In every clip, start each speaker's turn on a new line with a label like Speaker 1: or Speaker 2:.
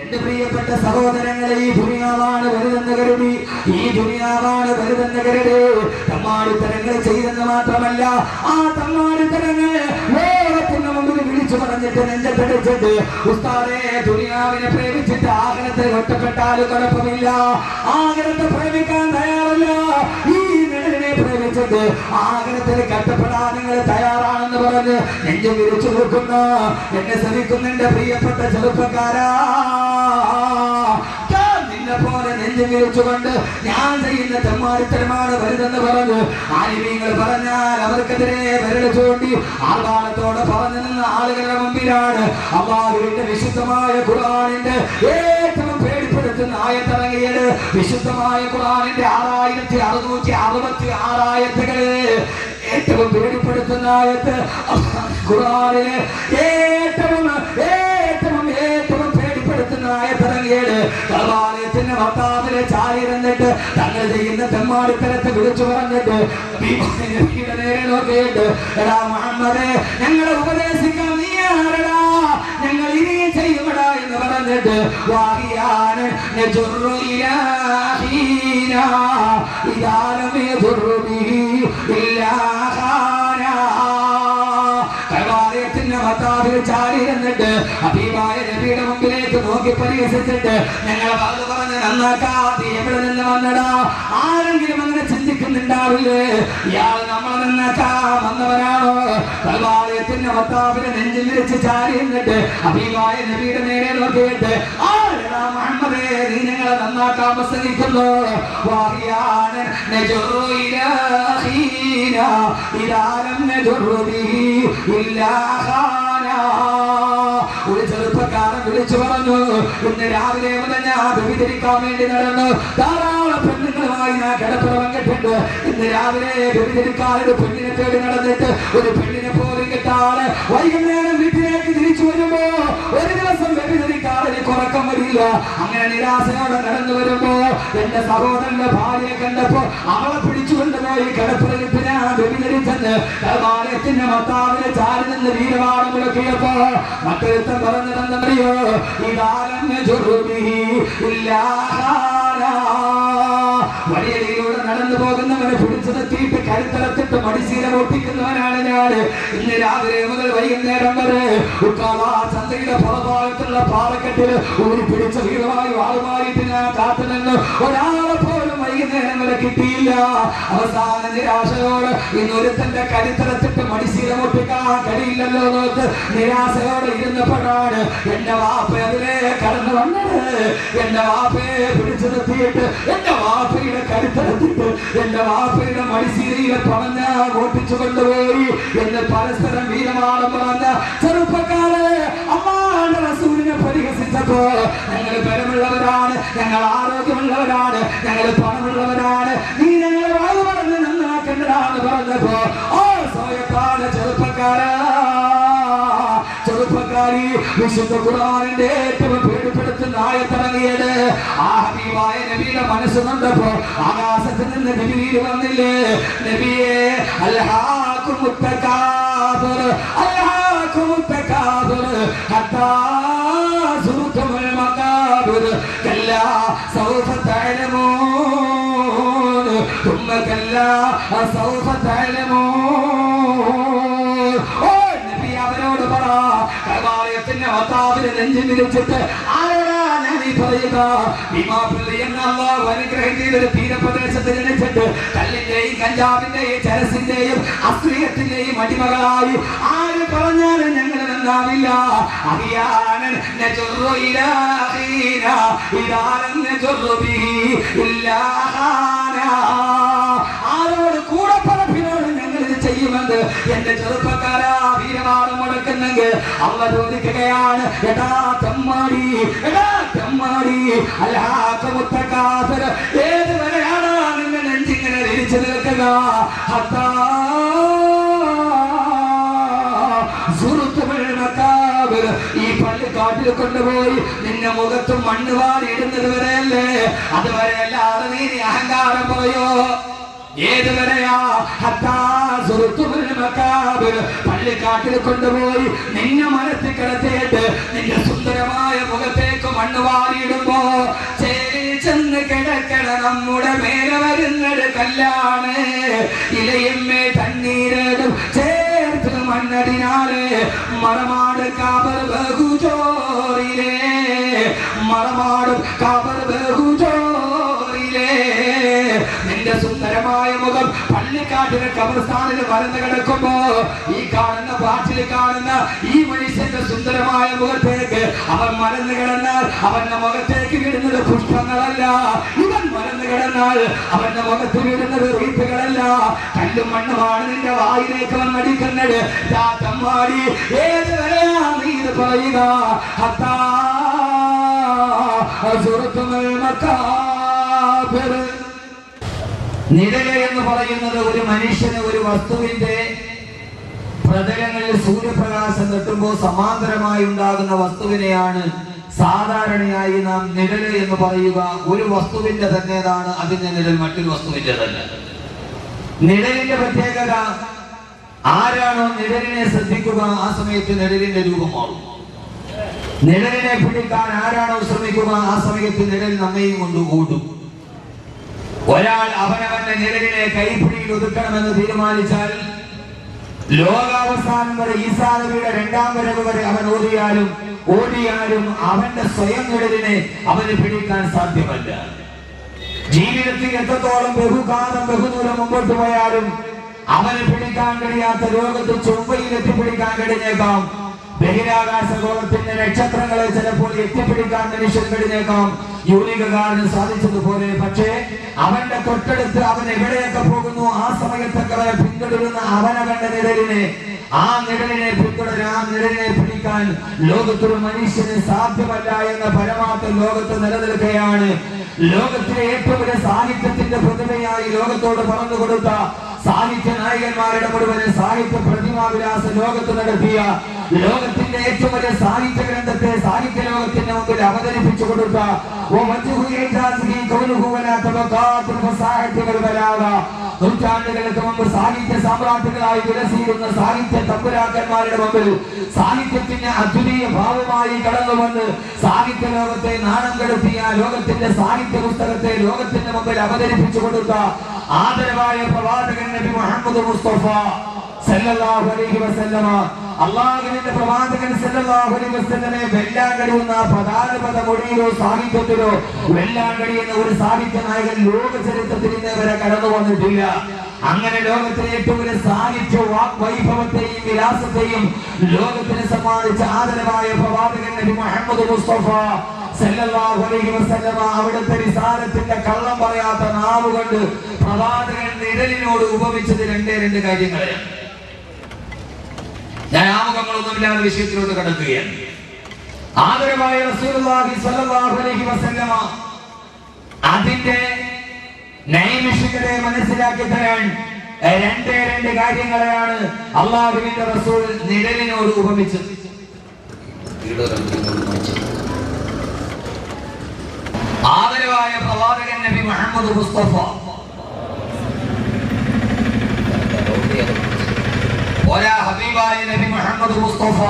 Speaker 1: എന്റെ പ്രിയപ്പെട്ട സഹോദരങ്ങളെ, ഈ ദുനിയാവാണ് വലുതെന്ന് കരുതി, ഈ ദുനിയാവാണ് വലുതെന്ന് കരുതി തമ്മാടിത്തരങ്ങൾ ചെയ്തെന്ന് മാത്രമല്ല, ആ തമ്മാടിത്തരങ്ങൾ ലോകത്തിന് മുമ്പിൽ വിളിച്ചു പറഞ്ഞിട്ട് നെഞ്ചത്തടിച്ചിട്ട് ഉസ്താദേ ദുനിയാവിനെ പ്രേമിച്ചിട്ട് ആഗ്രഹത്തെ ഒറ്റപ്പെട്ടാലും കുഴപ്പമില്ല, ആഗ്രഹത്തെ പ്രേമിക്കാൻ തയ്യാറല്ല, ഈ നിഴലിനെ പ്രേമിച്ചിട്ട് ആഗ്രഹത്തിൽ കഷ്ടപ്പെടാൻ നിങ്ങൾ തയ്യാറാണെന്ന് പറഞ്ഞ് നെഞ്ചു വിരിച്ചു നോക്കുന്ന എന്നെ ശ്രമിക്കുന്ന എന്റെ പ്രിയപ്പെട്ട ചെറുപ്പക്കാരാ, പോലെ നെഞ്ചു വിരിച്ചുകൊണ്ട് ഞാൻ ചെയ്യുന്ന തെമ്മാടിത്തരമാണ് വലുതെന്ന് പറഞ്ഞ് ആലിമീങ്ങൾ പറഞ്ഞാൽ അവർക്കെതിരെ വിരൽ ചൂണ്ടി ആർഭാടത്തോടെ പറഞ്ഞു നിന്ന ആളുകളുടെ മുമ്പിലാണ് അല്ലാഹുവിന്റെ വിശുദ്ധമായ ഖുർആനിന്റെ ഏറ്റവും പേടിപ്പെടുത്തുന്ന ആയത്തിറങ്ങിയത്. വിശുദ്ധമായ ഖുർആനിന്റെ 6666 ആയത്തുകളിൽ ഏറ്റവും പേടിപ്പെടുത്തുന്ന ആയത്ത് ഖുർആനിലെ ഏറ്റവും പേടിപ്പെടുത്തുന്ന ആയത്തിറങ്ങിയത് കഅബാലയത്തിന്റെ മഖാമിലെ ചാരിയിരുന്നിട്ട് തങ്ങൾ ചെയ്യുന്ന തെമ്മാടിത്തരത്തെ വിളിച്ചു പറഞ്ഞിട്ട് നേരെ നോക്കിയിട്ട് എടാ മുഹമ്മദേ ഞങ്ങളെ ഉപദേശിക്കാൻ നീ ആരടാ, ഞങ്ങൾ ഇനി ചെയ്യുമടാ എന്ന് പറഞ്ഞിട്ട് വാഹിയാന് ചാടിയിരുന്നിട്ട് ഹബീബായ നബിയുടെ മുമ്പിലേക്ക് നോക്കി പരിഹസിച്ചിട്ട് ഞങ്ങളെ അത് പറഞ്ഞ് നന്നാക്കാതെ എവിടെ നിന്ന് വന്നടാ, ആരെങ്കിലും അങ്ങനെ ചിന്തിക്കുന്നുണ്ടാവില്ലേ ഇയാൾ നമ്മളെ നന്നാക്കാൻ വന്നവനാണോ? കഅബാലയത്തിന്റെ മത്താബിലെ നെഞ്ചിൽ വിരിച്ച് ചാടിയിരുന്നിട്ട് ഹബീബായ നബിയുടെ നേരെ നോക്കിയിട്ട് ആരെടാ മുഹമ്മദേ നീ ഞങ്ങളെ നന്നാക്കാൻ പ്രസംഗിക്കുന്നു? വാഹിയാണ് ഒരു ചെറുപ്പക്കാരൻ വിളിച്ചു പറഞ്ഞു, ഇന്ന് രാവിലെ മുതൽ ഞാൻ വ്യഭിചരിക്കാൻ വേണ്ടി നടന്നു, ധാരാളം പെണ്ണുങ്ങളുമായി ഞാൻ കിടപ്പുറം കെട്ടിട്ട് ഇന്ന് രാവിലെ വ്യഭിചരിക്കാൻ ഒരു പെണ്ണിനെ തേടി നടന്നിട്ട് ഒരു പെണ്ണിനെ പോലും കിട്ടാതെ വൈകുന്നേരം വീട്ടിലേക്ക് തിരിച്ചു വരുമ്പോ ഒരു ദിവസം വ്യഭിചരിക്കാൻ എനിക്ക് ഉറക്കം വരില്ല. അങ്ങനെ നിരാശയോടെ നടന്നു വരുമ്പോ എന്റെ സഹോദരന്റെ ഭാര്യയെ കണ്ടപ്പോ അവളെ പിടിച്ചുകൊണ്ടുപോയി കിടപ്പുറത്ത് ഞാൻ വ്യഭിചരിച്ചെന്ന് കഅബാലയത്തിന്റെ മത്താവിലെ ചാരി നിന്ന് വീരവാദം മുഴക്കിയപ്പോ മറ്റൊരുത്തൻ പറഞ്ഞതെന്നറിയോ, വഴിയരിയിലൂടെ നടന്നു പോകുന്നവനെ പിടിച്ചു നിർത്തിയിട്ട് കരുത്തറത്തിട്ട് മടിശീല പൊട്ടിക്കുന്നവനാണ് ഞാൻ. ഇന്ന് രാവിലെ മുതൽ വൈകുന്നേരം വരെ ചന്തയുടെ പുറഭാഗത്തുള്ള പാറക്കെട്ടിൽ ഊരി പിടിച്ച വീരമായി വാളുമായിട്ട് ഞാൻ കാത്തുനിന്ന് ഒരാളെ പോലും വൈകുന്നേരം വരെ കിട്ടിയില്ല. അവസാന നിരാശയോട് ഇന്നൊരുത്തന്റെ കരുത്തറത്തിട്ട് മടിശീല പൊട്ടിക്കാൻ കഴിയില്ലല്ലോ നോക്ക് നിരാശയോടെ ഇരുന്നപ്പോഴാണ് എന്റെ വാപ്പ അതിലെ കടന്നു വന്നത്. എന്റെ വാപ്പയെ പിടിച്ചു നിർത്തിയിട്ട് എന്റെ വാപ്പയുടെ കരുത്തരത്തിട്ട് എന്റെ വാപ്പയുടെ മടിശീലയിലെ പറഞ്ഞ ഓട്ടിച്ചു കൊണ്ടുപോയി എന്ന് പരസ്പരം വീരമാണം പറഞ്ഞ ചെറുപ്പക്കാരെ അമ്മാന്റെ റസൂലിനെ പരിഹസിച്ചപ്പോ ഞങ്ങൾ ബലമുള്ളവരാണ്, ഞങ്ങൾ ആരോഗ്യമുള്ളവരാണ്, ഞങ്ങൾ പണമുള്ളവരാണ്, നീ ഞങ്ങളെ വാഴ പറഞ്ഞ് നന്നാക്കേണ്ടതാണെന്ന് പറഞ്ഞപ്പോ ഓ സ്വയക്കാല ചെറുപ്പക്കാരി വിശുദ്ധ ഖുർആനിന്റെ ഏറ്റവും പേടിപ്പെടുത്തുന്ന ആയത്തിറങ്ങിയത് ആ ഹബീബായ നബിയുടെ മനസ്സ് കണ്ടപ്പോ ആകാശത്തിൽ നിന്ന് നബി വന്നില്ലേ, നബിയെ അൽഹാകുമുത് തകാബുർ അൽഹാകുമുത് തകാബുർ ഹത്താ സുർതുൽ മകാബിർ കല്ലാ സൗഫ തഅലമൂൻ തുമ്മ കല്ലാ സൗഫ തഅലമൂൻ. ഓ നബി അവരോട് പറ, കഅബാലയത്തിന്റെ മത്താബിലെ നെഞ്ചിൽ വിരിച്ചിട്ട് ആരാ ഞാൻ ഈ പറയുക, ഭീമാപള്ളി എന്ന അല്ലാഹു അനുഗ്രഹിച്ച ഒരു തീരപ്രദേശത്ത് ജനിച്ചിട്ട് കല്ലിന്റെയും കഞ്ചാവിന്റെയും ചരസിന്റെയും അശ്ലീലത്തിന്റെയും അടിമകളായി ആര് പറഞ്ഞാലും ഞങ്ങൾ നന്നാവില്ല. അറിയാനൻ നജറു ഇലാഹീന ഇദാലൻ നജറു ബിഹി ഇല്ലാഹാന. ആരോട് കൂടെ പറപ്പിനോട് ഞങ്ങൾ ഇത് ചെയ്യുമെന്ന് എന്റെ ചെറുപ്പക്കാരാ വീരവാദം മുടക്കുന്നെങ്കിൽ അള്ള ചോദിക്കുകയാണ്, എടാ തെമ്മാടി, എടാ തെമ്മാടി, അൽഹാകുമുത് തകാസുർ ഏത് വരെയാണ് നിന്റെ നെഞ്ചിങ്ങനെ തിരിച്ചു നിൽക്കുക? ഹത്താ സുർതുൽ മകാബിർ, ഈ പള്ളിക്കാട്ടിൽ കൊണ്ടുപോയി നിന്നെ മുഖത്തും മണ്ണ് വാരി ഇടുന്നത് വരെയല്ലേ? അതുവരെ അല്ലാതെ നീ അഹങ്കാരം പോയോ? ഏതുവരെയാ? പള്ളിക്കാട്ടിൽ കൊണ്ടുപോയി നിന്നെ മരത്തിൽ കിടത്തിയിട്ട് നിന്റെ സുന്ദരമായ മുഖത്തേക്ക് മണ്ണ് വാരിയിടുമ്പോ ചെന്ന് കിടക്കണ നമ്മുടെ മേലെ വരുന്നത് കല്ലാണ്. ഇലയമ്മേ തണ്ണീരേടും ചേർത്ത് മണ്ണടിനാല് മറമാട് കാബർ ബഹുജോറിലേ, മറമാടും കാബർ ബഹുജോറിലേ. നിന്റെ സുന്ദരമായ മുഖം പള്ളിക്കാട്ടിലെ കബർസ്ഥാനിൽ മറന്നു കിടക്കുമ്പോ ഈ കാണുന്ന പാട്ടിൽ കാണുന്ന ഈ മനുഷ്യന്റെ സുന്ദരമായ മുഖത്തേക്ക് അവൻ മറന്നു കിടന്നാൽ അവന്റെ മുഖത്തേക്ക് വീടുന്നത് പുഷ്പങ്ങളല്ല. ഇവൻ മറന്നു കിടന്നാൽ അവന്റെ മുഖത്ത് വീടുന്നത് റീത്തുകളല്ല, കല്ലും മണ്ണുമാണ് നിന്റെ വായിലേക്ക് വന്നടിക്കുന്നത്. ചാത്തമ്മാടി ഏത് വരെയാ നീ ഇത് പറയുക? നിഴല് എന്ന് പറയുന്നത് ഒരു മനുഷ്യന് ഒരു വസ്തുവിന്റെ പ്രതലങ്ങളിൽ സൂര്യപ്രകാശം തട്ടുമ്പോൾ സമാന്തരമായി ഉണ്ടാകുന്ന വസ്തുവിനെയാണ് സാധാരണയായി നാം നിഴല് എന്ന് പറയുക. ഒരു വസ്തുവിന്റെ തന്നെതാണ് അതിന്റെ നിഴൽ, മറ്റൊരു വസ്തുവിന്റെ തന്നെ. നിഴലിന്റെ പ്രത്യേകത, ആരാണോ നിഴലിനെ ശ്രദ്ധിക്കുക ആ സമയത്ത് നിഴലിന്റെ രൂപം മാറും. നിഴലിനെ പിടിക്കാൻ ആരാണോ ശ്രമിക്കുക ആ സമയത്ത് നിഴൽ നമ്മയും കൊണ്ട് ഓടും. ഒരാൾ അവനവന്റെ നിഴലിനെ കൈപ്പിടിയിൽ ഒതുക്കണമെന്ന് തീരുമാനിച്ചാൽ ലോകാവസാനം വരെ ഈസാ നബിയുടെ 2ാം വരവ് വരെ അവൻ ഓടിയാലും അവന്റെ സ്വയം നിഴലിനെ അവന് പിടിക്കാൻ സാധ്യമല്ല. ജീവിതത്തിൽ എത്രത്തോളം ബഹുകാലം ബഹുദൂരം മുമ്പോട്ട് പോയാലും അവന് പിടിക്കാൻ കഴിയാത്ത ലോകത്ത് ചൊവ്വയിൽ എത്തിപ്പിടിക്കാൻ കഴിഞ്ഞേക്കാം. ബഹിരാകാശ ഗോളത്തിന്റെ നക്ഷത്രങ്ങളെ ചിലപ്പോൾ എത്തിപ്പിടിക്കാൻ മനുഷ്യൻ കഴിഞ്ഞേക്കാം, യൂനികകാരന് സാധിച്ചതുപോലെ. പക്ഷേ അവന്റെ തൊട്ടടുത്ത് അവൻ എവിടെയൊക്കെ പോകുന്നു ആ സമയത്തൊക്കെ പിന്തുടരുന്ന അവനവന്റെ നിഴലിനെ, ആ നിഴലിനെ പിന്തുടരാൻ, ആ നിഴലിനെ പിടിക്കാൻ ലോകത്തൊരു മനുഷ്യന് സാധ്യമല്ല എന്ന പരമാർത്ഥം ലോകത്ത് നിലനിൽക്കുകയാണ്. ലോകത്തിലെ ഏറ്റവും വലിയ സാഹിത്യത്തിന്റെ പ്രതിമയായി ലോകത്തോട് പറഞ്ഞു കൊടുത്ത സാഹിത്യ നായകന്മാരുടെ മുഴുവൻ സാഹിത്യ പ്രതിമാവിലാസ ലോകത്ത് നടത്തിയ, ലോകത്തിന്റെ ഏറ്റവും വലിയ സാഹിത്യ ഗ്രന്ഥത്തെ സാഹിത്യ ലോകത്തിന്റെ മുമ്പിൽ അവതരിപ്പിച്ചു കൊടുത്ത നൂറ്റാണ്ടുകൾക്ക് മുമ്പ് സാഹിത്യ സാമ്രാട്ടുകളായി വിലസിയിരുന്ന സാഹിത്യ തമ്പുരാക്കന്മാരുടെ മുമ്പിൽ സാഹിത്യത്തിന്റെ അദ്വിതീയ ഭാവമായി കടന്നുവന്ന് സാഹിത്യ ലോകത്തെ നാണം കെടുത്തിയ, ലോകത്തിന്റെ സാഹിത്യ പുസ്തകത്തെ ലോകത്തിന്റെ മുമ്പിൽ അവതരിപ്പിച്ചു കൊടുത്ത ആദരവായ പ്രവാചകൻ നബി മുഹമ്മദ് മുസ്തഫ സല്ലല്ലാഹു അലൈഹി വസല്ലമ, അല്ലാഹുവിന്റെ പ്രവാചകൻ സല്ലല്ലാഹു അലൈഹി വസല്ലമയെ വെല്ലാൻ കഴിയുന്ന പ്രധാനപ്പെട്ട മൊഴിയിലോ സാഹിത്യത്തിലോ വെല്ലാൻ കഴിയുന്ന ഒരു സാഹിത്യ നായകൻ ലോക ചരിത്രത്തിൽ ഇന്നേവരെ കടന്നു വന്നിട്ടില്ല. അങ്ങനെ ലോകത്തിലെ ഏറ്റവും വലിയ സാഹിത്യ വാഗ്വൈഭവത്തെയും വിലാസത്തെയും ലോകത്തിന് സമ്മാനിച്ച ആദരവായ പ്രവാചകൻ നബി മുഹമ്മദ് മുസ്തഫ സല്ലല്ലാഹു അലൈഹി വസല്ലമ അവിടുത്തെ റിസാലത്തിന്റെ കള്ളം പറയാത്ത നാവ് കൊണ്ട് പ്രവാചകൻ നിഴലിനോട് ഉപമിച്ചത് രണ്ട് കാര്യങ്ങളെയാണ്. ഞാൻ ആമുഖങ്ങളൊന്നുമില്ലാതെ വിഷയത്തിലോട്ട് കടക്കുകയാണ്. ആദരവായ റസൂലുള്ളാഹി സ്വല്ലല്ലാഹു അലൈഹി വസല്ലമ അതിന്റെ നൈമിഷികതയെ മനസ്സിലാക്കി തരാൻ രണ്ട് കാര്യങ്ങളെയാണ് അല്ലാഹുവിന്റെ റസൂൽ നിഴലിനോട് ഉപമിച്ചത്. ആദരവായ പ്രവാചകൻ നബി മുഹമ്മദ് മുസ്തഫ ഹബീബായ നബി മുഹമ്മദ് മുസ്തഫ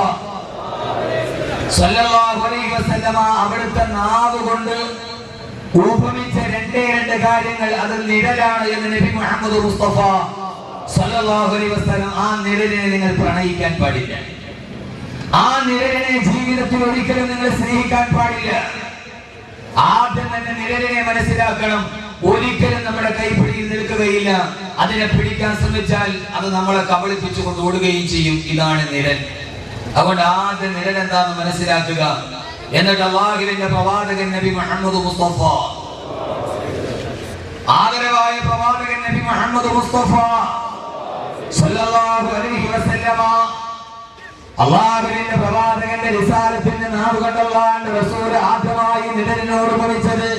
Speaker 1: സല്ലല്ലാഹു അലൈഹി വസല്ലമ അവിടുത്തെ നാവ് കൊണ്ട് ഉപമിച്ച രണ്ട് കാര്യങ്ങൾ, അത് നിഴലാണ് എന്ന് നബി മുഹമ്മദ് മുസ്തഫ സല്ലല്ലാഹു അലൈഹി വസല്ലം. ആ നിഴലിനെ നിങ്ങൾ പ്രണയിക്കാൻ പാടില്ല, ആ നിഴലിനെ ജീവിതത്തിൽ ഒരിക്കലും നിങ്ങൾ സ്നേഹിക്കാൻ പാടില്ല. ആദ്യം തന്നെ നിഴലിനെ മനസ്സിലാക്കണം. ഒരിക്കലും നമ്മുടെ കൈപ്പിടിയിൽ നിൽക്കുകയില്ല. അതിനെ പിടിക്കാൻ ശ്രമിച്ചാൽ അത് നമ്മളെ കബളിപ്പിച്ചു കൊണ്ട് ഓടുകയും ചെയ്യും. ഇതാണ് നിഴൽ. അതുകൊണ്ട് ആദ്യം നിഴൽ എന്താന്ന് മനസ്സിലാക്കുക. എന്നിട്ട് അല്ലാഹുവിന്റെ പ്രവാചകൻ നബി മുഹമ്മദ് മുസ്തഫ, ആദരവായ പ്രവാചകൻ നബി മുഹമ്മദ് മുസ്തഫ സല്ലല്ലാഹു അലൈഹി വസല്ലമ അല്ലാഹുവിന്റെ പ്രവാചകന്റെ റിസാലത്തിന്റെ നാവ് കണ്ടല്ലാഹുവിന്റെ റസൂൽ ആദ്യമായി നിഴലിനോട് ഉപമിച്ചത്.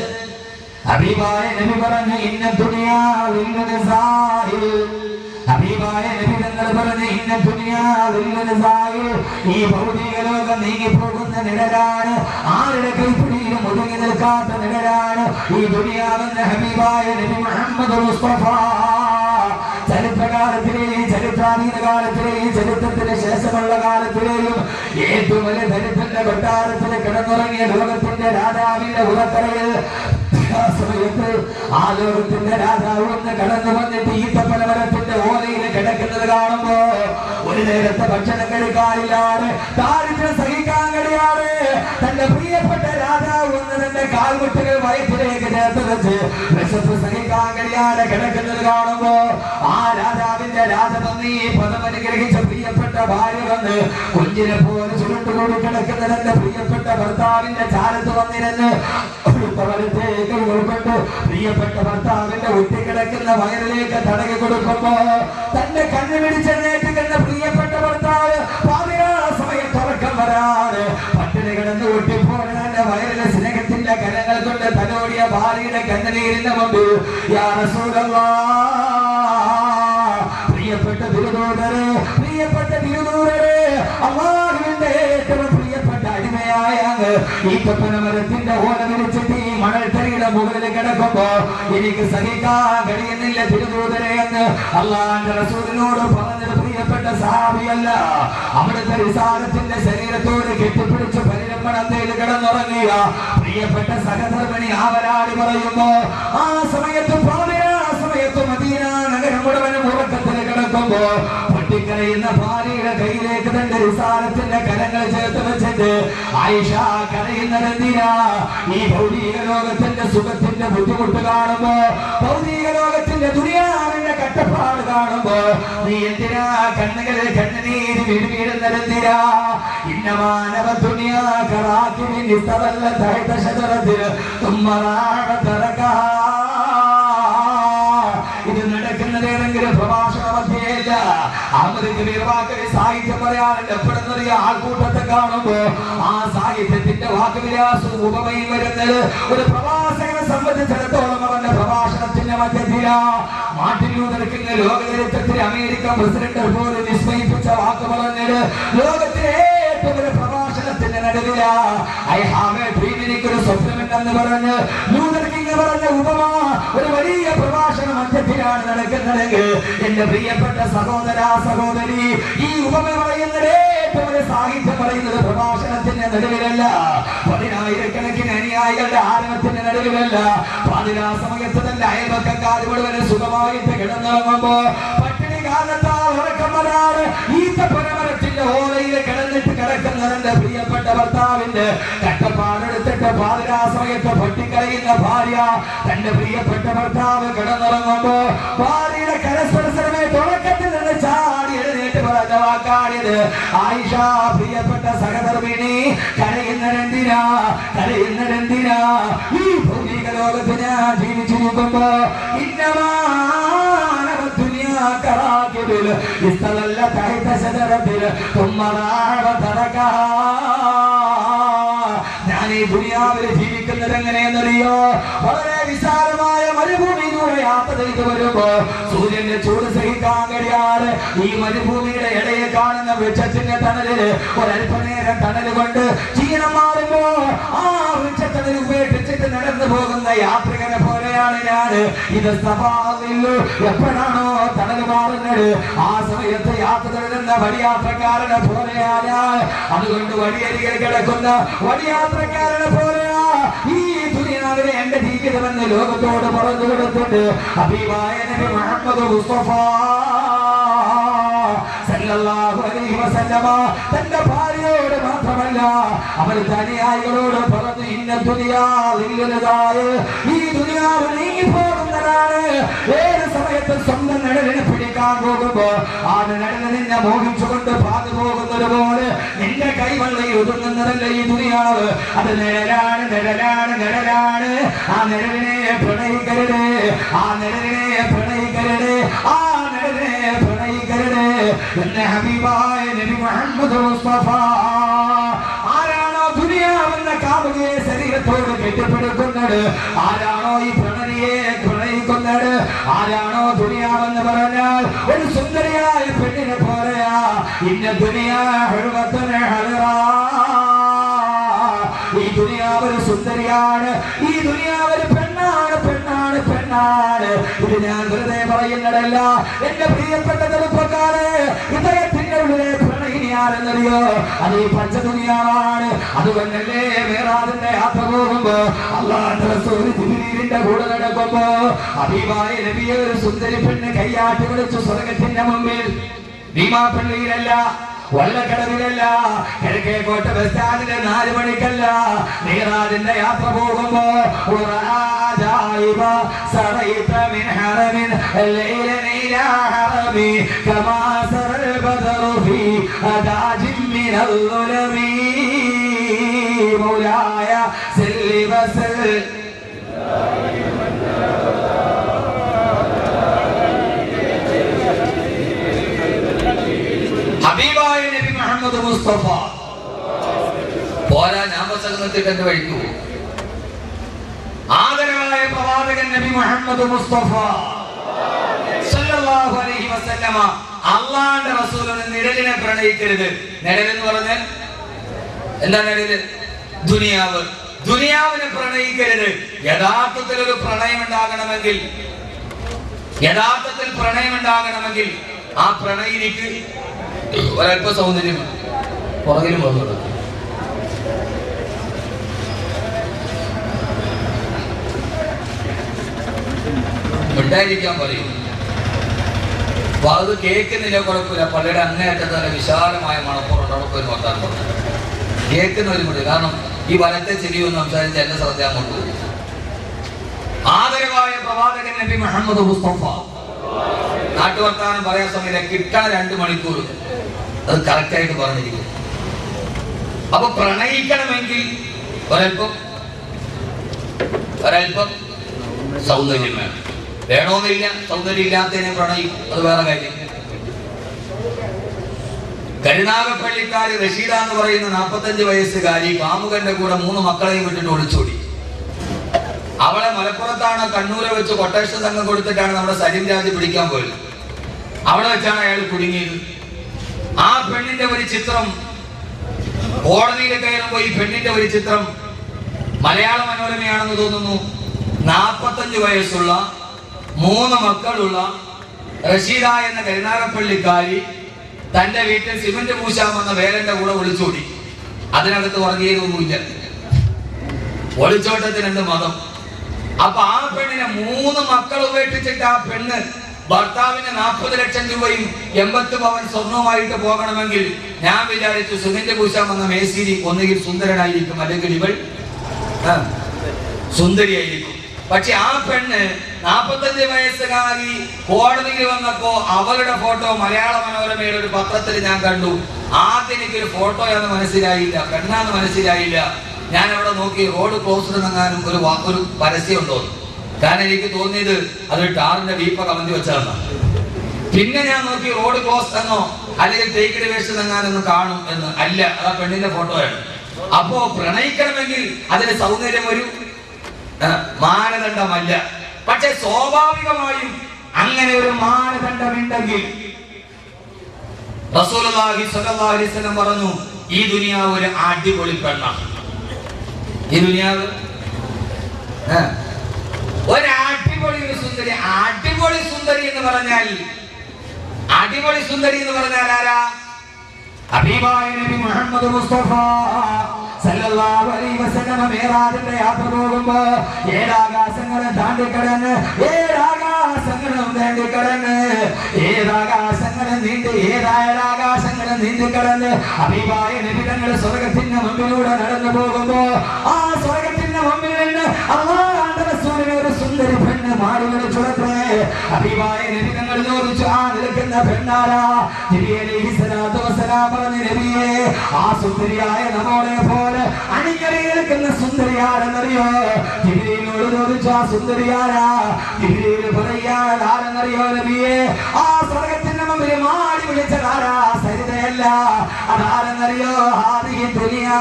Speaker 1: ഹബീബായ നബി പറഞ്ഞു, ഇന്ന ദുനിയാ വിൽനസാഇൽ. ഹബീബായ നബി തങ്ങൾ പറഞ്ഞു, ഇന്ന ദുനിയാ വിൽനസാഇൽ. ഈ ഭൗതിക ലോകം നീങ്ങി പോകുന്ന നിഴലാണ്, ആരുടെ കൈപ്പിടിയിലും ഒതുങ്ങി നിൽക്കാത്ത നിഴലാണ് ഈ ദുനിയാവെന്ന് ഹബീബായ നബി മുഹമ്മദ് മുസ്തഫ പ്രാചീന കാലത്തിലെയും ചരിത്രത്തിന് ശേഷമുള്ള കാലത്തിലെയും ഏറ്റവും വലിയ ദരിദ്രന്റെ കൊട്ടാരത്തിൽ കിടന്നുറങ്ങിയ ലോകത്തിന്റെ രാജാവിന്റെ ഉറക്കറയിൽ സമയത്ത് ആ ലോകത്തിന്റെ രാജാവ് ഒന്ന് കടന്നു വന്നിട്ട് ഈത്തപ്പനമരത്തിന്റെ ഓലയിൽ കിടക്കുന്നത് കാണുമ്പോ ഒരു നേരത്തെ ഭക്ഷണം കഴിക്കാനില്ലാതെ ദാരിദ്ര്യം സഹിക്കാൻ കഴിയാതെ തന്റെ പ്രിയപ്പെട്ട രാജാവ് ഒന്ന് തന്റെ കാൽമുട്ടുകൾ വയറ്റിലേക്ക് ചേർത്ത് വെച്ച് വിശപ്പ് സഹിക്കാൻ കഴിയാതെ കിടക്കുന്നത് കാണുമ്പോ ആ രാജാവിന്റെ രാജപത്നി പദമനുഗ്രഹിച്ച പ്രിയപ്പെട്ട ഭാര്യ വന്ന് കുഞ്ഞിനെ പോലെ ചുരുണ്ടുകൂടി കിടക്കുന്ന തന്റെ പ്രിയപ്പെട്ട ഭർത്താവിന്റെ ചാരത്ത് വന്നിരുന്ന് ഉൾക്കൊണ്ട് പ്രിയപ്പെട്ട ഭർത്താവിന്റെ ഒട്ടിക്കിടക്കുന്ന വയറിലേക്ക് തടകി കൊടുക്കുമ്പോ തന്റെ കണ്ണു പിടിച്ചെഴുന്നേറ്റുന്ന പ്രിയപ്പെട്ട ഭർത്താവ് പാതിരാ സമയം തുറക്കം വരാറ് പട്ടിണി കിടന്ന് ഒട്ടിപ്പോടെ തന്റെ വയറിലെ സ്നേഹത്തിന്റെ കരങ്ങൾ കൊണ്ട് തലോടിയ ഭാര്യയുടെ കണ്ണുനീരിന്റെ മുമ്പിൽ യാ റസൂലല്ലാഹ് പ്രിയപ്പെട്ട തിരുദൂതരെ അല്ലാഹുവിന്റെ ഏറ്റവും പ്രിയപ്പെട്ട അടിമയായ ഈത്തപ്പനമരത്തിന്റെ ഓല വിരിച്ചിട്ട് ഈ മണൽത്തരിയുടെ മുകളിൽ കിടക്കുമ്പോ എനിക്ക് സഹിക്കാൻ കഴിയുന്നില്ല തിരുദൂതരെ എന്ന് അല്ലാഹുവിന്റെ റസൂലിനോട് പറഞ്ഞത് പ്രിയപ്പെട്ട സഹാബിയല്ല, അവിടുത്തെ റിസാലത്തിന്റെ ശരീരത്തോട് കെട്ടിപ്പിടിച്ച് പരിരംഭണത്തിൽ കിടന്നുറങ്ങിയ പ്രിയപ്പെട്ട സഹധർമ്മിണി ആവരാടി പറയുമ്പോ ആ സമയത്ത് മദീന നഗരം മുഴുവനും ഉറക്കത്തിൽ കിടക്കുമ്പോ പൊട്ടിക്കരയുന്ന ഭാര്യയുടെ കയ്യിലേക്ക് തന്റെ റിസാലത്തിന്റെ കരങ്ങൾ ചേർത്ത് വെച്ചിട്ട് ആയിഷ കരയുന്നതെന്തിനാ? ഈ ഭൗതിക ലോകത്തിന്റെ സുഖത്തിന്റെ ബുദ്ധിമുട്ട് കാണുമ്പോ, ഭൗതിക ലോകത്തിന്റെ ദുനിയാവിന്റെ കട്ടപ്പാട് കാണുമ്പോ നീ എന്തിനാ കണ്ണുകളിൽ കണ്ണുനീര് വീഴുന്നതെന്തിനാ? ഇന്നമാനവ ദുനിയാ കറാക്കിബിൻ ഇസ്തവല്ല തഹത ശജറത്തിൽ തുമ്മറാഹ തറകാ. ഇത് നടക്കുന്നത് ഏതെങ്കിലും പ്രഭാഷണ മധ്യേയല്ല. സാഹിത്യം പറയാറുണ്ട്. എപ്പോഴെന്നറിയ ആൾക്കൂട്ടത്തെ കാണുമ്പോ ആ സാഹിത്യത്തിന്റെ വാക്കുവിലാസവും ഉപമയും വരുന്നത് ഒരു പ്രവാസകനെ സംബന്ധിച്ചിടത്തോളം അവന്റെ പ്രഭാഷണത്തിന്റെ മധ്യത്തില മാർട്ടിൻ ലൂതർ കിങ് ലോക ചരിത്രത്തിൽ അമേരിക്കൻ പ്രസിഡന്റ് പോലും വിസ്മയിപ്പിച്ച വാക്ക് പറഞ്ഞത് ലോകത്തിലെ ഏറ്റവും ഒരു പ്രഭാഷണത്തിന്റെ നടുവില ഐ ഹാവ് എ ഡ്രീം, എനിക്കൊരു സ്വപ്നമുണ്ടെന്ന് പറഞ്ഞ് ലൂതർ കിങ് പറഞ്ഞ ഉപമ ഒരു വലിയ പ്രഭാഷണ മധ്യത്തിലാണ് നടക്കുന്നതെങ്കിൽ എന്റെ പ്രിയപ്പെട്ട സഹോദര സഹോദരി, ഈ ഉപമ പറയുന്നത് ഏറ്റവും ഒരു സാഹിത്യം പറയുന്നത് പ്രഭാഷണത്തിന്റെ നടുവിലല്ല, പതിനായിരക്കണക്കിന് അനുയായികളുടെ ആരവത്തിന്റെ നടുവിലല്ല. പാതിരാ സമയത്ത് തന്നെ അയൽപക്കക്കാർ മുഴുവൻ സുഖമായിട്ട് കിടന്നിറങ്ങുമ്പോ പട്ടിണി കാലത്താൽ ഉറക്കം വരാറ് ഈത്തപ്പനമരത്തിന്റെ ഓലയിൽ കിടക്കുന്ന എന്റെ പ്രിയപ്പെട്ട ഭർത്താവിന്റെ കട്ടപ്പാടെടുത്തിട്ട് പാതിരാ സമയത്ത് പൊട്ടിക്കരയുന്ന ഭാര്യ തന്റെ പ്രിയപ്പെട്ട ഭർത്താവ് കിടന്നിറങ്ങുമ്പോ ഭാര്യയുടെ കരസ്പർശനമേ തുടക്കത്തിൽ നിന്ന് ചാടി എഴുന്നേറ്റ് പറഞ്ഞ വാക്കാടിയത് ആയിഷ പ്രിയപ്പെട്ട സഹധർമ്മിണി കരയുന്നതെന്തിനാ? ഈ ഭൗതിക ലോകത്തിന് ജീവിച്ചിരിക്കുമ്പോ ഞാൻ ഈ ദുനിയാവിൽ ജീവിക്കുന്നത് എങ്ങനെയെന്നറിയോ? വളരെ വിശാലമായ മരുഭൂമിയിലൂടെ യാത്ര ചെയ്തു വരുമ്പോ സൂര്യന്റെ ചൂട് സഹിക്കാൻ കഴിയാതെ ഈ മരുഭൂമിയുടെ ഇടയെ കാണുന്ന വൃക്ഷത്തിന്റെ തണലില് ഒരല്പനേരം തണല് കൊണ്ട് ക്ഷീണം മാറുമ്പോ ആ വൃക്ഷത്തണൽ ഉപേക്ഷിച്ചിട്ട് നടന്നു പോകുന്ന യാത്രികനെ പോലെയാണ് ഞാൻ. ഇത് സഭാവില്ലു എപ്പോഴാണോ തണല് മാറുന്നത് ആ സമയത്ത് യാത്ര തുടരുന്ന വഴിയാത്രക്കാരനെ പോലെയാണ്. അതുകൊണ്ട് വഴിയരികിൽ കിടക്കുന്ന വഴിയാത്രക്കാരനെ പോലെയാ ഈ ദുനിയാവിലെ എന്റെ ജീവിതമെന്ന് ലോകത്തോട് പറഞ്ഞു കൊടുത്തിട്ട് ഹബീബായ നബി മുഹമ്മദ് മുസ്തഫ സല്ലല്ലാഹു അലൈഹി വസല്ലമ തന്റെ ഭാര്യയോട് മാത്രമല്ല അവരുടെ അനുയായികളോട് പറഞ്ഞു, ഇന്ന ദുനിയാ ലില്ലദായ, ഈ ദുനിയാവ് നീങ്ങിപ്പോകുന്നതാണ്. ഏത് സമയത്തും സ്വന്തം നിഴലിനെ പിടിക്കാൻ പോകുമ്പോ ആ നിഴലിനെ നിന്നെ മോഹിച്ചുകൊണ്ട് പാതു പോകുന്നത് പോലെ നിന്റെ കൈവെള്ളയിൽ ഒതുങ്ങുന്നതല്ല ഈ ദുനിയാവ്. അത് നിഴലാണ്. ആ നിഴലിനെ പ്രണയിക്കരുത്, എന്നെ ഹബീബായ നബി മുഹമ്മദ് മുസ്തഫ. ആരാണോ ദുനിയാവെന്ന കാമുകയെ ശരീരത്തോട് കെട്ടിപ്പിടിക്കുന്നത്, ആരാണോ ഈ പ്രണയിയെ പ്രണയിക്കുന്നത്, ആരാണോ ദുനിയാവെന്ന് പറഞ്ഞാൽ ഒരു സുന്ദരിയായ പെണ്ണിനെ പോലെയാ. ഇന്ന ദുനിയാ ഹുർവത്തുൻ ഹലറാ, ഈ ദുനിയാവ് ഒരു സുന്ദരിയാണ്, ഈ ദുനിയാവ് ഒരു പെണ്ണാണ്. പെണ്ണാണ്. ഇത് ഞാൻ വെറുതെ പറയുന്നതല്ല. എന്റെ പ്രിയപ്പെട്ട ചെറുപ്പക്കാരെ, ഹൃദയത്തിന്റെ ഉള്ളിലെ പ്രണയിനിയാണെന്നറിയോ? അത് ഈ പഞ്ചദുനിയാവാണ്. അതുകൊണ്ടല്ലേ മേറാദിന്റെ യാത്ര പോകുമ്പോ അല്ലാഹുവിന്റെ റസൂൽ ജിബ്രീലിന്റെ കൂടെ നടക്കുമ്പോ ഹബീബായ നബിയെ ഒരു സുന്ദരി പെണ്ണ് കയ്യാട്ടി വിളിച്ചു സ്വർഗത്തിന്റെ മുമ്പിൽ. ഭീമാപ്പള്ളിയിലല്ല, വള്ളക്കടവിലല്ല, കിഴക്കേക്കോട്ട ബസ് സ്റ്റാൻഡിലെ 4 മണിക്കല്ല, മേറാദിന്റെ യാത്ര പോകുമ്പോ മൗലായ സല്ലി വസല്ലം ഹബീബായ നബി മുഹമ്മദ് മുസ്തഫ പോരാ നാമസംഗത്തിൽ എന്റെ വഴിക്കു ആദരവായ പ്രവാചകൻ നബി മുഹമ്മദ് മുസ്തഫ സല്ലല്ലാഹു അലൈഹി വസല്ലമ അല്ലാഹുവിന്റെ റസൂലിനെ നിഴലിനെ പ്രണയിക്കരുത്. നിഴലെന്ന് പറഞ്ഞാൽ എന്താ? നിഴല് ദുനിയാവ്. ദുനിയാവിനെ പ്രണയിക്കരുത്. യഥാർത്ഥത്തിൽ ഒരു പ്രണയം ഉണ്ടാകണമെങ്കിൽ ആ പ്രണയിനിക്ക് ഒരല്പ സൗന്ദര്യം പുറകിലും വന്നത്. മിണ്ടായിരിക്കാൻ പറയും. അപ്പൊ അത് കേൾക്കുന്നില്ല, കുഴപ്പമില്ല. പള്ളിയുടെ അങ്ങേയറ്റത്ത് നല്ല വിശാലമായ മണപ്പുറം അവിടെ നോക്കാൻ പറഞ്ഞു. കേൾക്കുന്നവരുമുണ്ട്. കാരണം ഈ വലത്തെ ചെരിയൊന്നും സംസാരിച്ച് എന്റെ ശ്രദ്ധ അങ്ങോട്ട് പോകും. ആദരവായ പ്രവാചകൻ നബി മുഹമ്മദ് മുസ്തഫ നാട്ടുവർത്താനം പറയാൻ സമയത്ത് കിട്ടണ 2 മണിക്കൂർ അത് കറക്റ്റായിട്ട് പറഞ്ഞിരിക്കും. അപ്പൊ പ്രണയിക്കണമെങ്കിൽ ഒരൽപ്പം സൗന്ദര്യം വേണം. വേണമെന്നില്ല, സൗന്ദര്യം ഇല്ലാത്തതിനെ പ്രണയിക്കും, അത് വേറെ കാര്യം. കരുനാഗപ്പള്ളിക്കാരി റഷീദ എന്ന് പറയുന്ന 45 വയസ്സുകാരി കാമുകന്റെ കൂടെ 3 മക്കളെയും വിട്ടിട്ട് ഒളിച്ചോടി. അവളെ മലപ്പുറത്താണ് കണ്ണൂരെ വെച്ച് കൊട്ടേഷൻ സംഘം കൊടുത്തിട്ടാണ് നമ്മുടെ സലിം രാജ് പിടിക്കാൻ പോയത്. അവിടെ വെച്ചാണ് അയാൾ കുടുങ്ങിയത്. ആ പെണ്ണിന്റെ ഒരു ചിത്രം കോടതിയിൽ കയറുമ്പോ ഈ പെണ്ണിന്റെ ഒരു ചിത്രം മലയാള മനോരമയാണെന്ന് തോന്നുന്നു. 45 വയസ്സുള്ള 3 മക്കളുള്ള റഷീദ എന്ന കരുനാഗപ്പള്ളിക്കാരി തന്റെ വീട്ടിൽ സിമന്റ് പൂശാമെന്ന വേലന്റെ കൂടെ ഒളിച്ചോടി. അതിനകത്ത് വർഗീയതൊന്നുമില്ല, ഒളിച്ചോട്ടത്തിന് എന്ത് മതം. അപ്പൊ ആ പെണ്ണിനെ 3 മക്കൾ ഉപേക്ഷിച്ചിട്ട് ആ പെണ്ണ് ഭർത്താവിന് 40 ലക്ഷം രൂപയും 80 പവൻ സ്വർണവുമായിട്ട് പോകണമെങ്കിൽ ഞാൻ വിചാരിച്ചു സിമന്റ് പൂശാമെന്ന മേശിരി ഒന്നുകിൽ സുന്ദരനായിരിക്കും, അല്ലെങ്കിൽ ഇവൾ സുന്ദരിയായിരിക്കും. പക്ഷെ ആ പെണ്ണ് 45 വയസ്സുകാരി കോടതിയിൽ വന്നപ്പോ അവളുടെ ഫോട്ടോ മലയാള മനോരമയുടെ ഒരു പത്രത്തിൽ ഞാൻ കണ്ടു. ആദ്യം എനിക്കൊരു ഫോട്ടോയാന്ന് മനസ്സിലായില്ല, പെണ്ണാന്ന് മനസ്സിലായില്ല. ഞാൻ അവിടെ നോക്കി റോഡ് ക്ലോസ്ഡ് എന്നെങ്ങാനും ഒരു പരസ്യം ഉണ്ടോ. കാരണം എനിക്ക് തോന്നിയത് അതൊരു ടാറിന്റെ വീപ്പ കമന്തി വെച്ചാണ്. പിന്നെ ഞാൻ നോക്കി റോഡ് ക്ലോസ് എന്നോ അല്ലെങ്കിൽ ടേക്കിഡ് വേസ്റ്റ് എന്നെങ്ങാനൊന്ന് കാണും എന്ന്. അല്ല, ആ പെണ്ണിന്റെ ഫോട്ടോയാണ്. അപ്പോ പ്രണയിക്കണമെങ്കിൽ അതിന് സൗന്ദര്യം ഒരു മാനദണ്ഡമല്ല. പക്ഷെ സ്വാഭാവികമായും അങ്ങനെ ഒരു മാനദണ്ഡമുണ്ടെങ്കിൽ റസൂലുള്ളാഹി സ്വല്ലല്ലാഹു അലൈഹി വസല്ലം പറഞ്ഞു, ഈ ദുനിയാവ് ഒരു അടിപൊളി പെണ്ണാണ്. ഈ ദുനിയാവ് ഒരു അടിപൊളി സുന്ദരി. അടിപൊളി സുന്ദരി എന്ന് പറഞ്ഞാൽ ആരാ? ഹബീബായ നബി മുഹമ്മദ് മുസ്തഫ സല്ലല്ലാഹു അലൈഹി വസല്ലം മേറാജിന്റെ യാത്ര പോകുമ്പോ 7 ആകാശങ്ങളും താണ്ടിക്കടന്ന് 7 ആകാശങ്ങളും താണ്ടിക്കടന്ന് 7 ആകാശങ്ങളും നീണ്ട് 7 ആകാശങ്ങളും നീന്തിക്കടന്ന് ഹബീബായ നബി തങ്ങൾ സ്വർഗത്തിന്റെ മുമ്പിലൂടെ നടന്നു പോകുമ്പോ ആ സ്വർഗത്തിന്റെ മുമ്പിൽ നിന്ന് അല്ലാഹുവിന്റെ റസൂലിനെ ഒരു സുന്ദരി പെണ്ണ് മാറി വിളിച്ചുടത്രേ. ഹബീബായ നബി തങ്ങൾ ചോദിച്ചു, ആ നിൽക്കുന്ന പെണ്ണാരാ? നബി അലൈഹി സ്വലാത്തു വസ്സലാം പറഞ്ഞു, നബിയേ, ആ സുന്ദരിയായ നമ്മോടെ പോലെ അണിഞ്ഞറിയിൽ നിൽക്കുന്ന സുന്ദരിയാരെന്നറിയോ? ജിബ്രീലിനോട് ചോദിച്ചു, ആ സുന്ദരിയാരാ? ജിബ്രീൽ പറയാരെന്നറിയോ? നബിയേ, ആ സ്വർഗത്തിന്റെ മുമ്പിൽ മാടി വിളിച്ചതാരാ? സരിതയല്ല, അതാരെന്നറിയോ? ഹാദിഹി ദുനിയാ,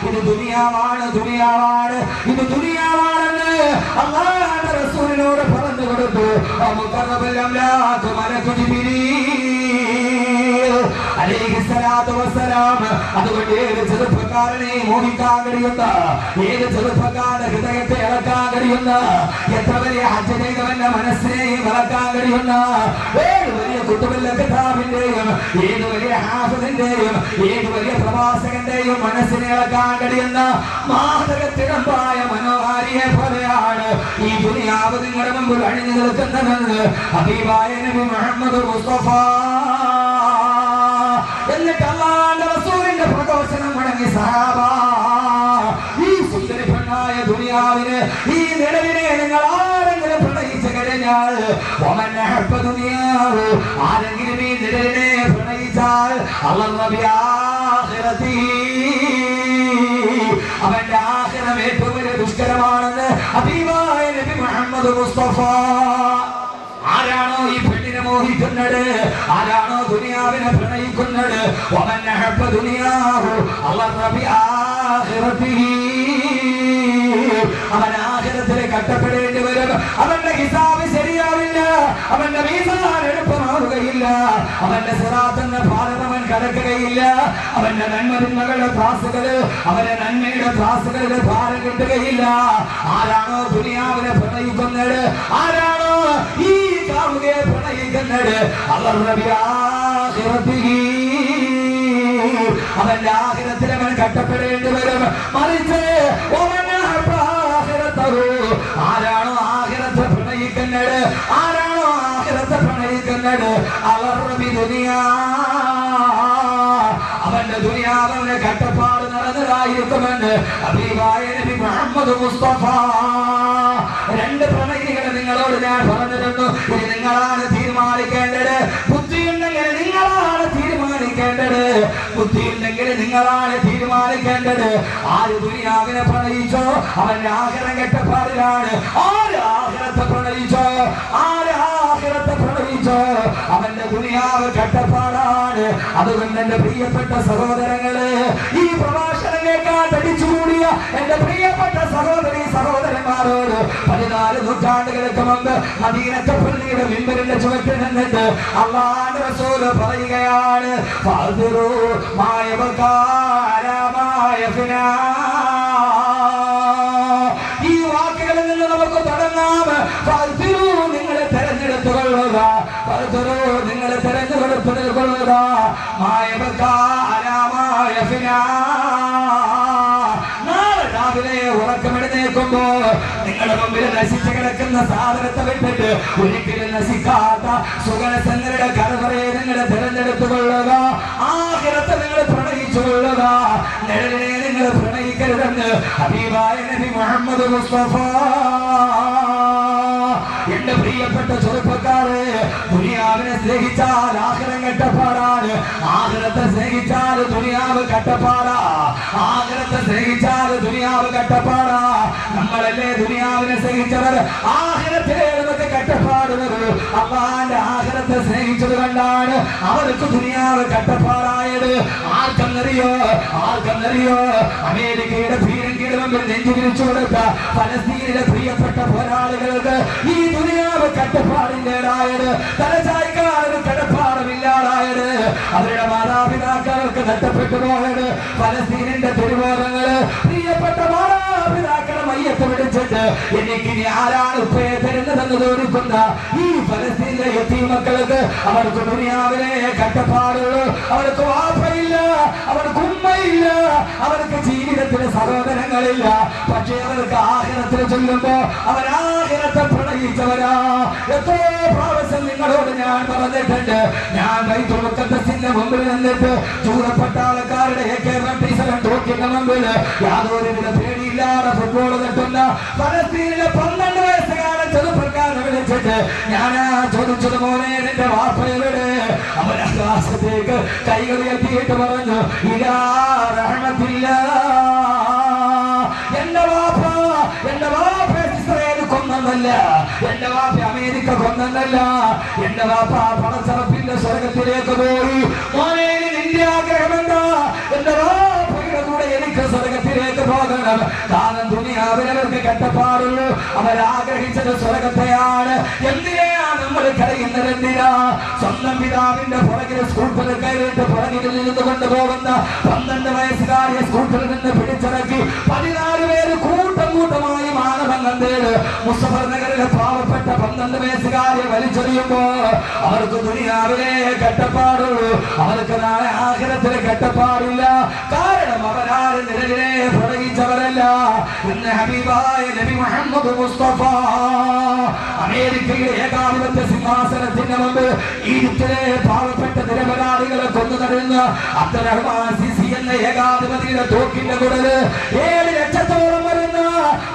Speaker 1: ഇത് ദുനിയാവാണെന്ന് അല്ലാഹുവിന്റെ റസൂലിനോട് പറഞ്ഞു കൊടുത്തു. അലൈഹിസ്സലാത്തു വസ്സലാം. അതുകൊണ്ട് ഏത് ചെറുപ്പക്കാരനെ മോഹിക്കാൻ കഴിയുന്ന, ഏത് ചെറുപ്പക്കാരന്റെ ഹൃദയത്തെ ഇളക്കാൻ കഴിയുന്ന, എത്ര വലിയ ഹജ്ജ് ചെയ്തവന്റെ മനസ്സിനെയും ഇളക്കാൻ കഴിയുന്ന, ഏത് വലിയ കുത്തുബിന്റെ കിതാബിന്റെയും, ഏത് വലിയ ഹാഫിദിന്റെയും, ഏത് വലിയ പ്രവാസകന്റെയും മനസ്സിനെ ഇളക്കാൻ കഴിയുന്ന മാതകത്തിടമ്പായ മനോഹാരിയെ പോലെയാണ് ഈ ദുനിയാവ് നിങ്ങളുടെ മുമ്പിൽ അണിഞ്ഞു നിൽക്കുന്നതെന്ന് ഹബീബായ നബി മുഹമ്മദ് മുസ്തഫ. എന്നിട്ട് അല്ലാഹുവിന്റെ റസൂലിന്റെ പ്രഘോഷണം മുടങ്ങി സഹാബ, ഈ സുന്ദരി പെണ്ണായ ദുനിയാവിന്, ഈ നിലവിനെ നിങ്ങൾ ആരെങ്കിലും പ്രണയിച്ചു കഴിഞ്ഞാൽ, ആരെങ്കിലും ഈ നിലവിനെ പ്രണയിച്ചാൽ അവന്റെ ആഖിറം ഏറ്റവും വലിയ ദുഷ്കരമാണെന്ന് ഹബീബായ നബി മുഹമ്മദ് മുസ്തഫ. ആരാണോ ഈ പെണ്ണിനെ മോഹിക്കുന്നത്, ആരാണോ ദുനിയാവിനെ പ്രണയിക്കുന്നത്, അവൻ ആഖിറത്തിൽ കട്ടപ്പെടേണ്ടി വരും. അവന്റെ ഹിസാബ് ശരിയാവില്ല, അവന്റെ മീസാൻ എളുപ്പമാവുകയില്ല, അവന്റെ സിറാത്ത് എന്ന പാലം അവൻ കടക്കുകയില്ല, അവന്റെ നന്മകളുടെ ത്രാസുകള്, അവന്റെ നന്മയുടെ ത്രാസുകളിൽ ഭാരം കിട്ടുകയില്ല. ആരാണോ ദുനിയാവിനെ പ്രണയിക്കുന്നത്, ആരാണോ ഈ കാമുകയെ പ്രണയിക്കുന്നത്, അവന്റെ ആഖിറത്തിൽ അവൻ കട്ടപ്പെടേണ്ടി വരും. മറിച്ച് ആരാണോ ആഖിറത്തെ പ്രണയിക്കുന്നത്, ആരാണോ ആഖിറത്തെ പ്രണയിക്കുന്നത്, അവന്റെ ദുനിയാവിന്റെ കട്ടപ്പാട് നടന്നതായിരിക്കുമെന്ന് ഹബീബായ നബി മുഹമ്മദ് മുസ്തഫ. രണ്ട് പ്രണയികളെ നിങ്ങളോട് ഞാൻ പറഞ്ഞിരുന്നു. ഇനി നിങ്ങളാണ് തീരുമാനിക്കേണ്ടത്. ബുദ്ധിയുണ്ടെങ്കിൽ നിങ്ങളാണ് തീരുമാനിക്കേണ്ടത്, ബുദ്ധിയുണ്ടെങ്കിൽ നിങ്ങളാണ് തീരുമാനിക്കേണ്ടത്. ആര് ദുനിയാവിനെ പ്രണയിച്ചോ അവന്റെ ആഖിറം കെട്ടപ്പാടിലാണ്. ആര് ആഖിറത്തെ പ്രണയിച്ചോ, ആര് ആഖിറത്തെ പ്രണയിച്ചോ അവന്റെ ദുനിയാവ് കെട്ടപ്പാടാണ്. അതുകൊണ്ട് എന്റെ പ്രിയപ്പെട്ട സഹോദരങ്ങള്, ഈ പ്രഭാഷണം കേൾക്കാൻ തടിച്ചുകൂടിയ എന്റെ പ്രിയപ്പെട്ട സഹോദരി സഹോദരന്മാരോട് 14 നൂറ്റാണ്ടുകൾക്ക് മുമ്പ് മദീനത്തെ പള്ളിയുടെ മിമ്പറിന്റെ ചുവട്ടിൽ നിന്നിട്ട് അല്ലാഹുവിന്റെ റസൂൽ പറയുകയാണ്, ഈ വാക്കുകളിൽ നിന്ന് നമുക്ക് തുടങ്ങാം. നിങ്ങളെ തെരഞ്ഞെടുത്തു കൊള്ളുക, നിങ്ങളെ തെരഞ്ഞെടുത്തു കൊള്ളുക. നാളെ രാവിലെ ഉറക്കമെഴുന്നേൽക്കുമ്പോ നിങ്ങളുടെ മുമ്പിൽ നശിച്ചു കിടക്കുന്ന സാധനത്തെ വിട്ടിട്ട് ഒരിക്കലും നശിക്കാത്ത സുഗരസങ്ങളുടെ കരവറയെ നിങ്ങളെ തെരഞ്ഞെടുത്തു കൊള്ളുക. ആഖിറത്തെ നിങ്ങൾ പ്രണയിച്ചു കൊള്ളുക. നിഴലിനെ നിങ്ങൾ പ്രണയിക്കരുതെന്ന് ഹബീബായ നബി മുഹമ്മദ് മുസ്തഫ. എന്റെ പ്രിയപ്പെട്ട ചെറുപ്പക്കാരെ, ദുനിയാവിനെ സ്നേഹിച്ചാൽ ആഖിറം കെട്ടപ്പാടാണ്. ആഖിറത്തെ സ്നേഹിച്ചാൽ ദുനിയാവ് കെട്ടപ്പാടാ. ആഖിറത്തെ സ്നേഹിച്ചാൽ ദുനിയാവ് കെട്ടപ്പാടാ. നമ്മളല്ലേ ദുനിയാവിനെ സ്നേഹിച്ചവർ, ആഖിറത്തിലെ നമുക്ക് കെട്ടപ്പാടുന്നത്. അല്ലാഹുവിന്റെ ആഖിറത്തെ സ്നേഹിച്ചത് കൊണ്ടാണ് അവർക്ക് ദുനിയാവ് കെട്ടപ്പാടായത്. ആർക്കെന്നറിയോ, ആർക്കെന്നറിയോ? അമേരിക്കയുടെ പീരങ്കിയുടെ മുമ്പിൽ നെഞ്ചു വിരിച്ചു കൊടുത്ത ഫലസ്തീനിലെ പ്രിയപ്പെട്ട പോരാളികൾക്ക് ഈ ദുനിയാവ് കെട്ടപ്പാടില്ലാതായത്, തലചായ്ക്കാരന് കടപ്പാടമില്ലാതായത്, അവരുടെ മാതാപിതാക്കൾക്ക് നഷ്ടപ്പെട്ടു പോയത്, ഫലസ്തീനിന്റെ തിരുവോരങ്ങള് പ്രിയപ്പെട്ട മാതാപിതാക്കളെ മയ്യത്ത് പിടിച്ചിട്ട് എനിക്കിനി ആരാണ് ഉപ്പയെ തരുന്നതെന്ന് തോന്നിക്കുന്ന ഈ ഫലസ്തീനിലെ യതീമക്കൾക്ക് അവർക്ക് ദുനിയാവിലെ കെട്ടപ്പാടുള്ളൂ. അവർക്ക് വാപ്പയില്ല, അവർക്ക് ഉമ്മയില്ല, അവർക്ക് ജീവിതത്തിലെ സഹോദരങ്ങളില്ല. പക്ഷേ അവർക്ക് ആഖിറത്തിൽ ചൊല്ലുമ്പോ അവർ ആഖിറത്തെ പ്രണയിച്ചവരാ. എത്രയോ പ്രാവശ്യം നിങ്ങളോട് ഞാൻ പറഞ്ഞിട്ടുണ്ട്. ഞാൻ ബൈത്തുൽ മുഖദ്ദസിന്റെ മുമ്പിൽ നിന്നിട്ട് ചൂടപ്പട്ടാളക്കാരുടെ AK-47 തോക്കിന്റെ മുമ്പിൽ യാതൊരുവിധ പേടിയില്ലാതെ ഫുട്ബോൾ തട്ടുന്ന ഫലസ്തീനിലെ 12 വയസ്സുകാരൻ ചെറുപ്പക്കാരനെ വിളിച്ചിട്ട് ഞാനാ ചോദിച്ചത്, മോനെ നിന്റെ വാപ്പയുടെ? അവൻ ആകാശത്തേക്ക് കൈകൾ ഉയർത്തിയിട്ട് പറഞ്ഞു, ഇലാ റഹ്മത്തില്ലാ. എന്റെ വാപ്പ, എന്റെ വാപ്പ ഇസ്രായേൽ കൊന്നല്ല, എന്റെ വാപ്പ അമേരിക്ക കൊന്നല്ല, എന്റെ വാപ്പ പണച്ചറപ്പിന്റെ സ്വർഗത്തിലേക്ക് പോയി. മോനെ നിന്റെ ആഗ്രഹം എന്താ? എന്റെ വാപ്പയുടെ കൂടെ എനിക്ക് സ്വർഗത്തിലേക്ക് പോകണം. കാരണം ദുനിയാവിനവർക്ക് കെട്ടപ്പാടുള്ളൂ. അവരാഗ്രഹിച്ചത് സ്വർഗത്തെയാണ്. എന്തിനാ നമ്മൾ നമ്മൾ കരയുന്നതെന്തിനാ? സ്വന്തം പിതാവിന്റെ പുറകിൽ സ്കൂട്ടർ കയറിയിട്ട് പുറകിൽ നിന്ന് കൊണ്ടുപോകുന്ന 12 വയസ്സുകാരിയെ സ്കൂട്ടറിൽ നിന്ന് പിടിച്ചിറക്കി 14 പേര് കൂട്ടം കൂട്ടമായി മാനവങ്ങന്തേട് മുസഫർ നഗറിലെ പാവപ്പെട്ട 12 വയസ്സുകാരിയെ വലിച്ചെറിയുമ്പോ അവർക്ക് ദുനിയാവിലെ കട്ടപ്പാടുള്ളൂ, അവർക്ക് നാളെ ആഖിറത്തിലെ കട്ടപ്പാടില്ല. കാരണം അവരാരും നിലവിലെ പ്രവഹിച്ചവരല്ല. ഇന്ന് ഹബീബായ നബി മുഹമ്മദ് മുസ്തഫ അമേരിക്കയുടെ ഏകാധിപത്യ സിംഹാസനത്തിന് മുമ്പ് ഈജിപ്തിലെ പാവപ്പെട്ട നിരപരാധികളെ കൊന്നു തരുന്ന അബ്ദുറഹ്മാൻ സിസി എന്ന ഏകാധിപതിയുടെ തോക്കിന്റെ കുടല് 7 ലക്ഷത്തോളം വരുന്ന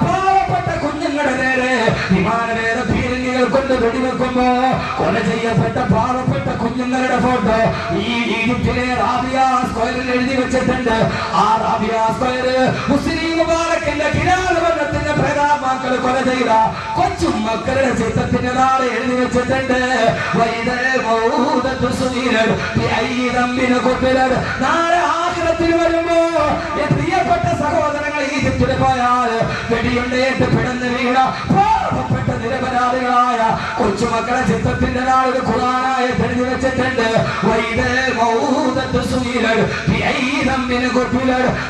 Speaker 1: പാവപ്പെട്ട കുഞ്ഞുങ്ങളുടെ നേരെ വിമാനവേദ പീരങ്കികൾ കൊണ്ട് വെടിവെക്കുമ്പോ കൊല ചെയ്യപ്പെട്ട പാവപ്പെട്ട കുഞ്ഞുങ്ങളുടെ ഫോട്ടോ ഈ ഈജിപ്തിലെ റാബിയ സ്ക്വയറിൽ എഴുതി വെച്ചിട്ടുണ്ട്. ആ റാബിയ സ്ക്വയർ മുസ്ലിം മുബാറക്കിന്റെ കിരാതവർണ്ണത്തിന്റെ പ്രേതാത്മാക്കൾ കൊല ചെയ്ത കൊച്ചു മക്കളുടെ ചിത്രത്തിന്റെ നാളെ എഴുതി വെച്ചിട്ടുണ്ട്. നാളെ ആഖിറത്തിൽ വരുമ്പോ പ്രിയപ്പെട്ട സഹോദരങ്ങൾ ഈജിപ്തിൽ പോയാൽ വെടിയുണ്ടേറ്റ് പിടന്ന് വീണ പാവപ്പെട്ട നിരപരാധികളായ കൊച്ചുമക്കളെ ചിത്രത്തിന്റെ നാളിൽ ഖുർആനായി എഴുതി വെച്ചിട്ടുണ്ട്.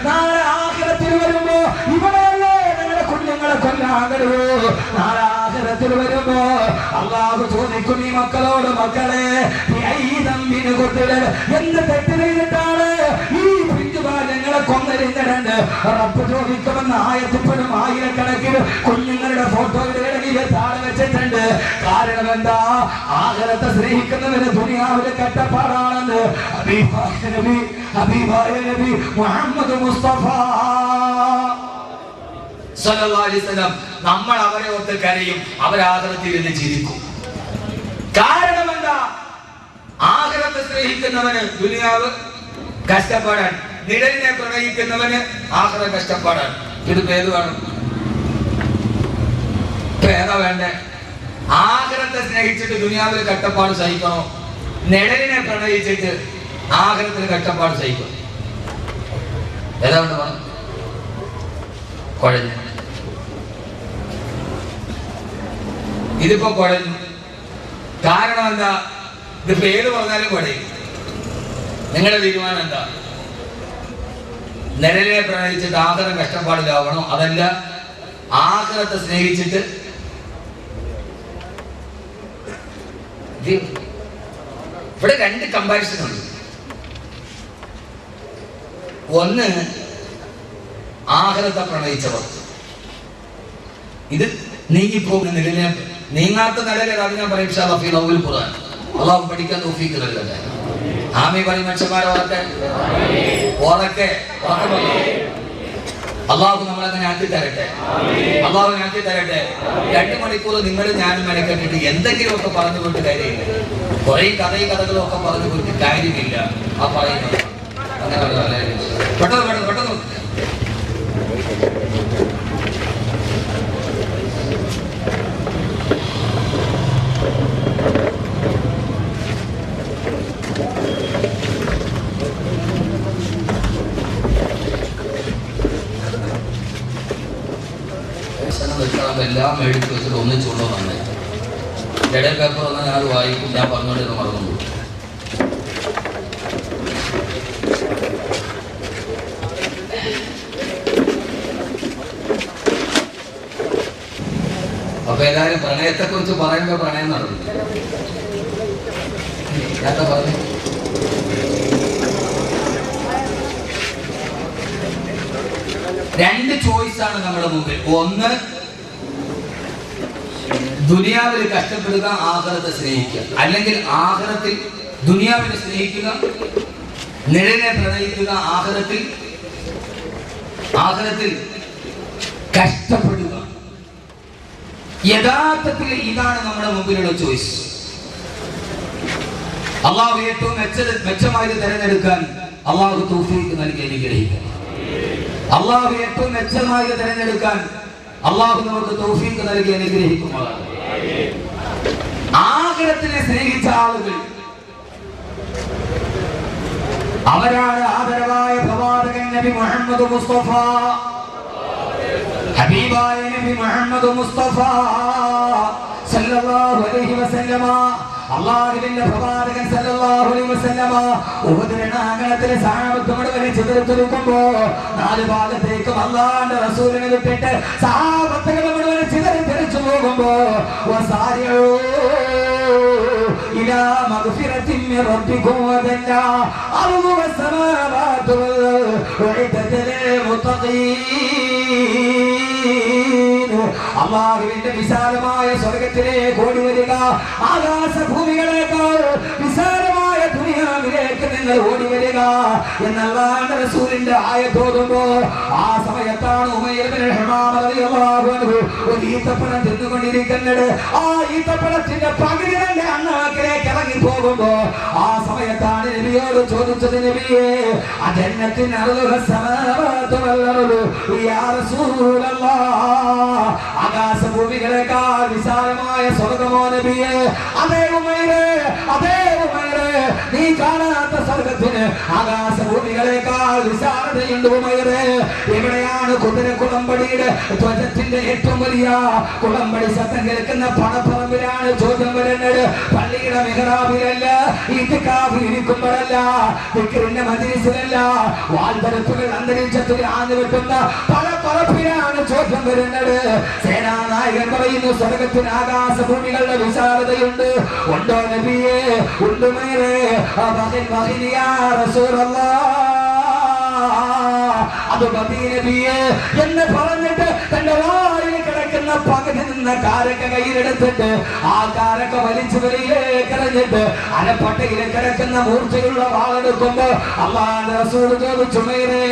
Speaker 1: നാളെ ആഖിറത്തിൽ വരുമ്പോ ഇവിടെയല്ലേ നിങ്ങളുടെ കുഞ്ഞുങ്ങളെ കൊല്ലാൻ കഴിവൂ? നാളെ ആഖിറത്തിൽ വരുമ്പോ അല്ലാഹു ചോദിക്കും ഈ മക്കളോട്, മക്കളെ എന്ത് തെറ്റ് ചെയ്തിട്ടാണ് ഈ പിഞ്ചുബാല്യങ്ങളെ കൊന്നരിഞ്ഞിട്ടുണ്ട്? റബ്ബ് ചോദിക്കുമെന്ന് ആയത്തിപ്പോഴും ആയിരക്കണക്കിന് കുഞ്ഞുങ്ങളുടെ ഫോട്ടോയുടെ ഇടയിൽ താഴെ വെച്ചിട്ടുണ്ട്. കാരണം എന്താ? ആഖിറത്തെ സ്നേഹിക്കുന്നവന് ദുനിയാവിലെ കട്ടപ്പാടാണെന്ന് ഹബീബായ നബി മുഹമ്മദ് മുസ്തഫ സല്ലല്ലാഹു അലൈഹി വസല്ലം. നമ്മൾ അവരെ ഓർത്ത് കരയും, അവരാഖിറത്തിൽ ഇരുന്ന് ചിരിക്കും. കാരണം എന്താ? ആഖിറത്തെ സ്നേഹിക്കുന്നവന് ദുനിയാവ് കഷ്ടപ്പാടാണ്, നിഴലിനെ പ്രണയിക്കുന്നവന് ആഖിറ കഷ്ടപ്പാടാണ്. ഇത് പേര് വേണം, ഏതാ വേണ്ടേ? ആഖിറത്തെ സ്നേഹിച്ചിട്ട് ദുനിയാവിൽ കഷ്ടപ്പാട് സഹിക്കണോ? നിഴലിനെ പ്രണയിച്ചിട്ട് ആഖിറത്തിൽ കഷ്ടപ്പാട് സഹിക്കണം? ഏതാ വേണ്ട? പറഞ്ഞു കുഴഞ്ഞു. ഇതിപ്പോ കുഴഞ്ഞു. കാരണം എന്താ? ഇത് പേര് പറഞ്ഞാലും കുഴയും. നിങ്ങളുടെ തീരുമാനം എന്താ? നിഴലിനെ പ്രണയിച്ചിട്ട് ആഖിറം കഷ്ടപ്പാടിലാവണോ, അതല്ല ആഖിറത്തെ സ്നേഹിച്ചിട്ട്? ഇവിടെ 2 കമ്പാരിസൺ ഉണ്ട്. ഒന്ന് ആഖിറത്തെ പ്രണയിച്ചവർ, ഇത് നീങ്ങിപ്പോകുന്ന നിഴലിനെ, നീങ്ങാത്ത നിഴല്. അത് ഞാൻ പറയും ഇൻഷാ അല്ലാഹ് ഫീ നൗൽ ഖുർആൻ. അല്ലാഹു പഠിക്കാൻ തൗഫീഖ് നൽകട്ടെ. ആമീൻ പറയും മനുഷ്യന്മാരെ. ഓറക്കെ അല്ലാഹു നമ്മളങ്ങനെ ആക്കി തരട്ടെ. അല്ലാഹു ആക്കി തരട്ടെ. 2 മണിക്കൂർ നിങ്ങൾ ഞാനും മെനക്കെട്ടിട്ട് എന്തെങ്കിലുമൊക്കെ പറഞ്ഞു പോയിട്ട് കാര്യമില്ല. കുറെ കഥകളും ഒക്കെ പറഞ്ഞു പോയിട്ട് കാര്യമില്ല. ആ പറയുന്നത് അങ്ങനെ പെട്ടെന്ന് പെട്ടെന്ന് എല്ലാം എടുത്ത് വെച്ചിട്ട് ഒന്നിച്ചുകൊണ്ടോ നന്നായി. ഇടയിൽ പേപ്പർ വന്നാൽ ഞാൻ വായിക്കും, ഞാൻ പറഞ്ഞുകൊണ്ടിരുന്ന മറന്നു. അപ്പൊ എല്ലാവരും പ്രണയത്തെ കുറിച്ച് പറയുമ്പോ പ്രണയം നടന്നു. എന്താ പറഞ്ഞു? രണ്ട് ചോയ്സാണ് നമ്മുടെ മുമ്പിൽ. ഒന്ന്, ദുനിയാവിൽ കഷ്ടപ്പെടുക, ആഖിറത്തെ സ്നേഹിക്കുക. അല്ലെങ്കിൽ ആഖിറത്തിൽ ദുനിയാവിനെ സ്നേഹിക്കുക, നിഴലിനെ പ്രണയിക്കുക, ആഖിറത്തിൽ കഷ്ടപ്പെടുക. യഥാർത്ഥത്തിൽ ഇതാണ് നമ്മുടെ മുമ്പിലുള്ള ചോയ്സ്. അള്ളാഹു ഏറ്റവും മെച്ചമായത് തിരഞ്ഞെടുക്കാൻ അള്ളാഹു തൗഫീഖ് നൽകി അനുഗ്രഹിക്കണം. അള്ളാഹു ഏറ്റവും മെച്ചമായത് തിരഞ്ഞെടുക്കാൻ അള്ളാഹു നമുക്ക് തൗഫീഖ് നൽകി അനുഗ്രഹിക്കുമാറാണ്. ആഖിറത്തിനെ സ്നേഹിച്ച ആളുകൾ അവരാണ് ആദരവായ പ്രവാചകൻ നബി മുഹമ്മദ് മുസ്തഫ, ഹബീബായ നബി മുഹമ്മദ് മുസ്തഫ സല്ലല്ലാഹു അലൈഹി വസല്ലമ അല്ലാഹുവിന്റെ പ്രവാചകൻ സല്ലല്ലാഹു അലൈഹി വസല്ലമ ഉഹദ് രണാങ്കണത്തിലെ സഹാബത്ത് മുഴുവൻ ചിതറിത്തുരുക്കുമ്പോ നാല് ഭാഗത്തേക്കും അല്ലാഹുവിന്റെ റസൂലിനെ വിട്ടിട്ട് സഹാബത്തുകൾ മുഴുവൻ ചിതറിത്തെറിച്ചു പോകുമ്പോ വസാരിഊ ഇലാ മഗ്ഫിറത്തിൻ മിൻ റബ്ബികും വദല്ല അർളു വസ്സമാവാതു വഇദത ലിൽ മുത്തഖീൻ. അല്ലാഹുവിന്റെ വിശാലമായ സ്വർഗ്ഗത്തിലേക്ക് ഓടി വരിക. ആകാശഭൂമികളേക്കാൾ വിശാലമായ ദുനിയാവിലേക്ക് നിങ്ങൾ ഓടി വരിക എന്നല്ലാഹുവിന്റെ റസൂലിന്റെ ആയത്ത് ഓതുമ്പോ ആ സമയത്താണ് ഉമയ്യ ഇബ്നു ഹമാമ റളിയല്ലാഹു അൻഹു ഒരു ഈത്തപ്പഴം തിന്നുകൊണ്ടിരിക്കുന്നത്. ആ ഈത്തപ്പഴത്തിന്റെ പകുതി തന്നെ അണ്ണാക്കിലേക്ക് ഇറങ്ങി പോകുമ്പോ ആ സമയത്താണ് നബിയോട് ചോദിച്ചത്, നബിയേ അജന്നത്തിൻ അർളുഹ സമാവാതു വൽ അർളു യാ റസൂലല്ലാഹ്, ആകാശഭൂമികളേക്കാൾ വിശാലമായ സ്വർഗ്ഗമോ നബിയേ? അതേ ഉമൈറേ, അതേ ഉമൈറേ, നീ കാണാത്ത സ്വർഗ്ഗത്തിന് ആകാശഭൂമികളേക്കാൾ വിശാലതയുണ്ട് ഉമൈറേ. എവിടെയാണ് കുതിര കുളമ്പടിയുടെ ധ്വജത്തിന്റെ ഏറ്റവും വലിയ കുളമ്പടി ശബ്ദം കേൾക്കുന്ന പണപ്പറമ്പിലാണ് ചോദ്യം വരുന്നത്. പള്ളിയുടെ മെഹ്റാബിലല്ല, ഇത്തിക്കാഫിൽ ഇരിക്കുമ്പോഴല്ല, ദിക്റിന്റെ മജ്‌ലിസിലല്ല, വാൽപരപ്പുകൾ അന്തരീക്ഷത്തിൽ ആഞ്ഞു വെട്ടുന്ന പല പറപ്പിലാണ് ചോദ്യം വരുന്നത്. സേനാനായകൻ പറയുന്നു, സ്വർഗ്ഗത്തിന് ആകാശഭൂമികളുടെ വിശാലതയുണ്ട്. ഉണ്ടോ നബിയേ? ഉണ്ട് മേരെ. അത് മതി നബിയേ എന്ന് പറഞ്ഞിട്ട് തന്റെ വായിൽ കിടക്കുന്ന പകുതി നിന്ന കാരക്ക കയ്യിലെടുത്തിട്ട് ആ കാരക്ക വലിച്ചു വെളിയിലേക്ക് എറിഞ്ഞിട്ട് അരപ്പട്ടയിലെ കിടക്കുന്ന മൂർച്ചയുള്ള വാളെടുക്കുമ്പോ അല്ലാഹുവിന്റെ റസൂൽ ചോദിച്ചു, ഉമൈറേ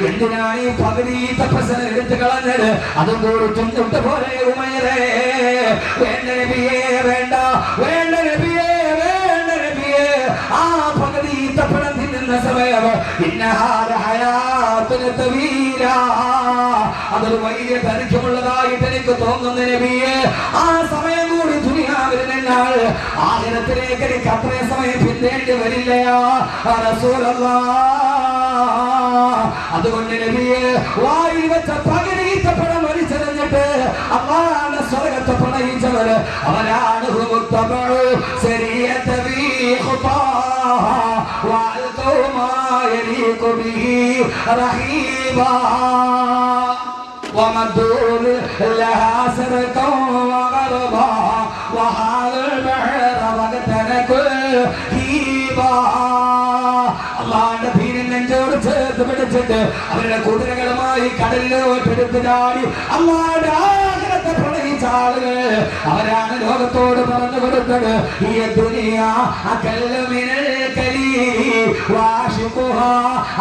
Speaker 1: എന്തിനാണ് ഈ പകുതി തപസ്സനെ എടുത്തു കളഞ്ഞത്? അതും കൂടി ചുണ്ടിട്ട് പോലെ ഉമൈറേ. വേണ്ട നബിയേ, വേണ്ട, വേണ്ട നബിയേ, വേണ്ട നബിയേ. ആ പകുതി തപ്പണം തിന്നുന്ന സമയം അതൊരു വലിയ ദൈർഘ്യമുള്ളതായിട്ട് എനിക്ക് തോന്നുന്നു നബിയേ. ആ സമയം കൂടി ദുനിയാവിൽ നിന്നാൽ ആഖിറത്തിലേക്ക് എനിക്ക് അത്രയും സമയം പിന്നേണ്ടി വരില്ലയാ റസൂലല്ലാഹ്. അതുകൊണ്ട് നബിയേ വായിൽ വെച്ച പകുതി തപ്പണം വലിച്ചെറിഞ്ഞിട്ട് അല്ലാഹുവിന്റെ സ്വർഗ്ഗത്തെ പ്രണയിച്ചവർ അവരാണ് മുത്തബഉ സരിയത ബി ഖുതാഹ വഅൽഖൗ മാ യലീഖു ബിഹി റഹീബാ ومدول لها سرقا وغربا وحال البحر وقتنكل هيبا. അള്ളാന്റെ ഭീരൻ നെഞ്ചോട് ചേർത്ത് പിടിച്ചിട്ട് അവരുടെ കുതിരകളുമായി കടലിലോട്ട് എടുത്ത് ചാടി അള്ളാന്റെ ആഗ്രഹത്തെ പ്രണയിച്ച ആളുകൾ അവരാണ് ലോകത്തോട് പറഞ്ഞു കൊടുത്തത്, ഈ ദുനിയാ അകല്ലു മിനൽ കലീലി വാശിഖുഹാ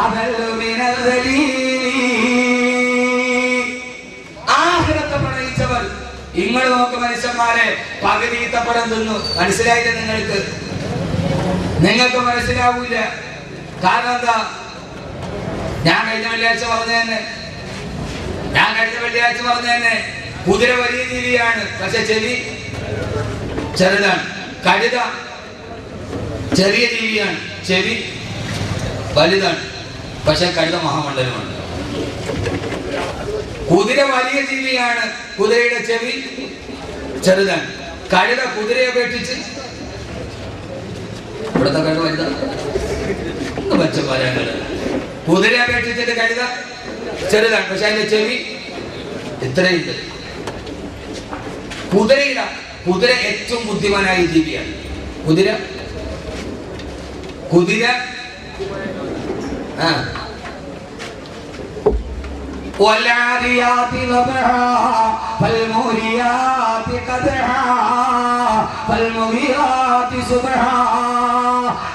Speaker 1: അകല്ലു മിനൽ ദലീലി. ആഖിറത്തെ പ്രണയിച്ചവർ നിങ്ങൾ നോക്ക് മനുഷ്യന്മാരെ, പകുതി ഈത്തപ്പഴം തിന്നു. മനസ്സിലായില്ല നിങ്ങൾക്ക്? നിങ്ങൾക്ക് മനസ്സിലാവൂല. കാരണം എന്താ? ഞാൻ കഴിഞ്ഞ വെള്ളിയാഴ്ച പറഞ്ഞു തന്നെ കുതിര വലിയ ജീവിയാണ്, പക്ഷെ ചെവി ചെറുതാണ്. കഴുത ചെറിയ ജീവിയാണ്, ചെവി വലുതാണ്, പക്ഷെ കഴുത മഹാമണ്ഡലമാണ്. കുതിര വലിയ ജീവിയാണ്, കുതിരയുടെ ചെവി ചെറുതാണ്. കഴുത കുതിരയെ അപേക്ഷിച്ച് ഇവിടുത്തെ കഴുത വലുതാണ്. കുതിരയെ അപേക്ഷിച്ചിട്ട് കഴുത ചെറുതാണ്, പക്ഷെ അതിന്റെ ചെവി ഇത്രയുണ്ട്. കുതിര ഏറ്റവും ബുദ്ധിമാനായ ജീവിയാണ്. കുതിര والعاديات ضبحا فالموريات قدحا فالمغيرات صبحا.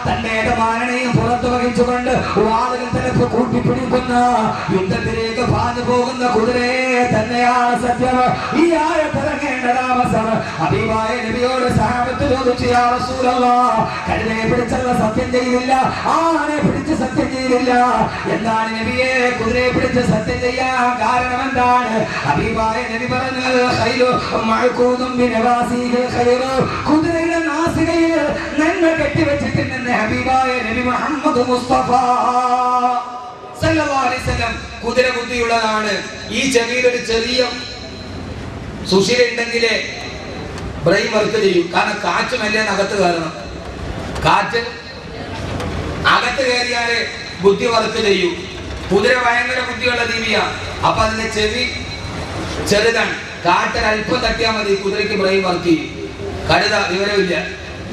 Speaker 1: തന്റെ യജമാനനെയും പുറത്തു വഹിച്ചുകൊണ്ട് വാളുകൾ തലപ്പ് കൂട്ടിപ്പിടിക്കുന്ന യുദ്ധത്തിലേക്ക് പാഞ്ഞു പോകുന്ന കുതിരയെ തന്നെയാണ് സത്യം. ഈ ആയത്തിറങ്ങേണ്ട താമസം ഹബീബായ നബിയോട് സഹാബത്ത് ചോദിച്ചു, യാ റസൂലല്ലാഹ്, കഴുതയെ പിടിച്ചുള്ള സത്യം ചെയ്തില്ല, ആനെ പിടിച്ച് സത്യം ചെയ്തില്ല, എന്താണ് നബിയെ കുതിരയെ പിടിച്ച് സത്യം ചെയ്യാൻ കാരണം എന്താണ്? ഹബീബായ നബി പറഞ്ഞത്, ഖൈലു മഅഖൂദും ബിനവാസിഹിൽ ഖൈറു, കുതിരയുടെ നാസികയിൽ നന്മ കെട്ടിവെച്ചിട്ടുണ്ടെന്ന് ഹബീബായ നബി മുഹമ്മദ് മുസ്തഫ സല്ലല്ലാഹു അലൈഹി വസല്ലം. കുതിര ബുദ്ധിയുള്ളതാണ്. ഈ ചെവിയിൽ ഒരു ചെറിയ സുഷിര ഉണ്ടെങ്കിലേ ബ്രെയിൻ വർക്ക് ചെയ്യും. കാരണം കാറ്റ് മെല്ലെ അകത്ത് കയറണം. കാറ്റ് അകത്ത് കയറിയാല് ബുദ്ധി വർക്ക് ചെയ്യും. കുതിര ഭയങ്കര ബുദ്ധിയുള്ള ജീവിയാ. അപ്പൊ അതിന്റെ ചെവി ചെറുതാണ്. കാറ്റൽ അല്പം തട്ടിയാൽ മതി, കുതിരയ്ക്ക് ബ്രെയിൻ വർക്ക് ചെയ്യും. കഴുത വിവരമില്ല,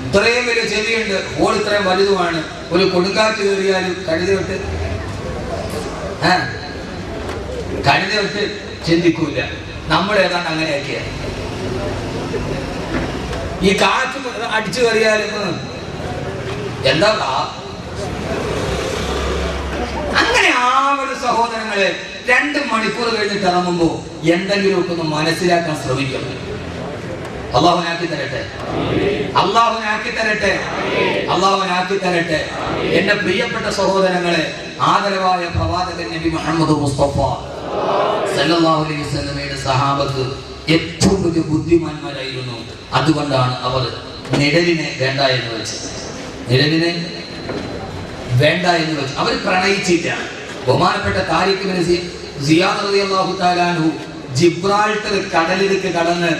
Speaker 1: ഇത്രയും വലിയ ചെവിയുണ്ട്, ഹോൾ ഇത്രയും വലുതുമാണ്. ഒരു കൊടുങ്കാറ്റ് കയറിയാലും കഴുത വിട്ട് ചിന്തിക്കൂല. നമ്മൾ ഏതാണ്ട് അങ്ങനെയാക്കിയ ഈ കാറ്റ് അടിച്ചു കയറിയാലും എന്താ അങ്ങനെ ആവൊരു സഹോദരങ്ങളെ 2 മണിക്കൂർ കഴിഞ്ഞിട്ട് ഇറങ്ങുമ്പോ എന്തെങ്കിലുമൊക്കെ ഒന്ന് മനസ്സിലാക്കാൻ ശ്രമിക്കണം. അള്ളാഹുനാക്കി തരട്ടെ, അള്ളാഹുനാക്കി തരട്ടെ, അള്ളാഹുനാക്കി തരട്ടെ. എന്റെ പ്രിയപ്പെട്ട സഹോദരങ്ങളെ, ആദരവായ പ്രവാചകൻ നബി മുഹമ്മദ് മുസ്തഫ സല്ലല്ലാഹു അലൈഹി വസല്ലമയുടെ സഹാബത്ത് ഏറ്റവും വലിയ ബുദ്ധിമാന്മാരായിരുന്നു. അതുകൊണ്ടാണ് അവർ നിഴലിനെ വേണ്ട എന്ന് വെച്ചത്. നിഴലിനെ വേണ്ട എന്ന് വെച്ച് അവർ പ്രണയിച്ചില്ല. ബഹുമാനപ്പെട്ട താരിഖ് ഇബ്നു സിയാദ് റളിയല്ലാഹു തആല അൻഹു ജിബ്രാൾട്ടർ കടലിലേക്ക് കടന്ന്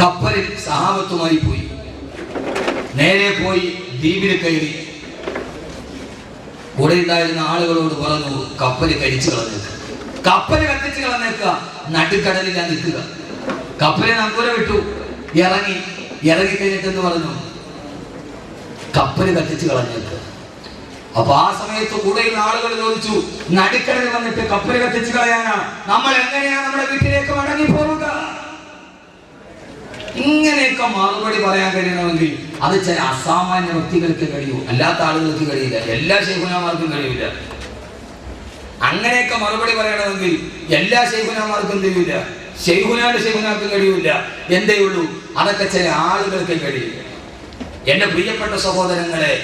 Speaker 1: കപ്പലിൽ സഹാബത്തുമായി പോയി. നേരെ പോയി ദ്വീപിൽ കയറി. കൂടെ ഉണ്ടായിരുന്ന ആളുകളോട് പറഞ്ഞു, കപ്പല് കരിച്ചു കളഞ്ഞേക്കുക, കപ്പല് കത്തിച്ചു കളഞ്ഞേക്കുക, നടുക്കടലിൽ നിൽക്കുക. കപ്പലിനെ നങ്കൂര വിട്ടു. ഇറങ്ങിക്കഴിഞ്ഞിട്ട് എന്ന് പറഞ്ഞു, കപ്പല് കത്തിച്ചു കളഞ്ഞേക്കുക. അപ്പൊ ആ സമയത്ത് കൂടെയുള്ള ആളുകൾ ചോദിച്ചു, നടുക്കടലിൽ വന്നിട്ട് കപ്പല് കത്തിച്ചു കളയാനാ? നമ്മൾ എങ്ങനെയാണ് നമ്മുടെ വീട്ടിലേക്ക് മടങ്ങി പോവുക? ഇങ്ങനെയൊക്കെ മറുപടി പറയാൻ കഴിയണമെങ്കിൽ അത് ചില അസാമാന്യ വ്യക്തികൾക്ക് കഴിയൂ, അല്ലാത്ത ആളുകൾക്ക് കഴിയില്ല. എല്ലാ ശൈഖുനാമാർക്കും കഴിയില്ല. അങ്ങനെയൊക്കെ മറുപടി പറയണമെങ്കിൽ എല്ലാ ശൈഖുനാമാർക്കും കഴിയില്ല, ശൈഖുനാർക്കും കഴിയില്ല. എന്തേ ഉള്ളൂ, അതൊക്കെ ചില ആളുകൾക്ക് കഴിയില്ല. എന്റെ പ്രിയപ്പെട്ട സഹോദരങ്ങളെ,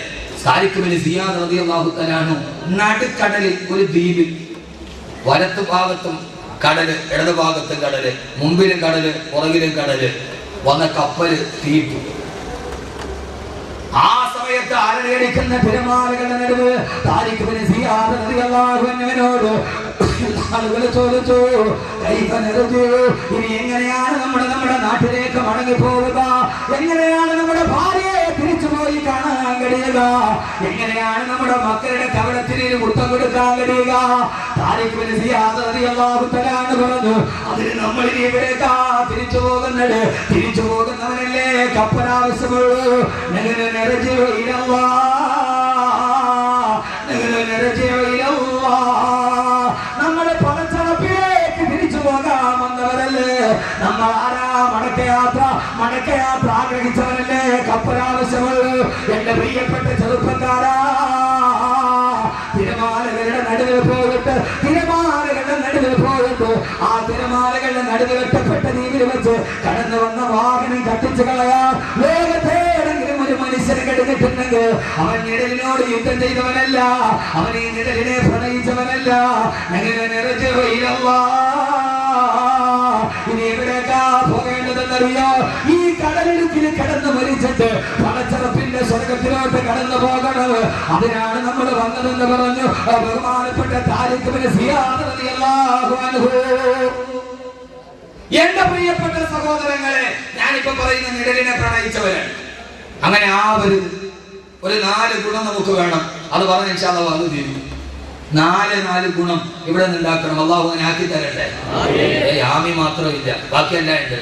Speaker 1: താരിഖ് ഇബ്നു സിയാദ് റളിയല്ലാഹു തആല അൻഹു നടുക്കടലിൽ ഒരു ദ്വീപിൽ, വലത്തു ഭാഗത്തും കടല്, ഇടതു ഭാഗത്തും കടല്, മുമ്പിലും കടല്, പുറകിലും കടല്, വന്ന കപ്പല് തീറ്റു. ആ സമയത്ത് അലറിയടിക്കുന്ന തിരമാലകളുടെ നടുവ് താരിഖ് ഇബ്നു സിയാദ് റളിയല്ലാഹു അൻഹുവിനോട് ആളുകൾ ചോദിച്ചു, ഇനി എങ്ങനെയാണ് നമ്മുടെ നാട്ടിലേക്ക് മടങ്ങി പോവുക? എങ്ങനെയാണ് നമ്മുടെ ഭാര്യയെ തിരിച്ചുപോയി കാണാൻ കഴിയുക? എങ്ങനെയാണ് നമ്മുടെ മക്കളുടെ കവളത്തിന് മുത്തം കൊടുക്കാൻ കഴിയുക? താരിഖ് ഇബ്നു സിയാദ് റളിയല്ലാഹു തആല പറഞ്ഞു, അതിന് നമ്മൾ ഇനി ഇവിടേക്കാ തിരിച്ചു പോകുന്നത്? തിരിച്ചു പോകുന്നവനല്ലേ കപ്പലാവശ്യമുള്ളൂ. നമ്മളെ പണച്ചടപ്പിലേക്ക് തിരിച്ചു പോകാമെന്നവരല്ലേ നമ്മൾ. ആരാ? മടക്കയാത്ര ആഗ്രഹിച്ചവനല്ലേ കപ്പലാവശ്യമുള്ളൂ. എന്റെ പ്രിയപ്പെട്ട ചെറുപ്പക്കാരാ, തിരമാലകളുടെ നടുവിൽ പോയിട്ട് ആ തിരമാലകളുടെ നടുവിൽ ഒറ്റപ്പെട്ട ദ്വീപിൽ വെച്ച് കടന്നു വന്ന വാഹനം കത്തിച്ചു കളയാൻ ലോകത്തേടെങ്കിലും ഒരു മനുഷ്യനെ കെടുത്തിട്ടുണ്ടെങ്കിൽ അവൻ നിഴലിനോട് യുദ്ധം ചെയ്തവനല്ല, അവൻ ഈ നിഴലിനെ പ്രണയിച്ചവനല്ല. ഇനി എവിടേക്കാ പോകേണ്ടതെന്നറിയോ? ഈ കടലിടുക്കിൽ കിടന്ന് മരിച്ചിട്ട് പണച്ചറപ്പിന്റെ സ്വർഗത്തിലോട്ട് കടന്നു പോകണം. അതിനാണ് നമ്മൾ വന്നതെന്ന് പറഞ്ഞു ബഹുമാനപ്പെട്ട താരിഖ് ഇബ്നു സിയാദ് റളിയല്ലാഹു അൻഹു. എന്റെ പ്രിയപ്പെട്ട സഹോദരങ്ങളെ, ഞാനിപ്പോ പറയുന്ന നിഴലിനെ പ്രണയിച്ചവരാണ്. അങ്ങനെ ആവരുത്. ഒരു 4 ഗുണം നമുക്ക് വേണം. അത് പറഞ്ഞ ഇൻഷാ അല്ലാഹ് വന്നു തീരും. 4 ഗുണം ഇവിടെ നിന്നുണ്ടാക്കണം. അള്ളാഹു അങ്ങനെ ആക്കി തരട്ടെ. ആമി മാത്രമില്ല, ബാക്കിയെല്ലാം ഉണ്ട്.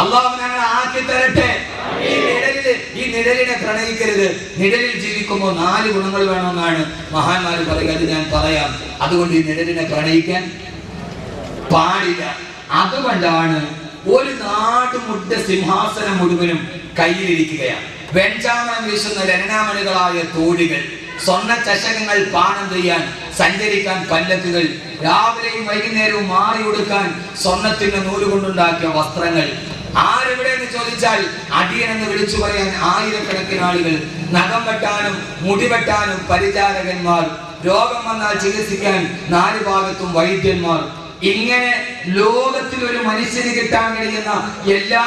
Speaker 1: അള്ളാഹു ഞങ്ങൾ ആക്കി തരട്ടെ. ഈ നിഴലിനെ പ്രണയിക്കരുത്. നിഴലിൽ ജീവിക്കുമ്പോൾ 4 ഗുണങ്ങൾ വേണമെന്നാണ് മഹാന്മാർ പറയുക. അത് ഞാൻ പറയാം. അതുകൊണ്ട് ഈ നിഴലിനെ പ്രണയിക്കാൻ പാടില്ല. അതുകൊണ്ടാണ് ഒരു നാടുമുട്ട സിംഹാസനം മുഴുവനും കയ്യിലിരിക്കുകയാണ്. വെഞ്ചാമണം വീശുന്ന ലലനാമണികളായ തോഴികൾ, സ്വർണ്ണ ചഷകങ്ങൾ പാനം ചെയ്യാൻ, സഞ്ചരിക്കാൻ പല്ലക്കുകൾ, രാവിലെയും വൈകുന്നേരവും മാറി കൊടുക്കാൻ സ്വർണത്തിന്റെ നൂലുകൊണ്ടുണ്ടാക്കിയ വസ്ത്രങ്ങൾ. ആരെവിടെ എന്ന് ചോദിച്ചാൽ അടിയനെന്ന് വിളിച്ചു പറയാൻ ആയിരക്കണക്കിന് ആളുകൾ, നഖം വെട്ടാനും മുടി വെട്ടാനും പരിചാരകന്മാർ, രോഗം വന്നാൽ ചികിത്സിക്കാൻ 4 ഭാഗത്തും വൈദ്യന്മാർ. ഇങ്ങനെ ലോകത്തിൽ ഒരു മനുഷ്യന് കിട്ടാൻ കഴിയുന്ന എല്ലാ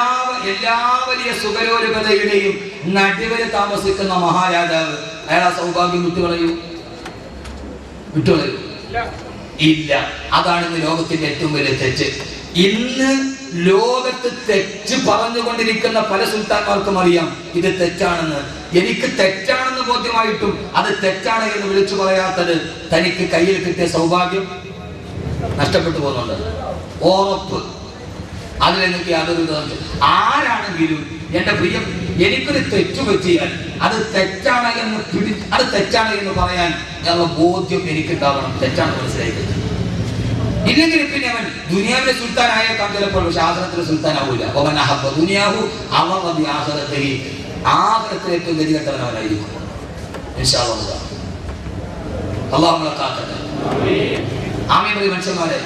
Speaker 1: വലിയ സുഖലോലുപതയുടെയും നടുവിൽ താമസിക്കുന്ന മഹാരാജാവ്, അയാൾ ആ സൗഭാഗ്യം വിട്ടുകളയൂ?
Speaker 2: ഇല്ല. അതാണ് ഇന്ന് ലോകത്തിന്റെ ഏറ്റവും വലിയ തെറ്റ്. ഇന്ന് ലോകത്ത് തെറ്റ് പറഞ്ഞുകൊണ്ടിരിക്കുന്ന പല സുൽത്താന്മാർക്കും അറിയാം ഇത് തെറ്റാണെന്ന്. എനിക്ക് തെറ്റാണെന്ന് ബോധ്യമായിട്ടും അത് തെറ്റാണ് എന്ന് വിളിച്ചു പറയാത്തത് തനിക്ക് കയ്യിൽ കിട്ടിയ സൗഭാഗ്യം നഷ്ടപ്പെട്ടു പോകുന്നുണ്ട്. ഉറപ്പ്. അതിലെനിക്ക് യാതൊരു ആരാണെങ്കിലും എന്റെ പ്രിയം, എനിക്കൊരു തെറ്റു പറ്റിയാൽ അത് തെറ്റാണ് എന്ന് പറയാൻ ബോധ്യം എനിക്കുണ്ടാവണം. തെറ്റാണ് മനസ്സിലാക്കുന്നത്. ഇല്ലെങ്കിൽ പിന്നെ അവൻ ദുനിയാവിലെ സുൽത്താനായേക്കാം ചിലപ്പോൾ, പക്ഷെ ആഖിറത്തിലെ സുൽത്താനാവൂല. ദുനിയാവു അവധി ആഖിറത്തിൽ ഏറ്റവും ഗതികെട്ടവനവനായിരിക്കും. ഇൻഷാ അല്ലാഹ്. അല്ലാഹു നമ്മളെ കാക്കട്ടെ. ആമീൻ പറയൂ മനുഷ്യന്മാരെ.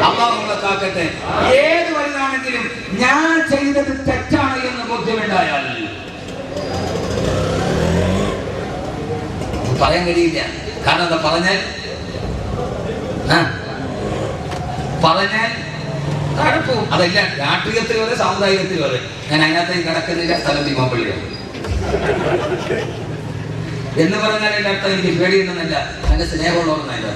Speaker 2: അല്ലാഹു നമ്മളെ കാക്കട്ടെ. ഏത് വലുതാണെങ്കിലും ഞാൻ ചെയ്തത് തെറ്റാണ് എന്ന് ബോധ്യമുണ്ടായാൽ പറയാൻ കഴിയില്ല. കാരണം എന്താ പറഞ്ഞാൽ തഴപ്പവും. അതല്ല രാഷ്ട്രീയത്തിൽ വരെ സാമുദായികത്തിൽ വരെ. ഞാൻ അതിനകത്ത് കിടക്കുന്നില്ല. സ്ഥലം തിരുമാപ്പള്ളിയാണ് എന്ന് പറഞ്ഞാൽ എൻ്റെ അർത്ഥം എനിക്ക് പേടിയുണ്ടെന്നല്ല, എൻ്റെ സ്നേഹമുള്ളവരെന്നല്ല.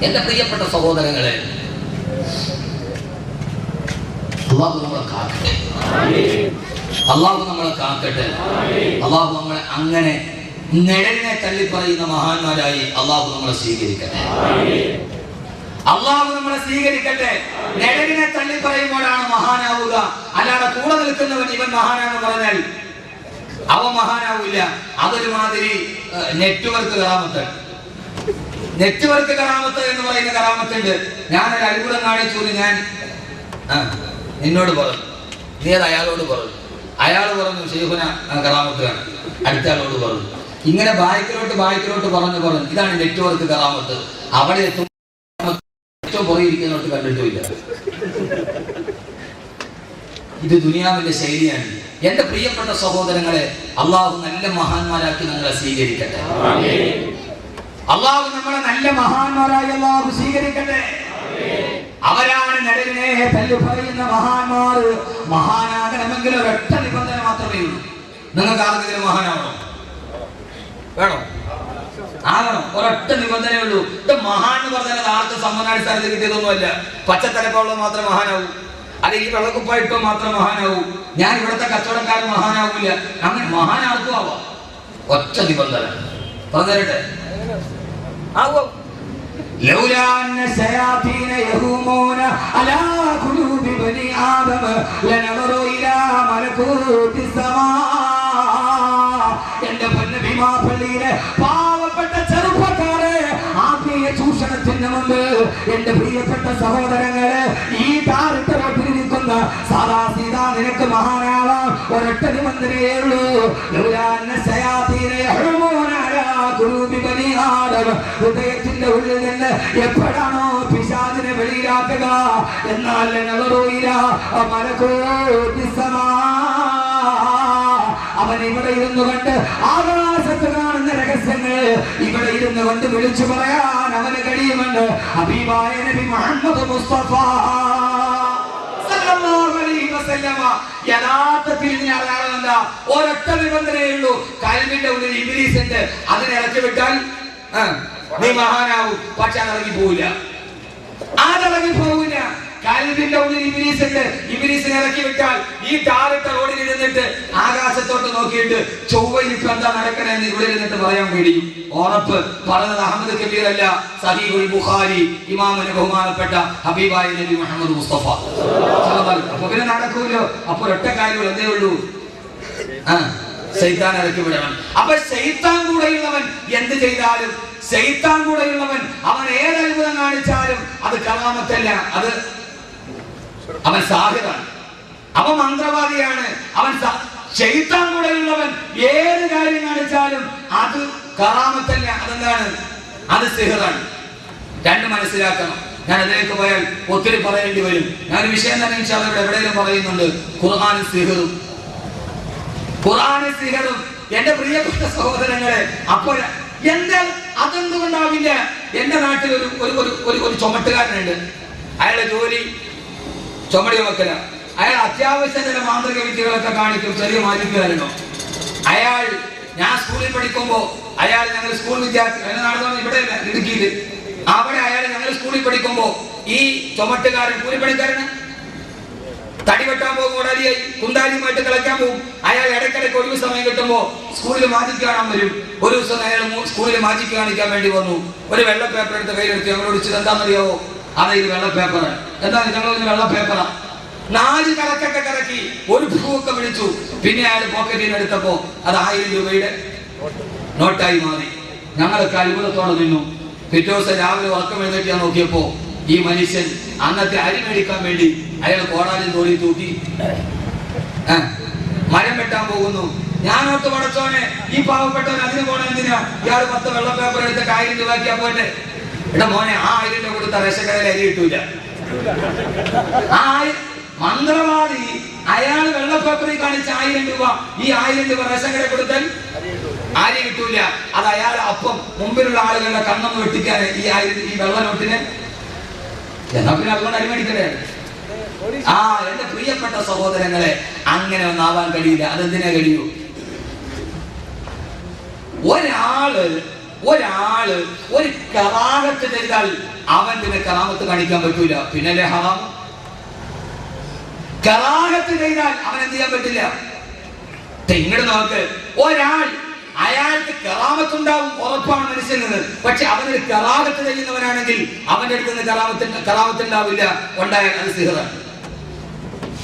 Speaker 2: എന്റെ പ്രിയപ്പെട്ട സഹോദരങ്ങളെ, അല്ലാഹു നമ്മളെ കാക്കട്ടെ. അല്ലാഹു നമ്മളെ കാക്കട്ടെ. അല്ലാഹു നമ്മളെ അങ്ങനെ നിഴലിനെ തള്ളിപ്പറയുന്ന മഹാന്മാരായി അല്ലാഹു നമ്മളെ സ്വീകരിക്കട്ടെ. അല്ലാഹു നമ്മളെ സ്വീകരിക്കട്ടെ. നിഴലിനെ തള്ളിപ്പറയുമ്പോഴാണ് മഹാനാവുക. അല്ലാതെ കൂടെ നിൽക്കുന്നവൻ ഇവൻ മഹാനാന്ന് പറഞ്ഞാൽ അവൻ മഹാനാവില്ല. അതൊരു മാതിരി നെറ്റ്വർക്ക് കറാമത്ത് എന്ന് പറയുന്ന കറാമത്തുണ്ട്. ഞാനൊരു അത്ഭുതം കാണിച്ചു. ഞാൻ നിന്നോട് പറഞ്ഞു, നീ അത് അയാളോട് പറഞ്ഞു. അയാൾ പറഞ്ഞു ശൈഖുന കറാമത്താണ്. അടുത്ത ആളോട് പറഞ്ഞു. ഇങ്ങനെ ബാക്കിലോട്ട് പറഞ്ഞു. ഇതാണ് നെറ്റ്വർക്ക് കറാമത്ത്. അവിടെ ഏറ്റവും പുറയിരിക്കുന്നവർക്ക് കണ്ടിട്ടില്ല. ഇത് ദുനിയാവിന്റെ ശൈലിയാണ്. എന്റെ പ്രിയപ്പെട്ട സഹോദരങ്ങളെ, അള്ളാഹു നല്ല മഹാന്മാരാക്കി നമ്മളെ സ്വീകരിക്കട്ടെ. അള്ളാഹു നമ്മളെ നല്ല മഹാന്മാരായി അള്ളാഹു സ്വീകരിക്കട്ടെ. അവരാണ് നിഴലിനെ തല്ലി പറയുന്ന മഹാന്മാർ. മഹാനാകണമെങ്കിൽ ഒരൊറ്റ നിബന്ധന മാത്രമേ ഉള്ളൂ. നിങ്ങൾക്ക് ആർക്കെങ്കിലും മഹാനാവണോ? വേണോ? ആകണം. ഒരൊറ്റ നിബന്ധനയേ ഉള്ളൂ. ഇത് മഹാൻ എന്ന് പറഞ്ഞാൽ അത് ആർക്ക് സമ്മനാടിസ്ഥാനത്തിൽ കിട്ടിയതൊന്നുമല്ല. പച്ചത്തലപ്പുള്ളത് മാത്രം മഹാനാവൂ, അല്ലെങ്കിൽ വെള്ളക്കുപ്പായിട്ടോ മാത്രം മഹാനാവൂ. ഞാൻ ഇവിടുത്തെ കച്ചവടക്കാരൻ മഹാനാവൂല. അങ്ങനെ മഹാനാർക്കും ആവാം. ഒറ്റ നിബന്ധന പറഞ്ഞുതരട്ടെ. ആവോ
Speaker 1: لولا أن الشياطين يهومون على قلوب بني آدم لنظروا إلى ملكوت السماء. എന്റെ പൊന്നബിമാ പള്ളിയിലെ പാവപ്പെട്ട ചെറുപ്പക്കാരെ, ആത്മീയ ചൂഷണത്തിന് മുമ്പ് എന്റെ പ്രിയപ്പെട്ട സഹോദരങ്ങളെ, ഈ താരത്തിലിരിക്കുന്ന സാദാ സീതാ നിനക്ക് മഹാനാവാം. ഒരൊറ്റ നിബന്ധനയേ ഉള്ളൂ. ലൗലാ അന്ന ശയാതീന യഹ്റൂമൂന അലാ ഖുലൂബി ബനി ആദം. ഹൃദയത്തിന്റെ ഉള്ളിൽ നിന്ന് എപ്പോഴാണോ പിശാചിനെ വെളിയിലാക്കുക, എന്നാൽ അവൻ ഇവിടെ ഇരുന്നു കൊണ്ട് ആകാശത്ത് കാണുന്ന രഹസ്യങ്ങൾ ഇവിടെ ഇരുന്നു കൊണ്ട് വിളിച്ചു പറയാൻ അവന് കഴിയുമെന്ന് ഹബീബായ നബി മുഹമ്മദ് മുസ്തഫ സല്ലല്ലാഹു അലൈഹി വസല്ലമ. യഥാർത്ഥത്തിൽ എന്താ? ഒരൊറ്റ നിബന്ധനയേ ഉള്ളൂ. കൽബിന്റെ ഉള്ളിൽ ഇബ്ലീസ് ഉണ്ട്. അതിനെ ഇറക്കി വിട്ടാൽ നീ മഹാനാവും. പക്ഷെ അതിറങ്ങി പോവില്ല. കൽബിന്റെ ഉള്ളിൽ ഇബ്ലീസ് ഉണ്ട്. ഇബ്ലീസിനെ ഇറക്കി വിട്ടാൽ ഈ ടാറിട്ട റോഡിൽ ഇരുന്നിട്ട് ആകാശത്തോട്ട് നോക്കിയിട്ട് ചൊവ്വയിൽ ഇപ്പൊ എന്താ നടക്കണെന്ന് ഇവിടെ ഇരുന്നിട്ട് പറയാൻ കഴിയും. ഉറപ്പ്. പറഞ്ഞത് അഹമ്മദ് കബീർ അല്ല, സഹീഹുൽ ബുഖാരി, ഇമാമിന് ബഹുമാനപ്പെട്ട ഹബീബായ നബി മുഹമ്മദ് മുസ്തഫ. അപ്പൊ പിന്നെ നടക്കൂല്ലോ. അപ്പൊ ഒറ്റ കാര്യം എന്തേ ഉള്ളൂ, ശൈത്താൻ ഇറക്കി വിടണം. അപ്പൊ ശൈത്താൻ കൂടെയുള്ളവൻ എന്ത് ചെയ്താലും, ശൈത്താൻ കൂടെയുള്ളവൻ അവൻ ഏത് അത്ഭുതം കാണിച്ചാലും അത് കറാമത്തല്ല, അത് അവൻ സാഹിറാണ്, അവൻ മന്ത്രവാദിയാണ്. അവൻ ശൈത്താൻ കൂടെയുള്ളവൻ ഏത് കാര്യം കാണിച്ചാലും അത് കറാമത്തല്ല, അതെന്താണ്? അത് സിഹറാണ്. രണ്ട് മനസ്സിലാക്കണം. ഞാൻ അതിലേക്ക് പോയാൽ ഒത്തിരി പറയേണ്ടി വരും. ഞാൻ വിഷയം തന്നെ ഇവിടെ എവിടെയെങ്കിലും പറയുന്നുണ്ട്. ഖുർആനും സിഹറും, ഖുർആനും സിഹറും. എന്റെ പ്രിയപ്പെട്ട സഹോദരങ്ങളെ, അപ്പോൾ എന്താ അതെന്തുകൊണ്ടാവില്ല? എന്റെ നാട്ടിൽ ഒരു ചുമട്ടുകാരനുണ്ട്. അയാളുടെ ജോലി ചുമടി വെക്കല. അയാൾ അത്യാവശ്യം ചില മാന്ത്രിക വിദ്യകളൊക്കെ കാണിക്കും. ചെറിയ മാജിക്കുകാരനോ. ഞാൻ സ്കൂളിൽ പഠിക്കുമ്പോ
Speaker 2: അയാൾ ഞങ്ങൾ സ്കൂൾ വിദ്യാർത്ഥി നടന്നു ഇവിടെ ഇടുക്കിയില്. അവിടെ അയാൾ ഞങ്ങൾ സ്കൂളിൽ പഠിക്കുമ്പോ ഈ ചുമട്ടുകാരൻ കൂലിപ്പണിക്കാരന് തടി വെട്ടാൻ പോകും, ഓടാലിയായി കുന്താലിയുമായിട്ട് കളിക്കാൻ പോകും. അയാൾ ഇടയ്ക്കിടയ്ക്ക് ഒഴിവ് സമയം കിട്ടുമ്പോ സ്കൂളിൽ മാജിക് കാണാൻ വരും. ഒരു ദിവസം അയാൾ സ്കൂളിൽ മാജിക് കാണിക്കാൻ വേണ്ടി വന്നു. ഒരു വെള്ള പേപ്പർ എടുത്ത് കയ്യിലെടുത്ത് ഞങ്ങളോട് ചോദിച്ചത് എന്താണെന്നറിയാവോ? അതെ, ഇത് വെള്ള പേപ്പറാണ്. എന്താ ഞങ്ങൾ വെള്ള പേപ്പറാ. 4 കറക്കൊക്കെ കറക്കി ഒരു ഭൂവൊക്കെ വിളിച്ചു. പിന്നെ അയാൾ പോക്കറ്റിൽ നിന്ന് എടുത്തപ്പോ അത് 1000 രൂപയുടെ നോട്ടായി മാറി. ഞങ്ങളൊക്കെ അത്ഭുതത്തോടെ നിന്നു. പിറ്റേ ദിവസം രാവിലെ ഉറക്കം എഴുന്നേറ്റ് നോക്കിയപ്പോ ഈ മനുഷ്യൻ അന്നത്തെ അരി മേടിക്കാൻ വേണ്ടി അയാൾ കോടാലും തോളി തൂക്കി മരം വെട്ടാൻ പോകുന്നു. ഞാനോട്ട് പടച്ചോനെ, ഈ പാവപ്പെട്ടവൻ അതിന് പോണ എന്തിനാ? ഇയാൾ 10 വെള്ള പേപ്പർ എടുത്തിട്ട് 1000 രൂപയ്ക്കാ പോട്ടെ. എടാ മോനെ, ആ 1000 രൂപ കൊടുത്ത റേഷക്കടയിൽ അരി കിട്ടൂല. മന്ത്രവാദി അയാൾ വെള്ള പേപ്പറിൽ കാണിച്ച 1000 രൂപ, ഈ 1000 രൂപ റേഷക്കടയിൽ കൊടുത്താൽ അരി കിട്ടൂല. അത് അയാൾ അപ്പം മുമ്പിലുള്ള ആളുകളുടെ കണ്ണൊന്ന് വെട്ടിക്കാൻ ഈ വെള്ള നോട്ടിന് എന്നാ പിന്നെ അതുകൊണ്ട് അരി മേടിക്കണേ. എന്റെ പ്രിയപ്പെട്ട സഹോദരങ്ങളെ, അങ്ങനെ ഒന്നാവാൻ കഴിയില്ല. അതെന്തിനാ കഴിയൂ? ഒരാള് ഒരു കറാഹത്ത് ചെയ്താൽ അവൻ പിന്നെ കറാമത്ത് കാണിക്കാൻ പറ്റൂല. പിന്നല്ലേ ഹറാം? കറാഹത്ത് ചെയ്താൽ അവൻ എന്ത് ചെയ്യാൻ പറ്റില്ല. ഇങ്ങോട്ട് നോക്ക്, അയാൾക്ക് കറാമത്തുണ്ടാവും, ഉറപ്പാണ് മനുഷ്യന്. പക്ഷെ അവനൊരു കറാഹത്ത് ചെയ്യുന്നവനാണെങ്കിൽ അവന്റെ അടുത്ത് നിന്ന് കറാമത്തുണ്ടാവില്ല. ഉണ്ടായാൽ അത് സിഹറാണ്,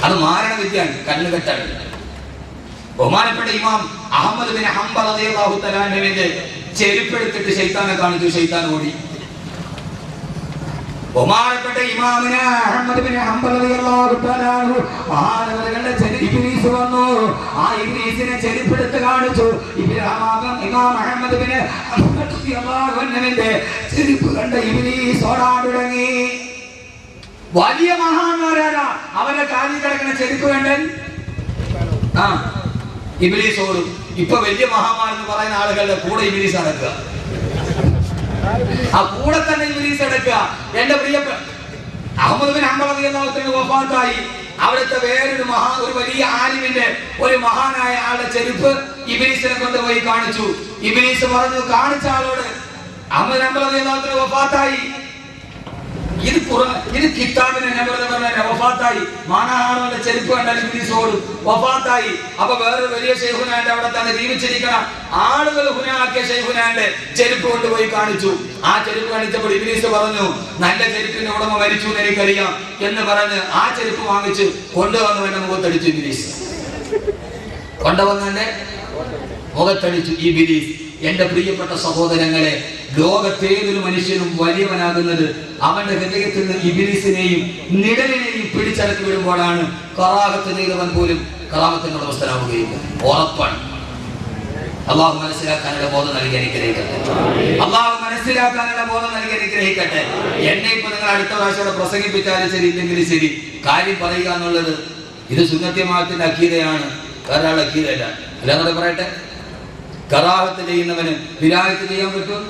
Speaker 2: അത് മാരണവിദ്യയാണ്, കണ്ണുകെട്ടാണ്. ബഹുമാനപ്പെട്ട ഇമാം അഹ്മദ് ബിൻ ഹംബൽ റളിയല്ലാഹു തആല അൻഹുവിന്റെ ചെരുപ്പെടുത്തിട്ട് ശൈത്താനെ കാണിച്ചു. ശൈത്താൻ ഓടി. ബഹുമാനപ്പെട്ട ഇമാമിന അഹ്മദ് ബിൻ ഹംബൽ റളിയല്ലാഹു തആല അൻഹു മഹാനവറുകളുടെ ഇബ്ലീസ് വന്നു. ആ ഇബ്ലീസിനെ ചെരുപ്പെടുത്ത് കാണിച്ചു. ഇമാം അഹ്മദ് ബിൻ ഹംബൽ റളിയല്ലാഹു അൻഹുവിന്റെ ചെരുപ്പ് കണ്ട ഇബ്ലീസ് ഓടാൻ തുടങ്ങി. വലിയ മഹാന്മാരാണ്. അവന്റെ കാലിൽ കിടക്കുന്ന ചെരുപ്പ് കണ്ടൻ ഇബ്ലീസ് ഓടും. ഇപ്പൊ വലിയ മഹാന്മാരെന്ന് പറയുന്ന ആളുകളുടെ കൂടെ ഇബ്ലീസ് നടക്കുക. ആ കൂടെ തന്നെ ഇബ്ലീസ് എടുക്കുക. എന്റെ പ്രിയപ്പെട്ട അഹ്മദ് ബിൻ ഹംബൽ റളിയല്ലാഹു അൻഹു വഫാത്തായി. അവിടുത്തെ ഒരു വലിയ ആലിമിന്റെ ഒരു മഹാനായ ആളുടെ ചെരുപ്പ് ഇബ്ലീസിനെ കൊണ്ടുപോയി കാണിച്ചു. ഇബ്ലീസ് പറഞ്ഞു കാണിച്ച ആളോട്, അഹ്മദ് ബിൻ ഹംബൽ റളിയല്ലാഹു അൻഹു വഫാത്തായി, ഇത് കിതാബിനെ വഫാത്തായി. മാനാഹാറുടെ ചെരുപ്പ് കണ്ടാൽ ഇബ്ലീസ് ഓടും. വഫാത്തായി. അപ്പൊ വേറെ വലിയ ശൈഖുനാന്റെ അവിടെ തന്നെ ജീവിച്ചിരിക്കണം ആളുകൾ ഹുനാക്കിയ ശൈഖുനാന്റെ ചെരുപ്പ് കൊണ്ടുപോയി കാണിച്ചു. ആ ചെരുപ്പ് കാണിച്ചപ്പോൾ ഇബ്ലീസ് പറഞ്ഞു, നല്ല ചെരുപ്പിന്റെ ഉടമ മരിച്ചു എന്ന് എനിക്കറിയാം എന്ന് പറഞ്ഞ് ആ ചെരുപ്പ് വാങ്ങിച്ച് കൊണ്ടുവന്നവന്റെ മുഖത്തടിച്ചു ഇബ്ലീസ്. കൊണ്ടുവന്നെ മുഖത്തടിച്ചു ഇബ്ലീസ്. എന്റെ പ്രിയപ്പെട്ട സഹോദരങ്ങളെ, ലോകത്തേതൊരു മനുഷ്യനും വലിയവനാകുന്നത് അവന്റെ ഹൃദയത്തിൽ നിന്ന് ഇബ്ലീസിനെയും നിഴലിനെയും പിടിച്ചടക്കി വിടുമ്പോഴാണ്. കറാഹത്ത് ചെയ്തവൻ പോലും കറാഹത്തിന്റെ ഉടമസ്ഥനാവുകയില്ല, ഉറപ്പാണ്. അള്ളാഹു മനസ്സിലാക്കാനുള്ള ബോധം നൽകി അനുഗ്രഹിക്കട്ടെ. അള്ളാഹു മനസ്സിലാക്കാനുള്ള ബോധം നൽകി അനുഗ്രഹിക്കട്ടെ. എന്നെ ഇപ്പൊ നിങ്ങൾ അടുത്ത പ്രാവശ്യം പ്രസംഗിപ്പിച്ചാലും ശരി, ഇല്ലെങ്കിലും ശരി, കാര്യം പറയുക എന്നുള്ളത് ഇത് സുന്നത്യമാത്തിന്റെ അക്കീതയാണ്, വേറെ ആളുടെ അക്കീതയല്ല. അല്ലാതെ പറയട്ടെ, കറാഹത്ത് ചെയ്യുന്നവന് വിലായത്ത് ചെയ്യാൻ പറ്റും?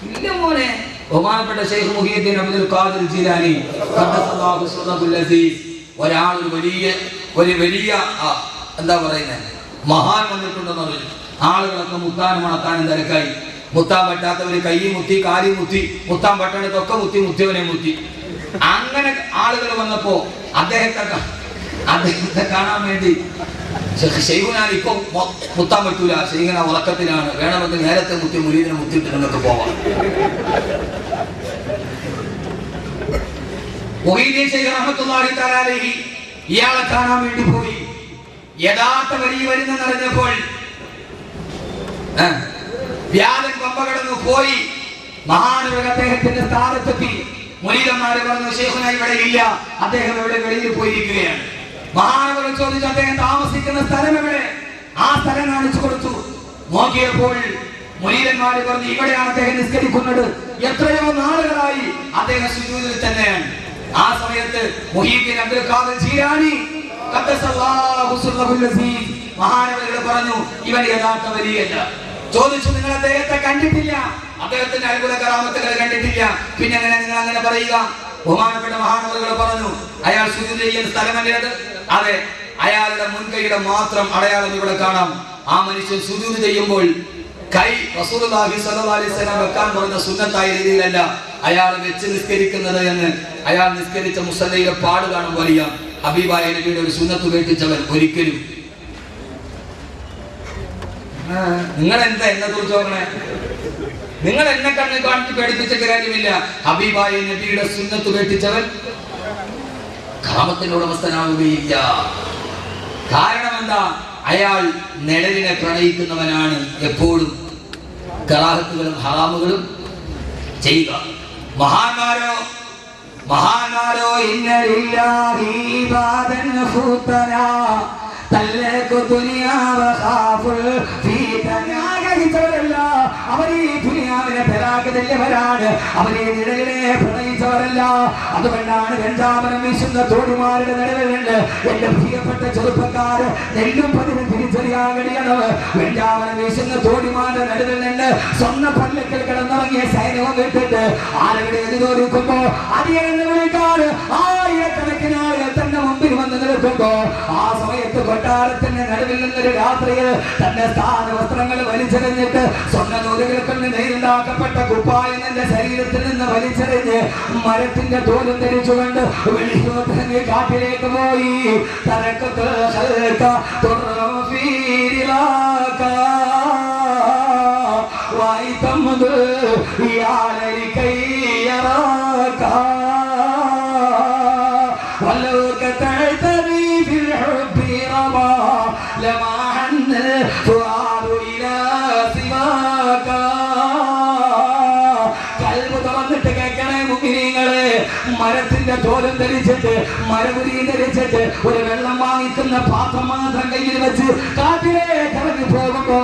Speaker 2: ഇല്ല മോനെ. ബഹുമാനപ്പെട്ട ശൈഖ് മുഹിയുദ്ദീൻ അബ്ദുൽ ഖാദിർ ജീലാനി ഖദ്ദസല്ലാഹു സിർറഹുൽ അസീസ്, ഒരാൾ ഒരു വലിയ എന്താ പറയുന്നത് മഹാൻ വന്നിട്ടുണ്ടെന്ന് പറഞ്ഞു. ആളുകളൊക്കെ മുത്താനും മണത്താനും തിരക്കായി. മുത്താൻ പറ്റാത്തവര് കൈ മുത്തി, കാലി മുത്തി, മുത്താൻ പറ്റണതൊക്കെ മുത്തിയവനെ മുത്തി. അങ്ങനെ ആളുകൾ വന്നപ്പോ അദ്ദേഹത്തെ കാണാൻ വേണ്ടി ശൈഖുനാൻ ഇപ്പൊ മുത്താൻ പറ്റൂല, ശൈഖുന ഉറക്കത്തിലാണ്, വേണമെങ്കിൽ നേരത്തെ മുത്തി മുരീദിനെ മുത്തിയിട്ട് നിങ്ങൾക്ക് പോവാം. മുഹീദ്ദീൻ ശൈഖ് റഹ്മത്തുള്ളാഹി തആല അലൈഹി ഇയാളെ കാണാൻ വേണ്ടി പോയി. യഥാർത്ഥ വലിയ വരുന്നറിഞ്ഞപ്പോൾ വ്യാഴൻ പമ്പ കടന്നു പോയി. മഹാനവർ അദ്ദേഹത്തിന്റെ സ്ഥാനത്തെത്തി. മുരീദന്മാര് പറഞ്ഞു, ശൈഖുന ഇവിടെ ഇല്ല, അദ്ദേഹം എവിടെ വെളിയിൽ പോയിരിക്കുകയാണ്. മഹാനവർ ചോദിച്ചു, അദ്ദേഹം താമസിക്കുന്ന സ്ഥലം എവിടെ? ആ സ്ഥലം കാണിച്ചു കൊടുത്തു. നോക്കിയപ്പോൾ മുരീദന്മാര് പറഞ്ഞു, ഇവിടെയാണ് അദ്ദേഹം നിസ്കരിക്കുന്നത്, എത്രയോ നാളുകളായി അദ്ദേഹം സുജൂദിൽ തന്നെയാണ്. ആ സമയത്ത് മുഹീദ്ദീൻ അബ്ദുൽ ഖാദിർ ജീലാനി ഖദ്ദസല്ലാഹു സിർറഹുൽ അസീസ് മഹാനവർ പറഞ്ഞു, ഇവൻ യഥാർത്ഥ വലിയല്ല. ചോദിച്ചു, നിങ്ങൾ അദ്ദേഹത്തെ കണ്ടിട്ടില്ല, അദ്ദേഹത്തിന്റെ അത്ഭുത കറാമത്തുകൾ കണ്ടിട്ടില്ല, പിന്നെ എങ്ങനെ നിങ്ങൾ അങ്ങനെ പറയുക? ബഹുമാനപ്പെട്ട മഹാനവറുകൾ പറഞ്ഞു, അയാൾ സുജൂദ് ചെയ്യുന്ന സ്ഥലമല്ലേ അത്? അതെ. അയാളുടെ മുൻകൈയുടെ മാത്രം അടയാളം ഇവിടെ കാണാം. ആ മനുഷ്യൻ സുജൂദ് ചെയ്യുമ്പോൾ കൈ റസൂലുള്ളാഹി സ്വല്ലല്ലാഹു അലൈഹി വസല്ലം വെക്കാൻ പറഞ്ഞ സുന്നത്തായ രീതിയിലല്ല അയാൾ വെച്ച് നിസ്കരിക്കുന്നത് എന്ന് അയാൾ നിസ്കരിച്ച മുസല്ലയിലെ പാട് കാണുമ്പോൾ അറിയാം. ഹബീബായ നബിയുടെ ഒരു സുന്നത്ത് ഉപേക്ഷിച്ചവൻ ഒരിക്കലും. നിങ്ങൾ എന്താ എന്നെ കുറിച്ച് നോക്കണേ? നിങ്ങൾ എന്നെ കണ്ണിൽ കാണിച്ച് പേടിപ്പിച്ചിട്ട് കാര്യമില്ല. ഹബീബായ നബിയുടെ സുന്നത്ത് ഉപേക്ഷിച്ചവൻ ഖിയാമത്തിന്റെ ഉടമസ്ഥനാവുകയില്ല. കാരണം എന്താ? അയാൾ നിഴലിനെ പ്രണയിക്കുന്നവനാണ്. എപ്പോഴും കറാഹത്തുകളും ഹറാമുകളും ചെയ്യുക. മഹാന്മാരോ ഇന്നലില്ലാഹി ഇബാദൻ ഫുതനാ തല്ലഖു ദുനിയാ വഖാഫുൽ ഫീതനാ. അവർ ഈ ദുനിയാവിനെ പരാഗതല്യവരാണ്. അവർ ഈ നിഴലിനെ പ്രണയിച്ചവരല്ല. അതുകൊണ്ടാണ് വെഞ്ചാമരം വീശുന്ന തോടിമാരുടെ നടുവിലുണ്ട്. എന്റെ പ്രിയപ്പെട്ട ചെറുപ്പക്കാർ, നെല്ലും പതിനും തിരിച്ചറിയാൻ കഴിയണം. വെഞ്ചാമരം വീശുന്ന തോടിമാരുടെ നടുവിൽ നിന്ന് സ്വന്തം പല്ലക്കൽ കിടന്നിറങ്ങിയ സൈന്യവും വിട്ടിട്ട് ആളുകളെ എതിരൊരുക്കുമ്പോ അതിയെന്ന് വിളിക്കാൻ ആയിരക്കണക്കിന് ആളുകൾ തന്റെ മുമ്പിൽ വന്ന് നിൽക്കുമ്പോ ആ സമയത്ത് കൊട്ടാരത്തിന്റെ നടുവിൽ നിന്നൊരു രാത്രിയിൽ തന്റെ സ്ഥാന വസ്ത്രങ്ങൾ വലിച്ചെറിഞ്ഞിട്ട് സ്വർണ്ണ നൂലുകൾ കൊണ്ട് നെയ്തുണ്ടാക്കപ്പെട്ട കുപ്പായം തന്റെ ശരീരത്തിൽ നിന്ന് വലിച്ചെറിഞ്ഞ് മരത്തിന്റെ തോലും ധരിച്ചുകൊണ്ട് വെളിച്ചോട്ടങ്ങി കാട്ടിലേക്ക് പോയി. മരത്തിന്റെ തോലും ധരിച്ചിട്ട് മരമുരി ധരിച്ചിട്ട് ഒരു വെള്ളം വാങ്ങിക്കുന്ന പാത്രം മാത്രം കയ്യിൽ വെച്ച് കാട്ടിലേക്ക് ഇറങ്ങി പോകുമ്പോ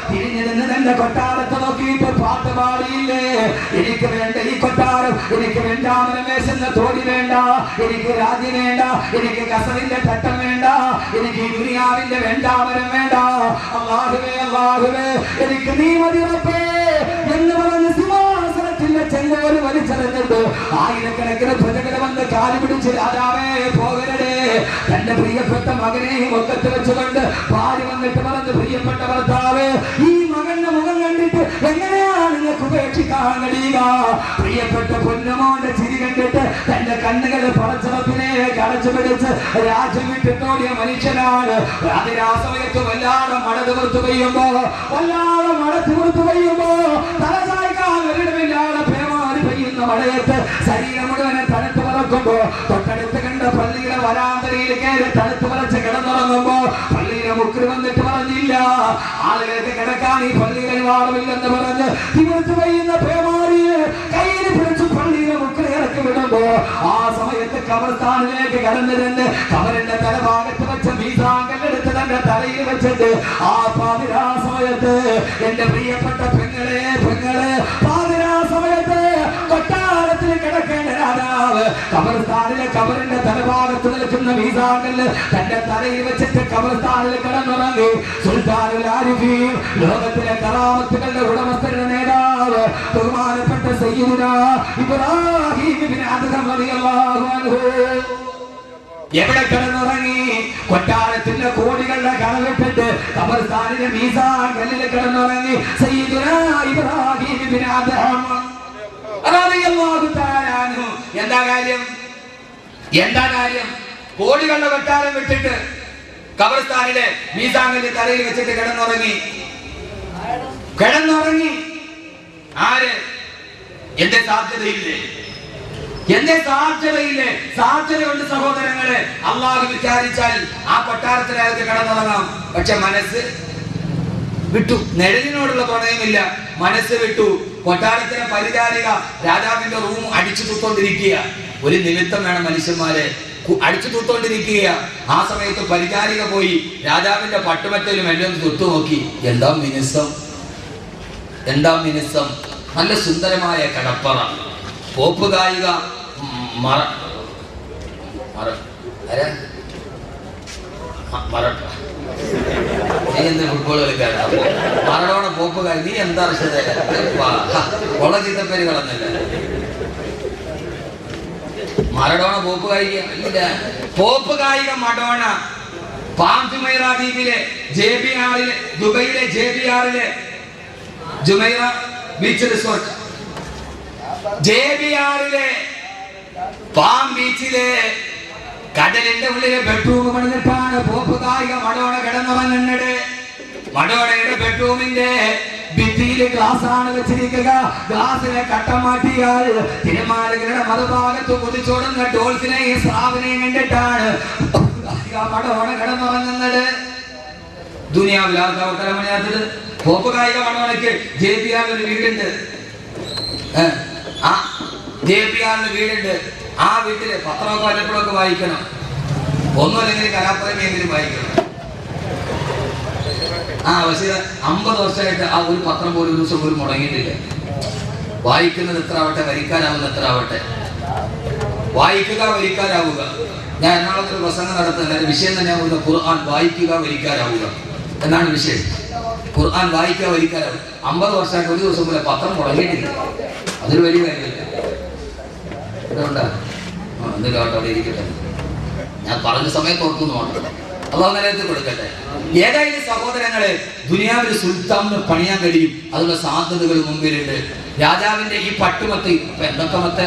Speaker 2: തിരിഞ്ഞു നിന്ന് തന്റെ കൊട്ടാരത്തെ നോക്കിയിട്ട് പാട്ട് പാടിയില്ലേ? എനിക്ക് വേണ്ട ഈ കൊട്ടാരം, എനിക്ക് വെഞ്ചാമരം വേശുന്ന തോടി വേണ്ട, എനിക്ക് രാജ്യം വേണ്ട, എനിക്ക് കസറിന്റെ തട്ടം വേണ്ട, എനിക്ക് ഈ ദുനിയാവിന്റെ വെഞ്ചാമരം വേണ്ട. അല്ലാഹുവേ അല്ലാഹുവേ എനിക്ക് നീ മതി റബ്ബേ എന്ന് പറഞ്ഞ് സിംഹാസനത്തിന്റെ ചെങ്കോല് വലിച്ചെറിഞ്ഞിട്ട് ആയിരക്കണക്കിന് പ്രജകളെ വന്ന് കാലു പിടിച്ച് രാജാവേ പോകരുതേ. തന്റെ പ്രിയപ്പെട്ട മകനെയും ഒക്കത്ത് വെച്ചുകൊണ്ട് ഭാര്യ വന്നിട്ട് പറഞ്ഞു, പ്രിയപ്പെട്ട ഭർത്താവ്, ഈ മകന്റെ മുഖം കണ്ടിട്ട് എങ്ങനെയാണ് നിങ്ങൾക്ക് ഉപേക്ഷിക്കാൻ കഴിയുക? പ്രിയപ്പെട്ട പൊന്നുമോന്റെ ചിരി കണ്ടിട്ട് തന്റെ കണ്ണുകൾ പടച്ചറപ്പിനെ കടച്ചു പിടിച്ച് രാജ്യം വിട്ടിട്ടോടിയ മനുഷ്യനാണ്. അതിരാസമയത്ത് വല്ലാതെ മഴ തീർത്തു പെയ്യുമ്പോ തലചായ്ക്കാൻ ഒരിടമില്ലാതെ പേമാരി പെയ്യുന്ന മഴയത്ത് ശരീരം മുഴുവനെ തണുത്ത് പറക്കുമ്പോ തൊട്ടടുത്ത് കണ്ട പള്ളിയുടെ വരാന്തരയിൽ കയറി തണുത്ത് പറച്ച് കിടന്നുറങ്ങുമ്പോ പള്ളിയുടെ മുക്കിൽ വന്നിട്ട് പറഞ്ഞില്ല, ആളുകൾക്ക് കിടക്കാൻ ഈ പള്ളിയിൽ വാളമില്ലെന്ന് പറഞ്ഞ് തിമിർത്ത് പെയ്യുന്ന പേമാരിയെ കയ്യിൽ പിടിച്ചു പള്ളിയുടെ മുക്കിൽ ഇറക്കി വിടുമ്പോ ആ സമയത്ത് കബർസ്ഥാനിലേക്ക് കടന്നിരുന്ന് കബറിന്റെ തലഭാഗത്ത് വെച്ച മീസാങ്കല്ലെടുത്ത് തന്റെ തലയിൽ വെച്ചിട്ട് ആ പാതിരാ സമയത്ത് എന്റെ പ്രിയപ്പെട്ട പെങ്ങളെ പാതിരാ സമയത്ത് കൊട്ടാരത്തിൽ കിടക്കേണ്ട രാജാവ് കബർസ്ഥാനിലെ കബറിന്റെ തലഭാഗത്ത് നിൽക്കുന്ന മീസാങ്കല്ല് തന്റെ തലയിൽ വെച്ചിട്ട് കബർസ്ഥാനിൽ കിടന്നുറങ്ങി. സുൽത്താനുൽ ആരിഫീൻ, ലോകത്തിലെ കറാമത്തുകളുടെ ഉടമസ്ഥരുടെ നേതാവ് ബഹുമാനപ്പെട്ട സയ്യിദുനാ ഇബ്രാഹിം ഇബ്നു അദ്ഹം റളിയല്ലാഹു അൻഹു എവിടെ കിടന്നുറങ്ങി? കൊട്ടാരത്തിന്റെ കോടികളുടെ കടവിട്ടിട്ട് ഖബർസ്ഥാനിലെ മീസാൻ കല്ലിൽ കിടന്നുറങ്ങി സയ്യിദുനാ ഇബ്രാഹിം ഇബ്നു അദ്ഹം റളിയല്ലാഹു തആല അൻഹു. എന്താ കാര്യം? കോടികളുടെ കൊട്ടാരം വിട്ടിട്ട് ഖബർസ്ഥാനിലെ മീസാൻ കല്ലിൽ തലയിൽ വെച്ചിട്ട് കിടന്നുറങ്ങി. ആര്? എന്റെ സാധ്യതയില്ലേ? സാധ്യതയുണ്ട് സഹോദരങ്ങളെ. അള്ളാഹു വിചാരിച്ചാൽ ആ കൊട്ടാരത്തിൽ അയാൾക്ക് കിടന്നുറങ്ങാം. പക്ഷെ മനസ്സ് വിട്ടു. നിഴലിനോടുള്ള പ്രണയമില്ല, മനസ്സ് വിട്ടു. കൊട്ടാരത്തിലെ പരിചാരിക രാജാവിന്റെ റൂം അടിച്ചു തൂത്തോണ്ടിരിക്കുക. ഒരു നിമിത്തം വേണം മനുഷ്യന്മാരെ അടിച്ചു തൂത്തോണ്ടിരിക്കുക. ആ സമയത്ത് പരിചാരിക പോയി രാജാവിന്റെ പട്ടുമറ്റയിലും എല്ലാം തൊട്ടു നോക്കി. എന്താ മിനുസം, നല്ല സുന്ദരമായ കടപ്പറ. പോപ്പ് ഗായിക ഫുട്ബോൾ കളിക്കാരാ മറഡോണ പോപ്പ് ഗായിക. നീ എന്താ കൊള്ള ചീത്തപ്പേര് കളഞ്ഞല്ല. മറഡോണ പോപ്പ് ഗായിക ഇല്ല. പോപ്പ് ഗായിക മഡോണ പാംഫിമൈറ ദ്വീപിലെ ദുബൈയിലെ JBR ജുമൈറ ബീച്ച് റിസോർട്ട്, JBRലെ പാം ബീച്ചിലെ കടലിന്റെ ഉള്ളിലെ ബെഡ്റൂം പണിതിട്ടാണ് പോപ്പ് കായിക മഡോണ കിടന്നുറങ്ങുന്നത്. മഡോണയുടെ ബെഡ്റൂമിന്റെ ഭിത്തിയിൽ ഗ്ലാസ് ആണ് വെച്ചിരിക്കുക. ഗ്ലാസിനെ കട്ട മാറ്റിയാൽ തിരുമാലകളുടെ മറുഭാഗത്ത് കുതിച്ചോടുന്ന ഡോൾസിനെയും സ്രാവിനെയും കണ്ടിട്ടാണ് മഡോണ കിടന്നുറങ്ങുന്നത്. ദുനിയാവിൽ ആർക്കാവട്ടരമണിയാത്തത് പോപ്പ് കായിക മഡോണയ്ക്ക് JBR ഒരു വീടുണ്ട്. JBR വീടുണ്ട്. ആ വീട്ടില് പത്രമൊക്കെ വല്ലപ്പോഴൊക്കെ വായിക്കണം. ഒന്നുമല്ലെങ്കിൽ കലാപ്രേമിയെങ്കിലും വായിക്കണം. പക്ഷേ 50 വർഷമായിട്ട് ആ ഒരു പത്രം പോലും ഒരു ദിവസം പോലും മുടങ്ങിയിട്ടില്ല. വായിക്കുന്നത് എത്ര ആവട്ടെ, വരിക്കാരാവുന്ന എത്ര ആവട്ടെ. വായിക്കുക, വരിക്കാരാവുക. ഞാൻ എറണാകുളത്ത് ഒരു പ്രസംഗം നടത്തുന്നത് എൻ്റെ വിഷയം തന്നെയാവുന്ന ഖുർആൻ വായിക്കുക, വരിക്കാരാവുക എന്നാണ് വിഷയം. ഖുർആൻ വായിക്കുക, വരിക്കാരാവുക. 50 വർഷമായിട്ട് ഒരു ദിവസം പോലെ പത്രം മുടങ്ങിയിട്ടില്ല. അതൊരു വലിയ കാര്യമില്ല. ഇതുകൊണ്ടാ എന്തെങ്കിലും ആവട്ടെ, അവിടെ ഇരിക്കട്ടെ. ഞാൻ പറഞ്ഞ സമയത്ത് ഓർക്കുന്നു അള്ളാഹു നിലനിർത്തി കൊടുക്കട്ടെ. ഏതായാലും സഹോദരങ്ങളെ, ദുനിയാവിൽ സുൽത്താനിന് പണിയാൻ കഴിയും. അതിനുള്ള സാധ്യതകൾ മുമ്പിലുണ്ട്. രാജാവിന്റെ ഈ പട്ടുമത്തയിൽ എന്തൊക്കെ മത്ത,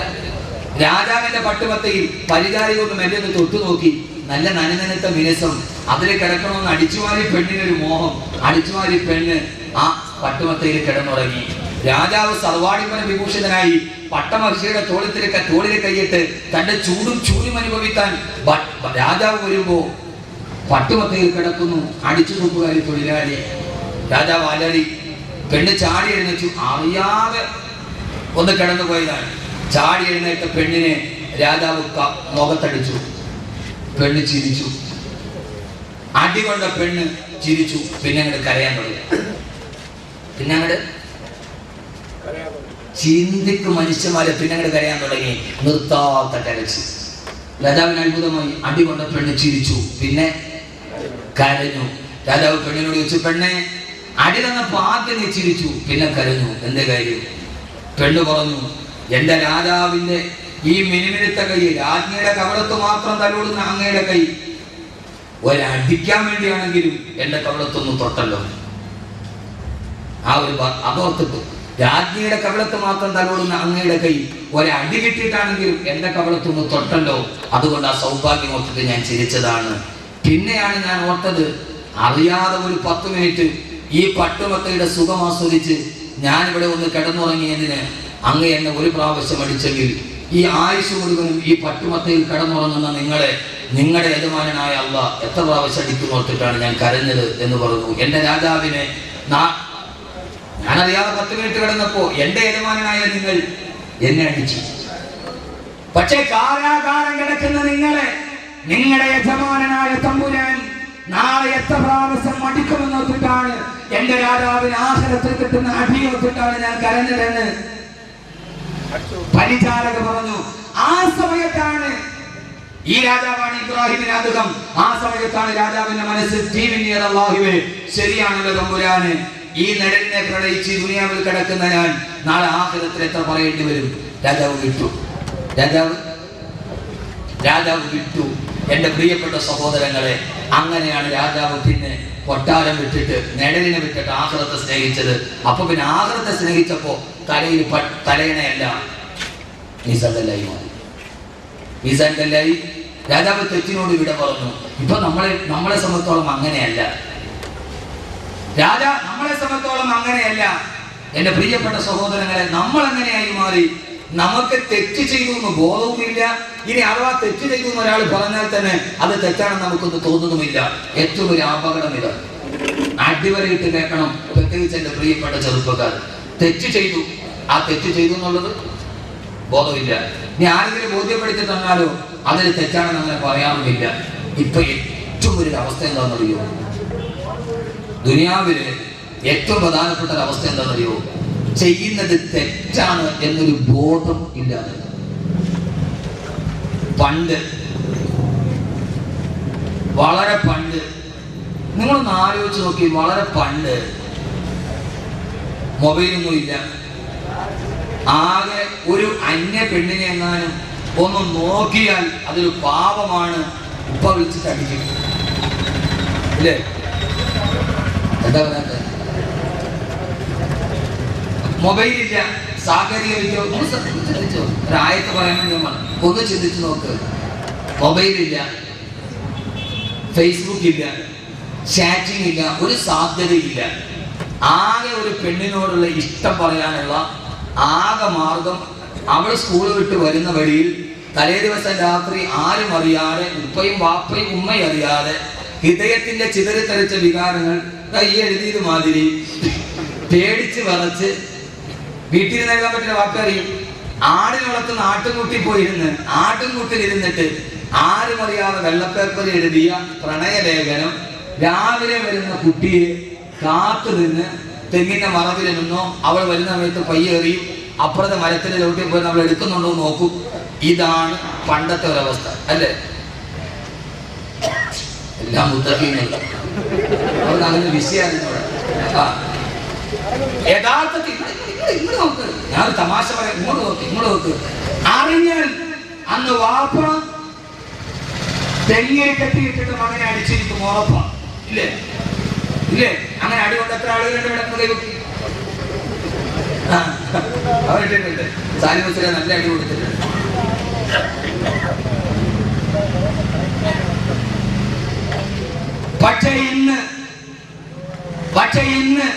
Speaker 2: രാജാവിന്റെ പട്ടുമത്തയിൽ പരിചാരി കൊണ്ട് മെല്ലെ തൊട്ടു നോക്കി. നല്ല നനനനത്ത മിനുസം. അതിൽ കിടക്കണമെന്ന് അടിച്ചുമാരി പെണ്ണിനൊരു മോഹം. അടിച്ചുമാരി പെണ്ണ് ആ പട്ടുമത്തയിൽ കിടന്നുറങ്ങി. രാജാവ് സർവാടിമന വിഭൂഷിതനായി പട്ടമഹിഷിയുടെ തോളിൽ കൈയിട്ട് തന്റെ ചൂടും ചൂരും അനുഭവിക്കാൻ രാജാവ് വരുമ്പോ പട്ടുമത്തയിൽ കിടക്കുന്നു അടിച്ചു നോക്കുകാരി തൊഴിലാളി. രാജാവ് അലറി. പെണ്ണ് ചാടി എഴുന്നേച്ചു. അറിയാതെ ഒന്ന് കിടന്നു പോയതാണ്. ചാടി എഴുന്നേറ്റ പെണ്ണിനെ രാജാവ് മുഖത്തടിച്ചു. പെണ്ണ് ചിരിച്ചു. അടികൊണ്ട പെണ്ണ് ചിരിച്ചു. പിന്നെ അങ്ങോട്ട് കരയാൻ തുടങ്ങി. പിന്നെ അങ്ങോട്ട് ചിന്തിക്ക് മനുഷ്യന്മാരെ പിന്നെ അങ്ങോട്ട് കരയാൻ തുടങ്ങി. നിർത്താത്ത കരച്ചു. രാജാവിന് അത്ഭുതമായി. അടികൊണ്ട പെണ്ണ് ചിരിച്ചു. പിന്നെ കരഞ്ഞു. രാജാവ് പെണ്ണിനോട് ചോദിച്ചു, പെണ്ണെ അടി തന്നപ്പോ ആദ്യം നീ ചിരിച്ചു, പിന്നെ കരഞ്ഞു, എന്തേ കാര്യം? പെണ്ണ് പറഞ്ഞു, എന്റെ രാജാവിന്റെ ഈ മിനിമിനിത്ത കൈ, രാജ്ഞിയുടെ കവളത്ത് മാത്രം തലോടുന്ന അങ്ങയുടെ കൈ ഒരടിക്കാൻ വേണ്ടിയാണെങ്കിലും എന്റെ കവളത്തൊന്ന് തൊട്ടല്ലോ. ആ ഒരു അതോർത്തിട്ട് രാജ്ഞിയുടെ കവളത്ത് മാത്രം തലോടുന്ന അങ്ങയുടെ കൈ ഒരടി കിട്ടിയിട്ടാണെങ്കിലും എന്റെ കവളത്തൊന്ന് തൊട്ടല്ലോ. അതുകൊണ്ട് ആ സൗഭാഗ്യം ഓർത്തിട്ട് ഞാൻ ചിരിച്ചതാണ്. പിന്നെയാണ് ഞാൻ ഓർത്തത്, അറിയാതെ ഒരു 10 മിനിറ്റ് ഈ പട്ടുമത്തയുടെ സുഖം ആസ്വദിച്ച് ഞാനിവിടെ ഒന്ന് കിടന്നുറങ്ങിയതിന് അങ്ങ് എന്നെ ഒരു പ്രാവശ്യം അടിച്ചെങ്കിൽ ഈ ആയുസ് മുഴുവനും ഈ പട്ടുമത്തയിൽ കിടന്നുറങ്ങുന്ന നിങ്ങളുടെ യജമാനായ അള്ളാഹ് എത്ര പ്രാവശ്യം അടിക്കുന്നു ഓർത്തിട്ടാണ് ഞാൻ കരഞ്ഞത് എന്ന് പറഞ്ഞു. എന്റെ രാജാവിനെ ഞാനറിയാതെ 10 മിനിറ്റ് കിടന്നപ്പോ എന്റെ യജമാനായ നിങ്ങൾ എന്നെ അടിച്ചു. പക്ഷേ കാരാകാരം കിടക്കുന്ന നിങ്ങളുടെ യജമാനായ തമ്പുരാൻ നാളെ എത്ര പ്രാവശ്യം അടിക്കുമെന്ന് ഓർത്തിട്ടാണ് എന്റെ രാജാവിന് ആഖിറത്തിൽ കിട്ടുന്ന അടി ഓർത്തിട്ടാണ് ഞാൻ കരഞ്ഞതെന്ന് പരിചാരക പറഞ്ഞു. ആ സമയത്താണ് ഈ രാജാവാണ് ഇബ്രാഹിമിന് അധികം. ആ സമയത്താണ് രാജാവിന്റെ മനസ്സിൽ അല്ലാഹുവേ, ശരിയാണല്ലോ തമ്പുരാന്, ഈ നെടലിനെ പ്രണയിച്ച് ദുനിയാവിൽ കിടക്കുന്ന ഞാൻ നാളെ ആഖിറത്തിൽ എത്ര പറയേണ്ടി വരും. രാജാവ് വിട്ടു. രാജാവ് വിട്ടു. എന്റെ പ്രിയപ്പെട്ട സഹോദരങ്ങളെ, അങ്ങനെയാണ് രാജാവ് പിന്നെ കൊട്ടാരം വിട്ടിട്ട് നെടലിനെ വിട്ടിട്ട് ആഖിറത്തെ സ്നേഹിച്ചത്. അപ്പൊ പിന്നെ ആഖിറത്തെ സ്നേഹിച്ചപ്പോ തലയിൽ തലയണയല്ല മീസാൻകല്ലായി മാറി. മീസാൻകല്ലായി. രാജാവ് തെറ്റിനോട് വിട പറഞ്ഞു. ഇപ്പൊ നമ്മളെ സംബന്ധിച്ചോളം അങ്ങനെയല്ല. നമ്മളെ സംബന്ധിച്ചോളം അങ്ങനെയല്ല. എന്റെ പ്രിയപ്പെട്ട സഹോദരങ്ങളെ, നമ്മൾ എങ്ങനെയായി മാറി? നമുക്ക് തെറ്റ് ചെയ്തു എന്ന് ബോധവുമില്ല. ഇനി അഥവാ തെറ്റ് ചെയ്തു എന്ന് ഒരാൾ പറഞ്ഞാൽ തന്നെ അത് തെറ്റാണെന്ന് നമുക്കൊന്ന് തോന്നുന്നുമില്ല. ഏറ്റവും ഒരു അപകടം ഇത്. അടിവരയിട്ട് കേൾക്കണം, പ്രത്യേകിച്ച് എന്റെ പ്രിയപ്പെട്ട ചെറുപ്പക്കാർ. തെറ്റ് ചെയ്തു, ആ തെറ്റ് ചെയ്തു എന്നുള്ളത് ബോധമില്ല. ഇനി ആരെങ്കിലും ബോധ്യപ്പെടുത്തി തന്നാലോ അതിൽ തെറ്റാണെന്ന് അങ്ങനെ പറയാറുമില്ല. ഇപ്പൊ ഏറ്റവും ഒരു അവസ്ഥ എന്താണെന്നറിയോ? ദുനിയാവില് ഏറ്റവും പ്രധാനപ്പെട്ട ഒരു അവസ്ഥ എന്താണെന്നറിയോ? ചെയ്യുന്നത് തെറ്റാണ് എന്നൊരു ബോധം ഇല്ലാതെ. വളരെ പണ്ട് നിങ്ങളൊന്ന് ആലോചിച്ച് നോക്കി. വളരെ പണ്ട് മൊബൈലൊന്നും ഇല്ല. ആകെ ഒരു അന്യ പെണ്ണിനെ എങ്ങാനും ഒന്ന് നോക്കിയാൽ അതൊരു പാപമാണ്. ഉപ്പ വിളിച്ചിട്ട് അടിക്കും, ഇല്ലേ? എന്താ പറയാ? മൊബൈലില്ല, സാങ്കേതിക വിദ്യ. ഒന്ന് ചിന്തിച്ചോ, ഒരായത്ത് പറയാൻ വേണ്ടി ഒന്ന് ചിന്തിച്ചു നോക്ക്. മൊബൈലില്ല, ഫേസ്ബുക്ക് ഇല്ല, ചാറ്റിംഗ് ഇല്ല, ഒരു സാധ്യതയില്ല. ആകെ ഒരു പെണ്ണിനോടുള്ള ഇഷ്ടം പറയാനുള്ള ആകെ മാർഗം അവൾ സ്കൂൾ വിട്ട് വരുന്ന വഴിയിൽ തലേ ദിവസം രാത്രി ആരും അറിയാതെ, ഉപ്പയും വാപ്പയും ഉമ്മയും അറിയാതെ ഹൃദയത്തിന്റെ ചിതറിത്തെറിച്ച വികാരങ്ങൾ ഈ എഴുതിയത് മാതിരി പേടിച്ച് വിറച്ച് വീട്ടിൽ നൽകാൻ പറ്റുന്ന വാപ്പ അറിയും. ആടിന് വളർത്തുന്ന ആട്ടുംകുട്ടി പോയിരുന്ന് ആട്ടുംകുട്ടിലിരുന്നിട്ട് ആരും അറിയാതെ വെള്ളപ്പേപ്പർ എഴുതിയ പ്രണയലേഖനം രാവിലെ വരുന്ന കുട്ടിയെ കാത്തു നിന്ന് തെങ്ങിന്റെ മറവിൽ നിന്നോ അവൾ വരുന്ന സമയത്ത് പയ്യേറിയും അപ്പുറത്തെ മരത്തിന്റെ ചവിട്ടിൽ പോയി നമ്മൾ എടുക്കുന്നുണ്ടോ നോക്കും. ഇതാണ് പണ്ടത്തെ ഒരവസ്ഥ അല്ലേ? എല്ലാം മുത്തഖീങ്ങൾ അവർക്ക് അങ്ങനെ വിഷയമാണ്. യഥാർത്ഥത്തിൽ ഇങ്ങോട്ട് നോക്ക്, ഞാൻ തമാശ പറയാം, ഇങ്ങോട്ട് നോക്ക്. അറിഞ്ഞാൽ അന്ന് വാപ്പ തെങ്ങിൽ കെട്ടിയിട്ടിട്ട് മകനെ അടിച്ചിരിക്കും, ഉറപ്പാ ഇല്ലേ? ഇല്ലേ? അങ്ങനെ അടി കൊണ്ട് എത്ര ആളുകളുണ്ട് ഇവിടെ കൈവക്കി? അവരിട്ടിട്ടുണ്ട്. സാലിമസിനെ നല്ല അടി കൊടുത്തിട്ടുണ്ട്. പക്ഷേ ഇന്ന്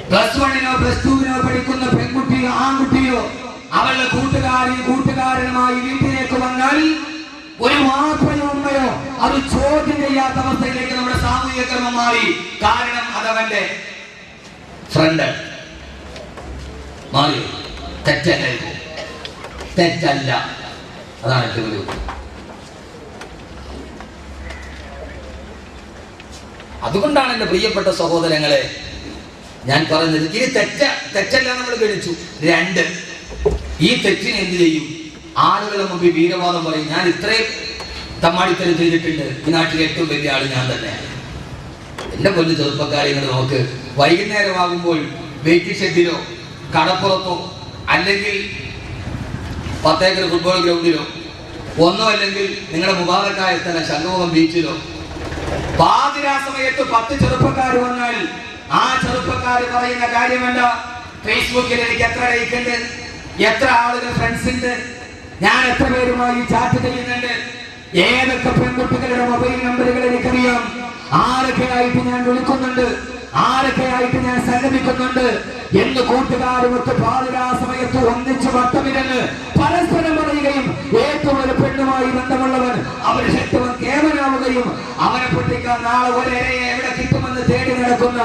Speaker 2: പ്ലസ് 1-നോ പ്ലസ് 2-നോ പഠിക്കുന്ന പെൺകുട്ടിയോ ആൺകുട്ടിയോ അവളുടെ കൂട്ടുകാരനുമായി വീട്ടിലേക്ക് വന്നാൽ ഒരു വാപ്പയോ ഉമ്മയോ അത് ചോദ്യം ചെയ്യാത്ത അവസ്ഥയിലേക്ക് നമ്മുടെ സാമൂഹിക ക്രമം മാറി. കാരണം അതവന്റെ ഫ്രണ്ട് മാറി. തെറ്റല്ല, അതാണ് ഏറ്റവും വലിയ. അതുകൊണ്ടാണ് എന്റെ പ്രിയപ്പെട്ട സഹോദരങ്ങളെ ഞാൻ പറയുന്നത്, ഇത് തെറ്റല്ല നമ്മൾ ഗണിച്ചു. 2, ഈ തെറ്റിനെ എന്ത് ചെയ്യും? ആളുകളെ മുമ്പിൽ വീരവാദം പറയും. ഞാൻ ഇത്രയും തമ്മാടിത്തരം ചെയ്തിട്ടുണ്ട്, ഈ നാട്ടിലെ ഏറ്റവും വലിയ ആള് ഞാൻ തന്നെയാണ്. എന്റെ കൊല്ലം ചെറുപ്പക്കാരെ നോക്ക്, വൈകുന്നേരമാകുമ്പോൾ വെയിറ്റിംഗ് ഷെഡിലോ കടപ്പുറത്തോ അല്ലെങ്കിൽ 10 ഏക്കർ ഫുട്ബോൾ ഗ്രൗണ്ടിലോ ഒന്നോ അല്ലെങ്കിൽ നിങ്ങളുടെ മുബാറക്കായ സ്ഥലം ശംഖുമുഖം ബീച്ചിലോ പാതിരാ സമയത്ത് 10 ചെറുപ്പക്കാർ വന്നാൽ ആ ചെറുപ്പക്കാർ പറയുന്ന കാര്യമല്ല, ഫേസ്ബുക്കിൽ എനിക്ക് എത്ര ലൈക്ക് ഉണ്ട്, എത്ര ആളുകൾ ഫ്രണ്ട്സ് ഉണ്ട്, ഞാൻ എത്ര പേരുമായി ചാറ്റ് ചെയ്യുന്നുണ്ട്, ഏതൊക്കെ പെൺകുട്ടികളുടെ മൊബൈൽ നമ്പറുകൾ എനിക്കറിയാം, ആരൊക്കെയായിട്ട് ഞാൻ വിളിക്കുന്നുണ്ട്, ആരൊക്കെയായിട്ട് ഞാൻ സംഗമിക്കുന്നുണ്ട് എന്ന് കൂട്ടുകാരുമൊക്കെ പാതിരാ സമയത്ത് ഒന്നിച്ച് വട്ടമിരന്ന് പരസ്പരം പറയുകയും ഏറ്റവും ഒരു പെണ്ണുമായി ബന്ധമുള്ളവൻ അവന് ശക്തവൻ കേവനാവുകയും അവനെ പൊട്ടിക്കാൻ നാളെ ഒരേറെ എവിടെ കിട്ടുമെന്ന് തേടി നടക്കുന്ന,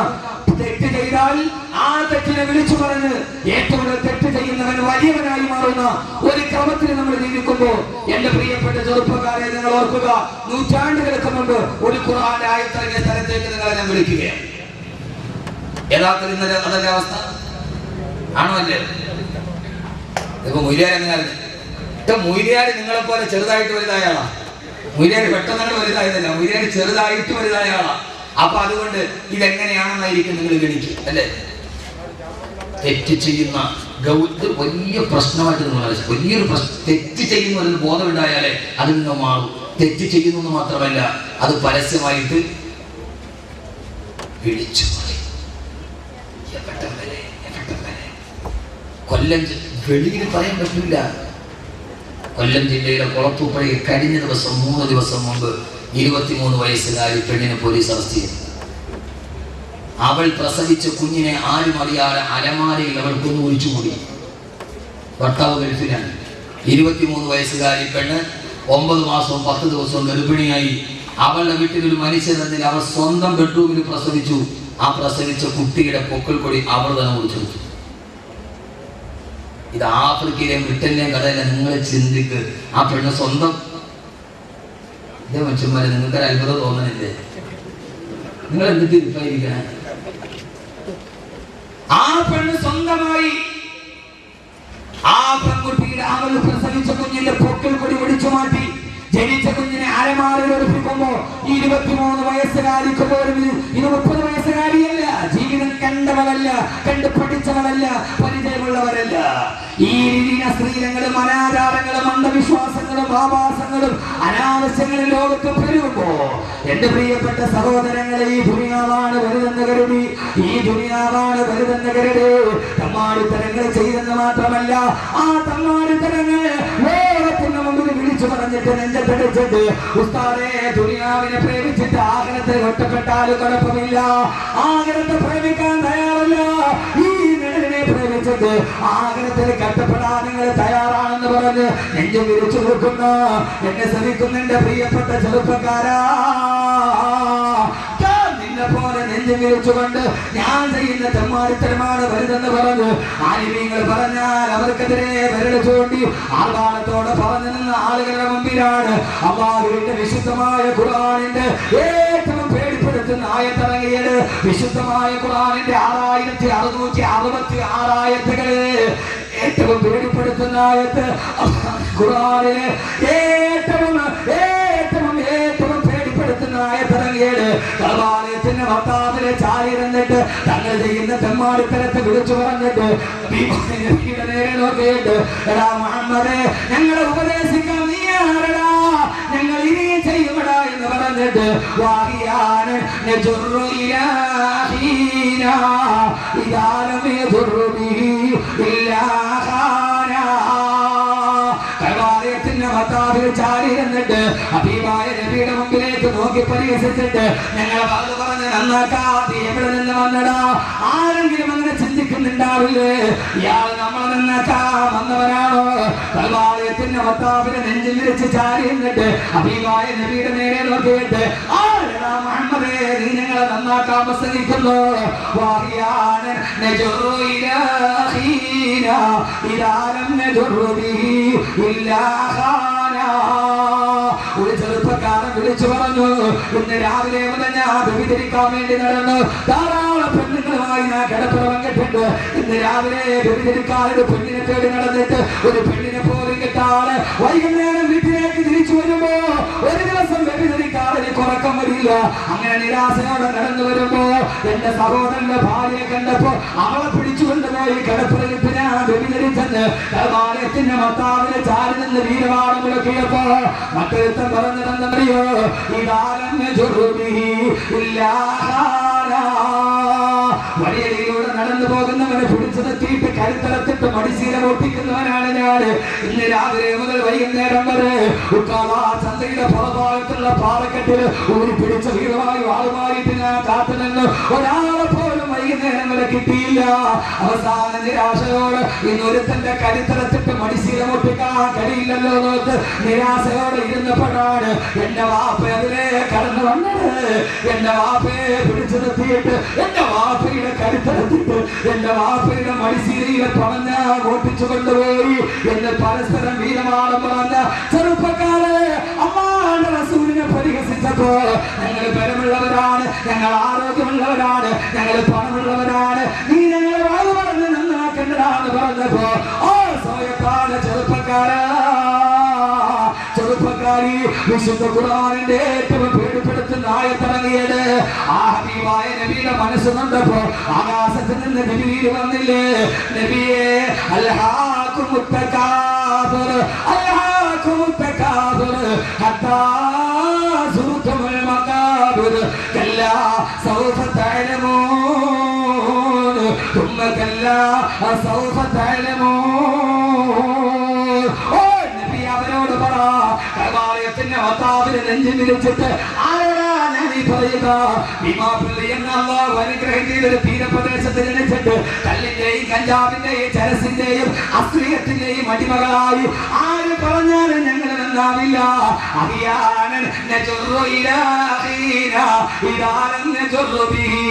Speaker 2: തെറ്റ് ചെയ്താൽ ആ തെറ്റിനെ വിളിച്ചു പറഞ്ഞ് ഏറ്റവും തെറ്റ് ചെയ്യുന്നവൻ വലിയവനായി മാറുന്ന ഒരു ക്രമത്തിൽ നമ്മൾ ജീവിക്കുമ്പോൾ എന്റെ പ്രിയപ്പെട്ട ചെറുപ്പക്കാരെ നിങ്ങൾ ഓർക്കുക, നൂറ്റാണ്ടുകൾക്ക് മുമ്പ് ഒരു ഖുർആന്റെ ആയത്തിറങ്ങിയ സ്ഥലത്തേക്ക് നിങ്ങളെ ഞാൻ വിളിക്കുകയാണ്. യഥാർത്ഥത്തിൽ ഇന്നലെ അതല്ലേ അവസ്ഥ? ആണോ അല്ലേ? ഇപ്പൊ മൊയ്ലിയാർ എങ്ങനെയായിരുന്നു? മൊയ്ലിയാർ നിങ്ങളെ പോലെ ചെറുതായിട്ട് വലുതായ ആളാ. മൊയ്ലിയാർ പെട്ടെന്നാണ് വലുതായതല്ല, മൊയ്ലിയാർ ചെറുതായിട്ട് വലുതായ ആളാ. അപ്പൊ അതുകൊണ്ട് ഇതെങ്ങനെയാണെന്നായിരിക്കും നിങ്ങൾ ഗണിക്കും അല്ലേ? തെറ്റ് ചെയ്യുന്ന വലിയ പ്രശ്നമായിട്ട് നിങ്ങൾ വലിയൊരു തെറ്റ് ചെയ്യുന്ന ഒരു ബോധമുണ്ടായാലേ അതിൽ നിന്ന് മാറും. തെറ്റ് ചെയ്യുന്നു മാത്രമല്ല, അത് പരസ്യമായിട്ട് വിളിച്ചു കൊല്ലം വെളിയിൽ പറയാൻ പറ്റില്ല. കൊല്ലം ജില്ലയിലെ കുളത്തൂപ്പുഴയിൽ കഴിഞ്ഞ ദിവസം 3 ദിവസം മുമ്പ് 23 വയസ്സുകാരി പെണ്ണിനെ പോലീസ് അറസ്റ്റ് ചെയ്തു. അവൾ പ്രസവിച്ച കുഞ്ഞിനെ ആരും അറിയാതെ അലമാരയിൽ അവൾ കൊന്നു ഒഴിച്ചുകൂടി. ഭർത്താവ് ഗൾഫിലാണ്. 23 വയസ്സുകാരി പെണ്ണ് 9 മാസവും 10 ദിവസവും ഗർഭിണിയായി. അവളുടെ വീട്ടിൽ ഒരു മനുഷ്യനെന്നിൽ അവൾ സ്വന്തം ബെഡ്റൂമിൽ പ്രസവിച്ചു. ആ പ്രസവിച്ച കുട്ടിയുടെ പൊക്കിൾ കൊടി അവൾ തന്നെ മുറിച്ചു. ഇത് ആഫ്രിക്കയിലെയും ബ്രിട്ടനിലെയും കഥയിലെ നിങ്ങൾ ചിന്തിക്ക്. ആ പെണ്ണ് സ്വന്തം ഇതേ മനുഷ്യന്മാരെ നിങ്ങൾക്ക് അത്ഭുതം തോന്നണില്ലേ? നിങ്ങൾ എന്തിട്ട് ഇരിക്കണേ? ആ പെണ്ണ് സ്വന്തമായി ആ പെൺകുട്ടിയുടെ അവൾ പ്രസവിച്ച കുഞ്ഞിന്റെ പൊക്കിൾ കൊടി ഒടിച്ചു മാറ്റി. ജനിച്ച കുഞ്ഞിനെ
Speaker 1: അരമാറി ഒളിപ്പിക്കുമ്പോ 23 വയസ്സുകാരിക്ക് പോലും ഇത് 30 വയസ്സുകാരിയല്ല. ജീവിതം കണ്ടവളല്ല, കണ്ടു പഠിച്ചവളല്ല, പരിചയമുള്ളവരല്ല. ഈ സ്ത്രീലങ്ങളും അനാചാരങ്ങളും അന്ധവിശ്വാസങ്ങളും ആവാസങ്ങളും അനാവശ്യങ്ങളും ലോകത്ത് പെരുകുമ്പോ എന്റെ പ്രിയപ്പെട്ട സഹോദരങ്ങളെ, ഈ ദുനിയാവാണ് വലുതെന്ന് കരുതി, ഈ ദുനിയാവാണ് വലുതെന്ന് കരുതി തമ്മാടിത്തരങ്ങൾ ചെയ്തെന്ന് മാത്രമല്ല, ആ തമ്മാടിത്തരങ്ങൾ ലോകത്തിന്റെ മുമ്പിൽ വിളിച്ചു പറഞ്ഞിട്ട് നെഞ്ചത്തടിച്ചിട്ട് ഉസ്താദേ ദുനിയാവിനെ പ്രേമിച്ചിട്ട് ആഗ്രഹത്തിൽ ഒറ്റപ്പെട്ടാലും കുഴപ്പമില്ല, ആഗ്രഹത്തെ പ്രേമിക്കാൻ തയ്യാറല്ല, ഈ നിഴലിനെ പ്രേമിച്ചിട്ട് ആഗ്രഹത്തിൽ കഷ്ടപ്പെടാൻ നിങ്ങൾ തയ്യാറാണെന്ന് പറഞ്ഞ് നെഞ്ചു വിരിച്ചു കൊടുക്കുന്ന എന്നെ ശ്രമിക്കുന്ന എന്റെ പ്രിയപ്പെട്ട ചെറുപ്പക്കാരാ, പോലെ നെഞ്ചു വിരിച്ചുകൊണ്ട് ഞാൻ ചെയ്യുന്ന തെമ്മാടിത്തരമാണ് വലുതെന്ന് പറഞ്ഞ് ആലിമീങ്ങൾ പറഞ്ഞാൽ അവർക്കെതിരെ വിരൽ ചൂണ്ടി ആർഭാടത്തോടെ പറഞ്ഞു നിന്ന ആളുകളുടെ മുമ്പിലാണ് അല്ലാഹുവിന്റെ വിശുദ്ധമായ ഖുർആനിന്റെ ഏറ്റവും പേടിപ്പെടുത്തുന്ന ആയത്തിറങ്ങിയത്. വിശുദ്ധമായ ഖുർആനിന്റെ 6666 ആയത്തുകളെ ഏറ്റവും പേടിപ്പെടുത്തുന്ന ആയത്ത് ഖുർആനിലെ ഏറ്റവും ആയത്തിറങ്ങിയത് കഅബാലയത്തിന്റെ ഭർത്താവിനെ ചാരി ഇരുന്നിട്ട് തങ്ങൾ ചെയ്യുന്ന തെമ്മാടിത്തരത്തെ വിളിച്ചു പറഞ്ഞിട്ട് നബിയുടെ നേരെ നോക്കിയിട്ട് എടാ മുഹമ്മദേ ഞങ്ങളെ ഉപദേശിക്കാൻ നീ ആരടാ, ഞങ്ങൾ ഇനി ചെയ്യുമടാ എന്ന് പറഞ്ഞിട്ട് വാഹിയാൻ നജുറു ഇലാഹീനാ ഇദാ ലം യദുറു ബിഹി ഇല്ലാ ഖാനാ. കഅബാലയത്തിന്റെ ഭർത്താവിൽ ചാരി ഇരുന്നിട്ട് ഹബീബായ നബിയുടെ മുമ്പിലേക്ക് നോക്കി പരിഹസിച്ചിട്ട് ഞങ്ങളെ വാത് പറഞ്ഞ് നന്നാക്കാതെ എവിടെ നിന്ന് വന്നടാ, ആരെങ്കിലും അങ്ങനെ ചിന്തിക്കുന്നുണ്ടാവില്ലേ, ഇയാൾ നമ്മളെ നന്നാക്കാൻ വന്നവരാണോ? കഅബാലയത്തിന്റെ ഭർത്താവിനെ നെഞ്ചിൽ വിരിച്ച് ചാരി എന്നിട്ട് ഹബീബായ നബിയുടെ നേരെ നോക്കിയിട്ട് ആരെടാ മുഹമ്മദേ നീ ഞങ്ങളെ നന്നാക്കാൻ പ്രസംഗിക്കുന്നു? വാഹിയാൻ നജുറു ഇലാഹീനാ ഇദാ ലം നജുറു ബിഹി ഇല്ലാ ഖാനാ. ഒരു ചെറുപ്പക്കാരൻ വിളിച്ചു പറഞ്ഞു, ഇന്ന് രാവിലെ മുതൽ ഞാൻ വ്യഭിചരിക്കാൻ വേണ്ടി നടന്നു, ധാരാളം പെണ്ണുങ്ങളുമായി ഞാൻ കിടപ്പുറ പങ്കിട്ടുണ്ട്. ഇന്ന് രാവിലെ വ്യഭിചരിക്കാൻ ഒരു പെണ്ണിനെ തേടി നടന്നിട്ട് ഒരു പെണ്ണിനെ പോലും കിട്ടാതെ വൈകുന്നേരം വീട്ടിലേക്ക് തിരിച്ചു വരുമ്പോ ഒരു ദിവസം വ്യഭിചരിക്കാൻ എനിക്ക് ഉറക്കം വരില്ല. അങ്ങനെ നിരാശയോടെ നടന്നു വരുമ്പോ എന്റെ സഹോദരന്റെ ഭാര്യയെ കണ്ടപ്പോ അവളെ പിടിച്ചുകൊണ്ടുപോയി കിടപ്പുറയിട്ട് ഞാൻ വ്യഭിചരിച്ചെന്ന് കഅബാലയത്തിന്റെ ഭർത്താവിനെ ചാരി നിന്ന് വീരവാദം മുഴക്കിയപ്പോ മറ്റൊരുത്തൻ പറഞ്ഞതെന്നറിയോ, വഴിയരിയിലൂടെ നടന്നു പോകുന്നവനെ പിടിച്ചു നിർത്തിയിട്ട് കരുത്തറത്തിട്ട് മടിശീലം ഒട്ടിക്കുന്നവനാണ് ഞാൻ. ഇന്ന് രാവിലെ മുതൽ വൈകുന്നേരം വരെ ചന്തയുടെ പുറഭാഗത്തുള്ള പാറക്കെട്ടിൽ ഊരി പിടിച്ച വീരമായി ആളുമായിട്ട് ഞാൻ കാത്തുനിന്ന് ഒരാളെ പോലും വൈകുന്നേരം വരെ കിട്ടിയില്ല. അവസാന നിരാശയോട് ഇന്നൊരുത്തന്റെ കരുത്തറത്തിട്ട് മടിശീലം ഒട്ടിക്കാൻ കഴിയില്ലല്ലോ നോക്ക് നിരാശയോടെ ഇരുന്നപ്പോഴാണ് എന്റെ വാപ്പ അതിലെ കടന്നു വന്നത്. എന്റെ വാപ്പയെ പിടിച്ചു നിർത്തിയിട്ട് എന്റെ വാപ്പയുടെ കരുത്തരത്തിട്ട് എന്റെ വാപ്പയുടെ മടിശീലയിലെ പറഞ്ഞ ഓട്ടിച്ചു കൊണ്ടുപോയി എന്ന് പരസ്പരം വീരമാണം പറഞ്ഞ ചെറുപ്പക്കാരെ അമ്മാന്റെ റസൂലിനെ പരിഹസിച്ചപ്പോ ഞങ്ങൾ ബലമുള്ളവരാണ്, ഞങ്ങൾ ആരോഗ്യമുള്ളവരാണ്, ഞങ്ങൾ പണമുള്ളവരാണ്, നീ ഞങ്ങളെ വാഴ പറഞ്ഞ് നന്നാക്കേണ്ടതാണ് പറഞ്ഞപ്പോ ഓ സമയത്താണ് ചെറുപ്പക്കാരി വിശുദ്ധ ഖുർആനിന്റെ ഏറ്റവും പേടിപ്പെടുത്തുന്ന ആയത്തിറങ്ങിയത്. ആ ഹബീബായ നബിയുടെ മനസ്സ് കണ്ടപ്പോ ആകാശത്തിൽ നിന്ന് നബി വന്നില്ലേ, നബിയെ അൽഹാകുമുത് തകാസുർ അൽഹാകുമുത് തകാസുർ ഹത്താ സുർതുൽ മഖാബിർ കല്ലാ സൗഫ തഅലമൂൻ തുമ്മ കല്ലാ സൗഫ തഅലമൂൻ. ഓ നബി അവരോട് പറ, കഅബാലയത്തിന്റെ ഭർത്താവിനെ നെഞ്ചിൽ വിരിച്ചിട്ട് ആരോടാ ഞാൻ ഈ പറയുക? ഭീമാപള്ളി എന്ന അല്ലാഹു അനുഗ്രഹിച്ച ഒരു തീരപ്രദേശത്ത് ജനിച്ചിട്ട് കല്ലിന്റെയും കഞ്ചാവിന്റെയും ചരസിന്റെയും അശ്ലീലത്തിന്റെയും അടിമകളായി ആര് പറഞ്ഞാലും ഞങ്ങൾ നന്നാവില്ല. അറിയാനൻ നജുറു ഇലാഹീനാ ഇദാ ലം നജുറു ബിഹി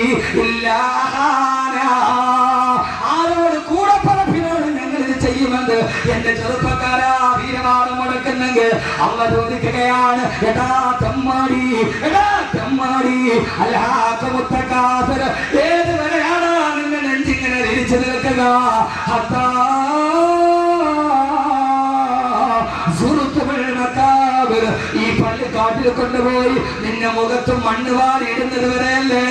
Speaker 1: ഇല്ലാ ഖാനാ. ആരോട് കൂടെ പറപ്പിനോട് ഞങ്ങൾ ഇത് ചെയ്യുമെന്ന് എന്റെ ചെറുപ്പക്കാരാ വീരവാദം മുടക്കുന്നെങ്കിൽ അള്ള ചോദിക്കുകയാണ്, എടാ തെമ്മാടി, എടാ തെമ്മാടി, അൽഹാകുമുത് തകാസുർ ഏത് വരെയാണ് നിന്റെ നെഞ്ചിങ്ങനെ തിരിച്ചു നിൽക്കുക? ഹത്താ സുർതുൽ മഖാബിർ ഈ പള്ളിക്കാ പള്ളിക്കാട്ടിൽ കൊണ്ടുപോയി നിന്റെ മുഖത്തും മണ്ണ് വാരിയിടുന്നത് വരെയല്ലേ?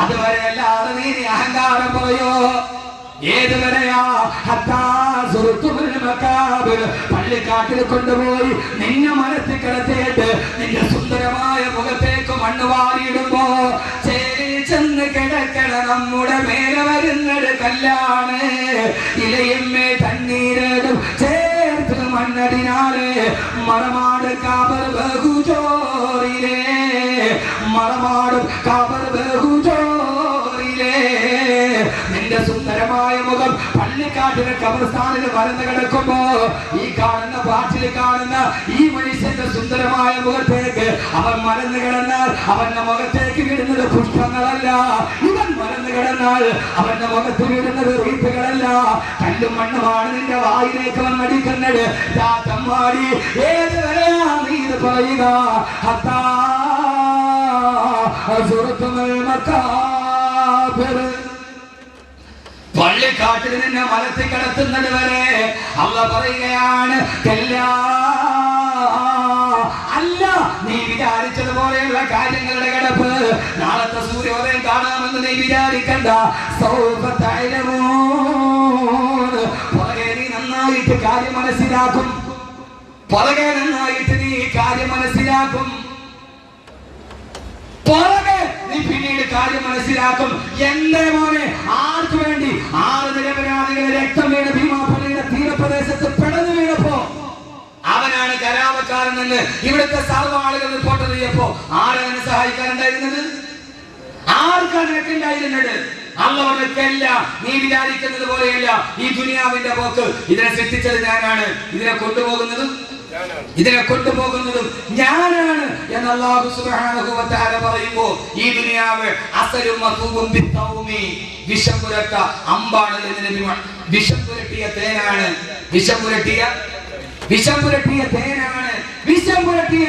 Speaker 1: അതുവരെ അല്ലാതെ നീ അഹങ്കാരം പറയോ? ഏതുവരെയാ? പള്ളിക്കാട്ടിൽ കൊണ്ടുപോയി നിന്നെ മനസ്സിൽ കിടത്തിയിട്ട് നിന്റെ സുന്ദരമായ മുഖത്തേക്ക് മണ്ണ് വാരിയിടുമ്പോ ചെന്ന് കിടക്കണ നമ്മുടെ മേലെ വരുന്നത് കല്ലാണ്. ഇലയമ്മേ തണ്ണീരടും ചേർത്ത് മണ്ണടിനാല് മറമാട് കാബർ ബഹുജോറിലേ, മറമാടും കാബർ ബഹുജോറിലേ. നിന്റെ സുന്ദരമായ മുഖം പള്ളിക്കാട്ടിലെ കബർസ്ഥാനിൽ മറന്നു കിടക്കുമ്പോ ഈ കാണുന്ന പാട്ടിൽ കാണുന്ന ഈ മനുഷ്യന്റെ സുന്ദരമായ മുഖത്തേക്ക് അവൻ മറന്നു കിടന്നാൽ അവന്റെ മുഖത്തേക്ക് വിടുന്നത് പുഷ്പങ്ങളല്ല. ഇവൻ മറന്നു കിടന്നാൽ അവന്റെ മുഖത്ത് വിടുന്നത് റീത്തുകളല്ല, കല്ലും മണ്ണുമാണ് നിന്റെ വായിലേക്ക് അവൻ അടിക്കുന്നത്. ചാത്തമ്മാടി ഏതുവരെയാ നീ ഇത് പറയുക? പള്ളിക്കാട്ടിൽ നിന്നെ മലത്തിൽ കിടത്തുന്നത് വരെ അല്ലാഹു പറയുകയാണ് അല്ല നീ വിചാരിച്ചതുപോലെയുള്ള കാര്യങ്ങളുടെ കിടപ്പ് നാളത്തെ സൂര്യോദയം കാണാമെന്ന് നീ വിചാരിക്കണ്ട. പുറകെ നീ നന്നായിട്ട് കാര്യം മനസ്സിലാക്കും, പുറകെ നന്നായിട്ട് നീ കാര്യം മനസ്സിലാക്കും, പുറകെ നീ പിന്നീട് കാര്യം മനസ്സിലാക്കും. എന്റെ മോനെ, ആർക്ക് വേണ്ടി 6 നിരപരാധികളെ രക്തം വീണ ഭീമാപള്ളിയുടെ തീരപ്രദേശത്ത് പിടഞ്ഞു വീണപ്പോ അവനാണ് കരാമക്കാരൻ എന്ന് ഇവിടുത്തെ സർവ്വ ആളുകൾ റിപ്പോർട്ട് ചെയ്യപ്പോ ആരാണ് സഹായിക്കാനുണ്ടായിരുന്നത്? ആർക്കാണ് രക്ഷയുണ്ടായിരുന്നത്? അള്ളവനക്കല്ല. നീ വിചാരിക്കുന്നത് പോലെയല്ല ഈ ദുനിയാവിന്റെ പോക്ക്. ഇതിനെ സൃഷ്ടിച്ചത് ഞാനാണ്, ഇതിനെ കൊണ്ടുപോകുന്നതും ഞാനാണ് എന്ന് അല്ലാഹു സുബ്ഹാനഹു വ തആല പറയുമ്പോൾ ഈ ദുനിയാവ് അസലും മസൂബും ബിത്തൗമി, വിഷം പുരട്ട അമ്പാണ് എന്ന് നബി. വിഷം പുരട്ടിയ തേനാണ്, വിഷം പുരട്ടിയ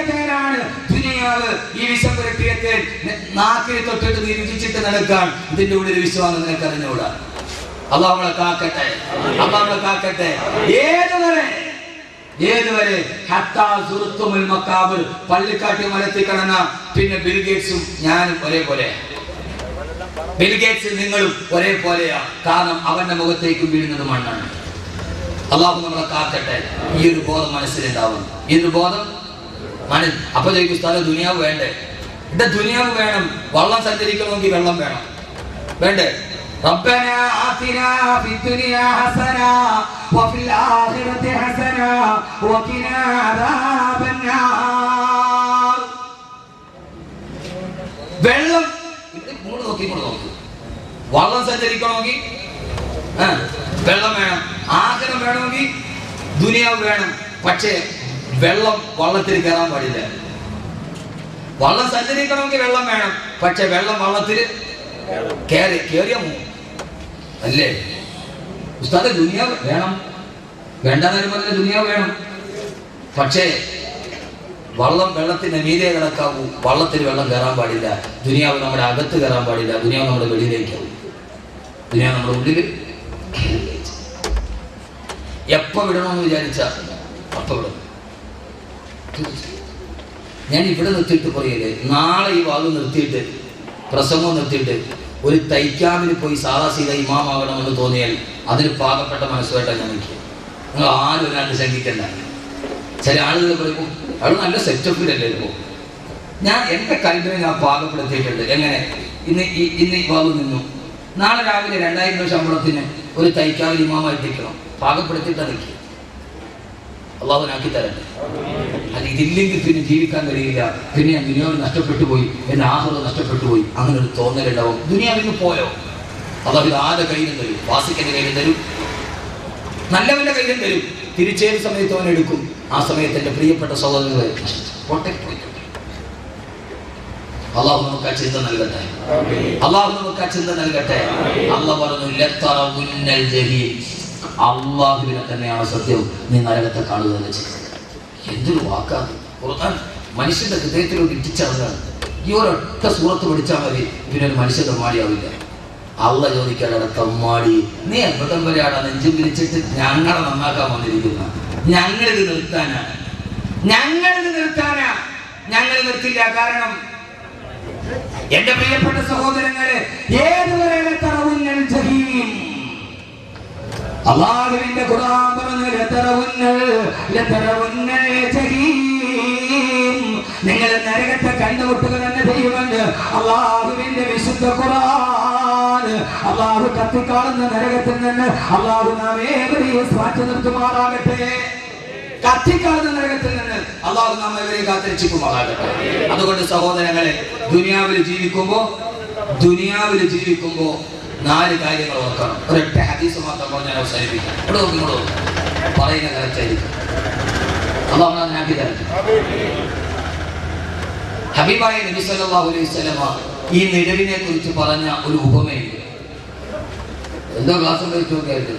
Speaker 1: തേനാണ് ദുനിയാവ്. ഈ വിഷം പുരട്ടിയ തേൻ നാക്കിൽ തൊട്ടിട്ട് നീ രുചിച്ചിട്ട് നടക്കാൻ ഇതിന്റെ ഉള്ളിൽ വിശ്വാസം നിനക്ക് അറിഞ്ഞുകൂടാ. അല്ലാഹു നമ്മളെ കാക്കട്ടെ. ഏതുവരെ പള്ളിക്കാട്ടി മലത്തിൽ കടന്ന പിന്നെ ബിൽഗേറ്റ്സും ഞാനും ഒരേപോലെ. ബിൽഗേറ്റ്സ് നിങ്ങളും ഒരേപോലെയാ. കാരണം അവന്റെ മുഖത്തേക്ക് വീഴുന്നത് മണ്ണാണ്. അല്ലാഹു നമ്മളെ കാക്കട്ടെ. ഈ ഒരു ബോധം മനസ്സിലുണ്ടാവും. ഈ ഒരു ബോധം അപ്പൊ ചോദിക്കും സ്ഥലം ദുനിയാവ് വേണ്ടേ? ഇവിടെ ദുനിയാവ് വേണം. വള്ളം സഞ്ചരിക്കണമെങ്കിൽ വെള്ളം വേണം, വേണ്ടേ? ربنا آتنا في الدنيا حسنة وفي الآخرة حسنة وقنا عذاب النار. വെള്ളം ഇങ്ങോട്ട് നോക്കി വള്ളം സഞ്ചരിക്കണമെങ്കിൽ വെള്ളം വേണം, ആഗ്രഹം വേണമെങ്കിൽ ദുനിയാവ് വേണം. പക്ഷേ വെള്ളം വള്ളത്തിൽ കയറാൻ പാടില്ല. വള്ളം സഞ്ചരിക്കണമെങ്കിൽ വെള്ളം വേണം, പക്ഷെ വെള്ളം വള്ളത്തിൽ കേറിയ അല്ലേ? ഉസ്താദ് ദുനിയാവ് വേണം, വേണ്ടെന്നൊരു പറഞ്ഞ ദുനിയാവ് വേണം. പക്ഷേ വെള്ളത്തിന്റെ മീതെ കിടക്കാവൂ. വള്ളത്തിൽ വെള്ളം കയറാൻ പാടില്ല. ദുനിയാവ് നമ്മുടെ അകത്ത് കയറാൻ പാടില്ല. ദുനിയാവ് നമ്മുടെ വെളിയിലേക്കാവും. ദുനിയാവ് നമ്മുടെ ഉള്ളിൽ എപ്പോ വിടണമെന്ന് വിചാരിച്ച അപ്പൊ വിടണം. ഞാൻ ഇവിടെ നിർത്തിയിട്ട് പറയല്ലേ, നാളെ ഈ വാദം നിർത്തിയിട്ട് പ്രസംഗം നിർത്തിയിട്ട് ഒരു തൈക്കാമിന് പോയി സാദാ സീത ഇമാമാകണമെന്ന് തോന്നിയാൽ അതിന് പാകപ്പെട്ട മനസ്സുമായിട്ടാണ് ഞാൻ നിൽക്കുക. നിങ്ങൾ ആരും ഒരാണ്ട് ശങ്കിക്കണ്ട. ചില ആളുകൾ പറയുമ്പോൾ അവിടെ നല്ല സെറ്റപ്പിലല്ലേ ഇപ്പോൾ. ഞാൻ എൻ്റെ കൽബിനെ ഞാൻ പാകപ്പെടുത്തിയിട്ടുണ്ട്. എങ്ങനെ? ഇന്ന് ഈ വാദം നിന്നു. നാളെ രാവിലെ 2000 രൂപ ശമ്പളത്തിന് ഒരു തൈക്കാവിൽ ഇമാമായിട്ടിരിക്കണം. പാകപ്പെടുത്തിയിട്ടാണ് നിൽക്കുക. അള്ളാഹുനാക്കി തരട്ടെ. അത് ഇതില്ലെങ്കിൽ പിന്നെ ജീവിക്കാൻ കഴിയില്ല. പിന്നെ ഞാൻ ദുനിയാവ് നഷ്ടപ്പെട്ടു പോയി, എൻ്റെ ആഹ്റം നഷ്ടപ്പെട്ടു പോയി, അങ്ങനെ ഒരു തോന്നലുണ്ടാവും. ദുനിയാവിന് പോയോ? അള്ളാഹു ആരുടെ കയ്യിലും തരും, വാസിക്കൻ്റെ കയ്യിലും തരും, നല്ലവന്റെ കയ്യിലും തരും. തിരിച്ചേത് സമയത്ത് അവൻ എടുക്കും. ആ സമയത്ത് എൻ്റെ പ്രിയപ്പെട്ട സഹോദരങ്ങളെ അള്ളാഹു നമുക്ക് ആ ചിന്ത നൽകട്ടെ. അള്ളാഹു പറഞ്ഞു അള്ളാഹുവിനെ തന്നെയാണ് സത്യം, നീ നരകത്തെ കാണുക തന്നെ ചെയ്യും. എന്തൊരു വാക്കാണ് ഖുർആൻ മനുഷ്യന്റെ ഹൃദയത്തിലോട്ട് ഇട്ടിച്ചതാണ്. ഈ ഒരൊറ്റ സൂറത്ത് പഠിച്ചാൽ മതി, പിന്നെ ഒരു മനുഷ്യ തമ്മാടിയാവില്ല. അള്ളാഹ് ചോദിക്കാതെ തമ്മാടി നീ എപ്പോഴും വരെയാണ് നെഞ്ചും പിരിച്ചിട്ട് ഞങ്ങളെ നന്നാക്കാൻ വന്നിരിക്കുന്ന? ഞങ്ങളിത് നിർത്താനാ.
Speaker 2: ഞങ്ങൾ നിർത്തില്ല. കാരണം എന്റെ പ്രിയപ്പെട്ട സഹോദരങ്ങളെ, ഏതുവരെ അല്ലാഹുവിന്റെ ഖുർആൻ പറഞ്ഞു, നിങ്ങൾ നരകത്തെ കണ്ടുമുട്ടുക തന്നെ ചെയ്യുമെന്ന് അല്ലാഹുവിന്റെ വിശുദ്ധ ഖുർആൻ. അല്ലാഹു കത്തിക്കാളുന്ന നരകത്തിൽ നിന്ന് അല്ലാഹു നാം ഏവരെയും മാറ്റി നിർത്തുമാറാകട്ടെ. കത്തിക്കാളുന്ന നരകത്തിൽ നിന്ന് അല്ലാഹു നാം ഏവരെയും കാത്തിരക്ഷിക്കുമാറാകട്ടെ. അതുകൊണ്ട് സഹോദരങ്ങളെ, ദുനിയാവിൽ ജീവിക്കുമ്പോ 4 കാര്യങ്ങൾ ഓർക്കണം. ഒരൊറ്റ ഹദീസ് മാത്രം പറഞ്ഞാൽ അവസാനിപ്പിക്കാം. ഇവിടെ നിങ്ങളോ പറയുന്ന കറക്റ്റായിരിക്കും. അല്ലാഹു നമ്മെ ആക്കി തരട്ടെ. ഹബീബായ നബി സല്ലല്ലാഹു അലൈഹി വസല്ലമ ഈ നിഴലിനെ കുറിച്ച് പറഞ്ഞ ഒരു ഉപമയുണ്ട്. എന്തോ ക്ലാസ് കഴിച്ചു നോക്കിയായിട്ട്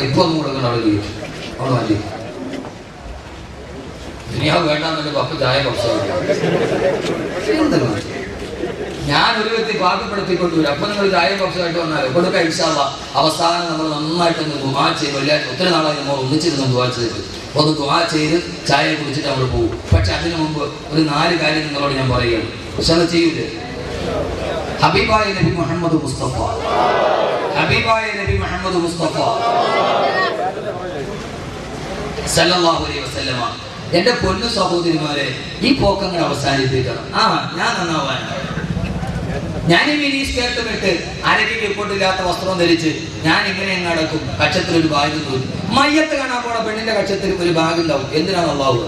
Speaker 2: ഇപ്പൊ ഒന്നും കൊടുക്കണം. അവിടെ ജീവിച്ചു അവിടെ മതി. ദുനിയാവ് വേണ്ടാന്നല്ലേ പപ്പ ചായ കുറച്ച് ഞാൻ ഒരു വ്യക്തി പാകപ്പെടുത്തിക്കൊണ്ടുവരും. അപ്പൊ നിങ്ങൾ ചായ കുറച്ചായിട്ട് വന്നാലും കൊടുക്കാം ഇൻഷാ അല്ലാഹ്. അവസാനം നമ്മൾ നന്നായിട്ടൊന്ന് ദുആ ചെയ്ത്, വെള്ളിയാഴ്ച ഒത്തിരി നാളായി നമ്മൾ ഒന്നിച്ചിരുന്ന് ദുആ ചെയ്തിട്ട് ഒന്ന് ദുആ ചെയ്ത് ചായ കുടിച്ചിട്ട് നമ്മൾ പോകും. പക്ഷെ അതിനു മുമ്പ് ഒരു 4 കാര്യം നിങ്ങളോട് ഞാൻ പറയുകയാണ്. പക്ഷെ അത് ചെയ്യൂലേ? ഹബീബായ നബി മുഹമ്മദ് മുസ്തഫ സല്ലല്ലാഹു അലൈഹി വസല്ലമ, എന്റെ പൊന്നു സഹോദരിമാരെ, ഈ പോക്കങ്ങൾ അവസാനിപ്പിക്കണം. ഞാൻ നന്നാവാനാണ്. ഞാൻ ഈ മിനി സ്കേർട്ടും ഇട്ട് അരയ്ക്ക് റിപ്പോർട്ടില്ലാത്ത വസ്ത്രം ധരിച്ച് ഞാൻ ഇങ്ങനെ എങ്ങ് അടക്കും. കക്ഷത്തിൽ ഒരു ബാഗ് തൂക്കി. മയ്യത്ത് കാണാൻ പോണ പെണ്ണിന്റെ കക്ഷത്തിൽ ഒരു ബാഗ് ഉണ്ടാവും. എന്തിനാണ് അല്ലാഹു?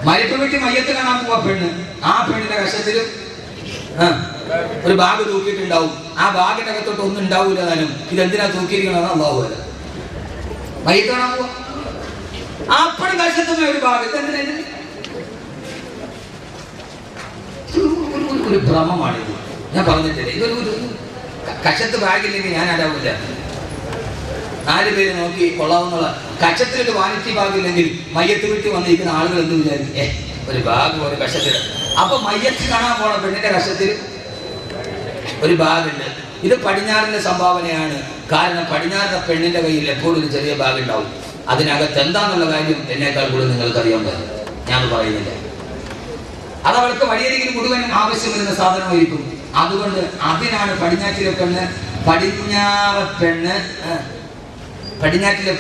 Speaker 2: മരിപ്പ് വീട്ടിൽ മയ്യത്ത് കാണാൻ പോവാ പെണ്ണ്, ആ പെണ്ണിന്റെ കക്ഷത്തിൽ ഒരു ബാഗ് തൂക്കിയിട്ടുണ്ടാവും. ആ ബാഗിന്റെ അകത്തോട്ട് ഒന്നും ഉണ്ടാവൂല. താനും ഇതെന്തിനാ തൂക്കിയിരിക്കണമെന്ന് അല്ലാഹു അല്ല. മയ്യത്ത് കാണാൻ പോവാ, അപ്പഴും കക്ഷത്തുന്ന ഒരു ബാഗ്. ഇതെന്തിനാ? ഒരു ഭ്രമമാണിത്. ഞാൻ പറഞ്ഞിട്ടില്ലേ, ഇതൊരു കക്ഷത്ത് ബാഗില്ലെങ്കിൽ ഞാൻ അടാവില്ല. 4 പേര് നോക്കി കൊള്ളാവുന്നുള്ള കക്ഷത്തിലൊരു വാനിറ്റി ബാഗില്ലെങ്കിൽ മയ്യത്ത് വീട്ടിൽ വന്നിരിക്കുന്ന ആളുകൾ എന്ത് വിചാരിക്കും? ഒരു ബാഗ് ഒരു കക്ഷത്തിൽ. അപ്പൊ മയ്യത്ത് കാണാൻ പോണ പെണ്ണിന്റെ കക്ഷത്തിൽ ഒരു ബാഗുണ്ട്. ഇത് പടിഞ്ഞാറിന്റെ സംഭാവനയാണ്. കാരണം പടിഞ്ഞാറിന്റെ പെണ്ണിന്റെ കയ്യിൽ എപ്പോഴും ഒരു ചെറിയ ബാഗ് ഉണ്ടാവും. അതിനകത്ത് എന്താന്നുള്ള കാര്യം എന്നേക്കാൾ കൂടുതൽ നിങ്ങൾക്ക് അറിയാൻ പറ്റും. ഞാൻ പറയുന്നില്ല. അത് അവൾക്ക് വഴിയരികിൽ മുഴുവനും ആവശ്യം വരുന്ന സാധനമായിരിക്കും. അതുകൊണ്ട് അതിനാണ് പടിഞ്ഞാറ്റിലെ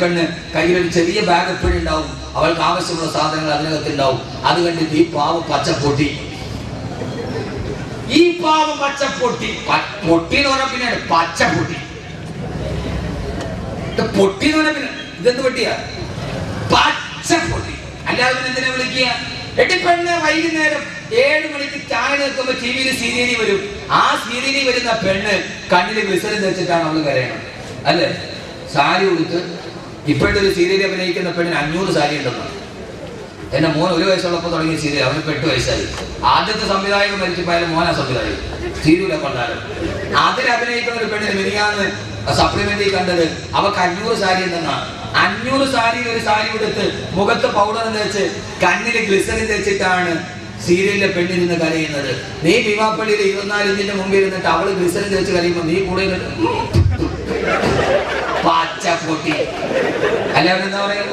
Speaker 2: പെണ്ണ് കയ്യിലൊരു ചെറിയ ബാഗ് എപ്പോഴും ഉണ്ടാവും. അവൾക്ക് ആവശ്യമുള്ള സാധനങ്ങൾ അതിനകത്ത് ഉണ്ടാവും. അത് കണ്ടിട്ട് ഈ പാവം പച്ചപ്പൊട്ടി പൊട്ടി എന്ന് പറഞ്ഞാൽ പിന്നെ പച്ചപ്പൊട്ടി പൊട്ടി എന്ന് പറഞ്ഞാൽ പിന്നെ ഇതെന്ത് പൊട്ടിയാ? പച്ചപ്പൊട്ടി. അല്ലാതെ പിന്നെ എന്തിനാ വിളിക്കുക? പെണ്ണ് വൈകുന്നേരം 7 മണിക്ക് ചായ നിൽക്കുമ്പോ ടിവിയിൽ സീരിയലി വരും. ആ സീരിയലി വരുന്ന പെണ്ണ് കണ്ണിൽ ഗ്ലിസറിൻ വെച്ചിട്ടാണ് അവള് കരയണം, അല്ലേ? സാരി കൊടുത്ത് ഇപ്പോഴത്തെ ഒരു സീരിയൽ അഭിനയിക്കുന്ന പെണ്ണിന് 500 സാരി ഉണ്ടെന്നാണ്. എന്റെ മോൻ 1 വയസ്സുള്ളപ്പോൾ തുടങ്ങിയ സീരിയൽ, അവന് 8 വയസ്സായി. ആദ്യത്തെ സംവിധായകൻ മരിച്ചപ്പോയാലും മോനാ സംവിധായകൻ. സീരിയലെ കൊണ്ടാലും അതിൽ അഭിനയിക്കുന്ന ഒരു പെണ്ണിന് മിനിയാന്ന് സപ്ലിമെന്റിൽ കണ്ടത് അവക്ക് 500 സാരി ഉണ്ടെന്നാണ്. 500 സാരി ഒരു സാരി കൊടുത്ത് മുഖത്ത് പൗഡർ തേച്ച് കണ്ണില് ഗ്ലിസറിൻ തേച്ചിട്ടാണ് സീരിയലിലെ പെണ്ണിരുന്ന് കരയുന്നത്. നീ ഭീമാപ്പള്ളിയിൽ 24 ഇഞ്ചിന്റെ മുമ്പിൽ ഇരുന്നിട്ട് അവള് ഗ്ലിസറിൻ തേച്ച് കരയുമ്പോ നീ കൂടെ പച്ചപ്പൊട്ടി. അല്ല എന്താ പറയുക?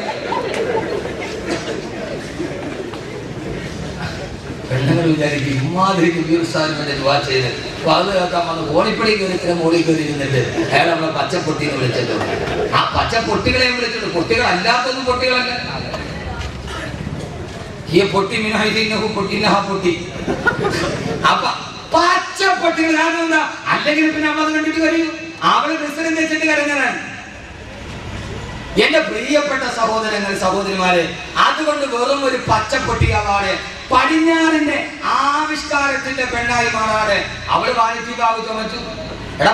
Speaker 2: പെണ്ണുങ്ങൾ വിചാരിക്കും ഇമാതിരിക്ക് വീർസാരിന്റെ ദുആ ചെയ്ത് അത് കേൾക്കാൻ വന്ന് ഓണിപ്പടി കയറി മോളിൽ കയറി ഇരുന്നിട്ട് അയാൾ നമ്മളെ പച്ചപ്പൊട്ടി എന്ന് വിളിച്ചിട്ടുണ്ട്. ആ പച്ചപ്പൊട്ടികളെ വിളിച്ചിട്ടുണ്ട്. പൊട്ടികൾ അല്ലാത്തൊന്നും പൊട്ടികളല്ല. ഈ പൊട്ടി മിനഹു പൊട്ടി നഹ പൊട്ടി. അപ്പൊ പച്ചപ്പൊട്ടികൾ അല്ലെങ്കിൽ പിന്നെ അമ്മ കണ്ടിട്ട് കരയും. അവള് ക്രിസ്ത്യൻ വെച്ചിട്ട് കരഞ്ഞതാണ്. എന്റെ പ്രിയപ്പെട്ട സഹോദരിമാരെ, അതുകൊണ്ട് വെറും ഒരു പച്ചപ്പൊട്ടിയാവാതെ പടിഞ്ഞാറിന്റെ ആവിഷ്കാരത്തിന്റെ പെണ്ണായി മാറാതെ അവള് വാണിജ്യ ബാബു ചുമച്ചു. എടാ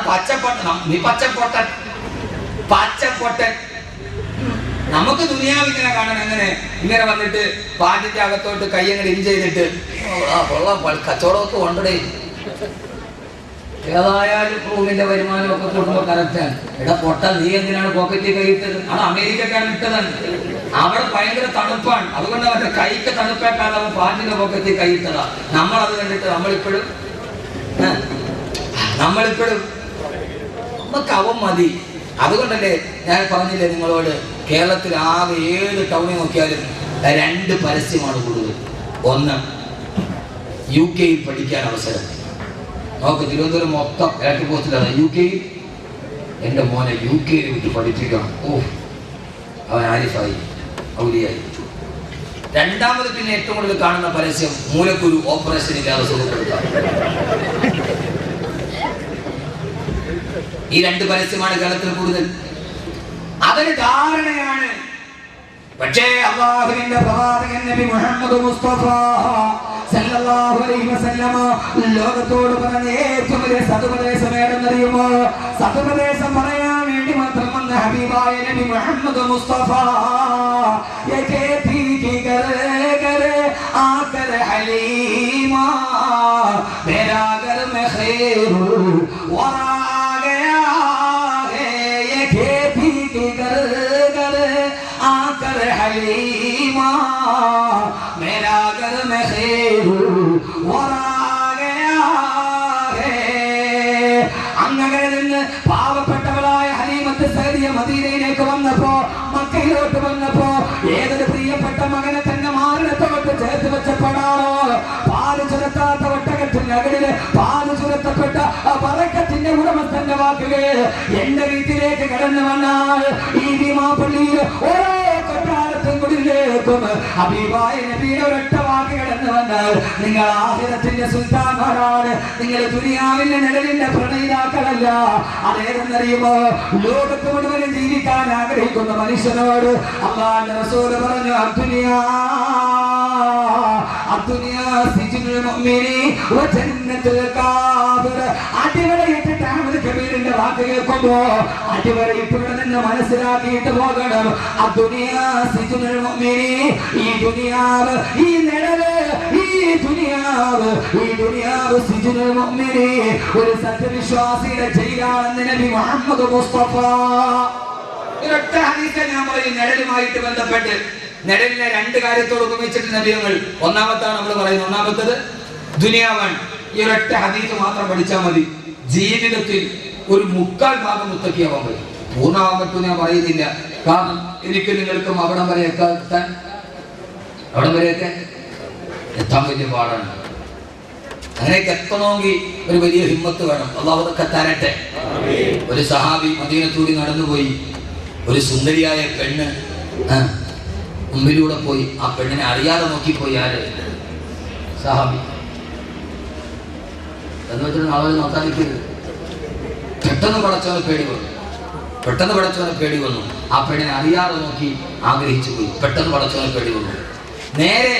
Speaker 2: നീ പച്ചപ്പൊട്ടൻ. നമുക്ക് ദുനിയാവിങ്ങനെ കാണാൻ ഇങ്ങനെ വന്നിട്ട് പാട്ടിന്റെ അകത്തോട്ട് കയ്യങ്ങനെ ഇൻ ചെയ്തിട്ട് കച്ചവടമൊക്കെ കൊണ്ടേ. ഏതായാലും റൂമിന്റെ വരുമാനമൊക്കെ കൂടുമ്പോ കറക്റ്റാണ്. എടാ പൊട്ട, നീ എന്തിനാണ് പോക്കറ്റിൽ കൈയിട്ടത്? അത് അമേരിക്കക്കാണ് ഇട്ടതാണ്. അവിടെ ഭയങ്കര തണുപ്പാണ്. അതുകൊണ്ട് അവരുടെ കൈക്ക് തണുപ്പേക്കാതെ അവൻ പാട്ടിന്റെ പോക്കറ്റിൽ കൈയിട്ടതാ. നമ്മളത് കണ്ടിട്ട് നമ്മളിപ്പോഴും നമുക്ക് അവൻ മതി. അതുകൊണ്ടല്ലേ ഞാൻ പറഞ്ഞില്ലേ നിങ്ങളോട്, കേരളത്തിൽ ആകെ 7 ടൗണിൽ നോക്കിയാലും 2 പരസ്യമാണ് കൂടുതൽ. ഒന്ന്, UK പഠിക്കാൻ അവസരം. നമുക്ക് തിരുവനന്തപുരം മൊത്തം എയർപോർട്ടിലാണ് UK. എൻ്റെ മോനെ UK വിട്ട് പഠിപ്പിക്കണം. അവൻ ആരിഫായി, ഔലിയായി. രണ്ടാമത് പിന്നെ ഏറ്റവും കൂടുതൽ കാണുന്ന പരസ്യം മൂലക്കുരു ഓപ്പറേഷൻ ഇല്ലാതെ സുഖപ്പെടുത്താം. ഈ രണ്ട് പരസ്യമാണ് കേരളത്തിൽ കൂടുതൽ. അതൊരു ധാരണയാണ്. പക്ഷേ അല്ലാഹുവിന്റെ പ്രവാചകൻ നബി മുഹമ്മദ് മുസ്തഫ സല്ലല്ലാഹു അലൈഹി വസല്ലമ ലോകത്തോട് പറഞ്ഞ ഏറ്റവും വലിയ സതുപദേശം ഏതെന്നറിയുമോ? സതുപദേശം പറയാൻ വേണ്ടി മാത്രം വന്ന ഹബീബായ നബി മുഹമ്മദ് മുസ്തഫ ആകർ ഹലീമാ മേരാ ഘർ മേ ഖൈറുൽ വറാ ഗയാ ഹേ യേ ഖേതി കി ഘർ ആകർ ഹലീമാ മേരാ ഘർ മേ ഖൈറുൽ വറാ ഗയാ ഹേ. അങ്ങനെ നിന്ന് പാവപ്പെട്ടവളായ ഹലീമത്ത് സഅദിയ മദീനയിലേക്ക് വന്നപ്പോ, മക്കയിലോട്ട് വന്നപ്പോ ഏതൊരു പ്രിയപ്പെട്ട മകനെ തന്നെ മാറിടത്തോട്ട് ചേർത്ത് വെച്ചപ്പെടാറോ പാല് ചുരത്താത്ത ഒട്ടകത്തിന്റെ അകടില് പാല് ചുരത്തപ്പെട്ട പറക്കത്തിന്റെ ഉടമസ്ഥന്റെ വാക്കുകൾ എന്റെ വീട്ടിലേക്ക് കടന്നു വന്നാൽ ഈ ഭീമാപള്ളിയിൽ ഓരോ കൊട്ടാരത്തും കുടിലേക്കും ഹബീബായ നബിയുടെ ഒരൊറ്റ വാക്ക് കടന്നു വന്നാൽ നിങ്ങൾ ആഖിറത്തിന്റെ സുൽത്താന്മാരാണ്, നിങ്ങൾ ദുനിയാവിന്റെ നിഴലിന്റെ പ്രണയിതാക്കളല്ല. അതേതെന്നറിയുമോ? ലോകത്ത് മുഴുവനും ജീവിക്കാൻ ആഗ്രഹിക്കുന്ന മനുഷ്യനോട് അല്ലാഹുവിന്റെ റസൂൽ പറഞ്ഞു, അടിവരയിട്ടിട്ട് അഹ്മദ് കബീറിന്റെ വാക്ക് കേൾക്കുമ്പോ അടിവരയിട്ടിവിടെ നിന്ന് മനസ്സിലാക്കിയിട്ട് പോകണം. ഈ ദുനിയാവ്, ഈ നിഴല്, ഈ ദുനിയാവ് സിജുനുൽ മുഅ്മിനി, ഒരു സത്യവിശ്വാസിയുടെ ജയിലാണെന്ന് നബി മുഹമ്മദ് മുസ്തഫ. ഒരൊറ്റ ഹദീസ് ഞാൻ പറയും നിഴലുമായിട്ട് ബന്ധപ്പെട്ട്. നിഴലിനെ രണ്ട് കാര്യത്തോട് ഉപമിച്ചിട്ട് നബിയങ്ങൾ. ഒന്നാമത്താണ് നമ്മൾ പറയുന്നത്, ഒന്നാമത്തത് ദുനിയാവാണ്. ഈ ഒരൊറ്റ ഹദീസ് മാത്രം പഠിച്ചാൽ മതി. ജീവിതത്തിൽ ഒരു 3/4 ഭാഗം മുത്തക്കിയാവാൻ പറ്റും. പൂർണ്ണമാവാൻ പറ്റും ഞാൻ പറയുന്നില്ല. കാരണം എനിക്ക് നിങ്ങൾക്കും അവിടം വരെയൊക്കെ എത്താൻ വലിയ പാടാണ്. അങ്ങനെയൊക്കെ എത്തണമെങ്കിൽ ഒരു വലിയ ഹിമ്മത്ത് വേണം. അല്ലാഹു അതൊക്കെ തരട്ടെ. ഒരു സഹാബി മദീനത്തൂടി നടന്നുപോയി. ഒരു സുന്ദരിയായ പെണ്ണ് മുമ്പിലൂടെ പോയി. ആ പെണ്ണിനെ അറിയാതെ നോക്കിപ്പോയി. ആര്? സഹാബി. എന്ന് വെച്ചിട്ട് ആളുകൾ നോക്കാതിരിക്കരുത്. പെട്ടെന്ന് പടച്ചവനെ പേടി വന്നു. ആ പെണ്ണിനെ അറിയാതെ നോക്കി ആഗ്രഹിച്ചു പോയി. പെട്ടെന്ന് പടച്ചവനെ പേടി വന്നു. നേരെ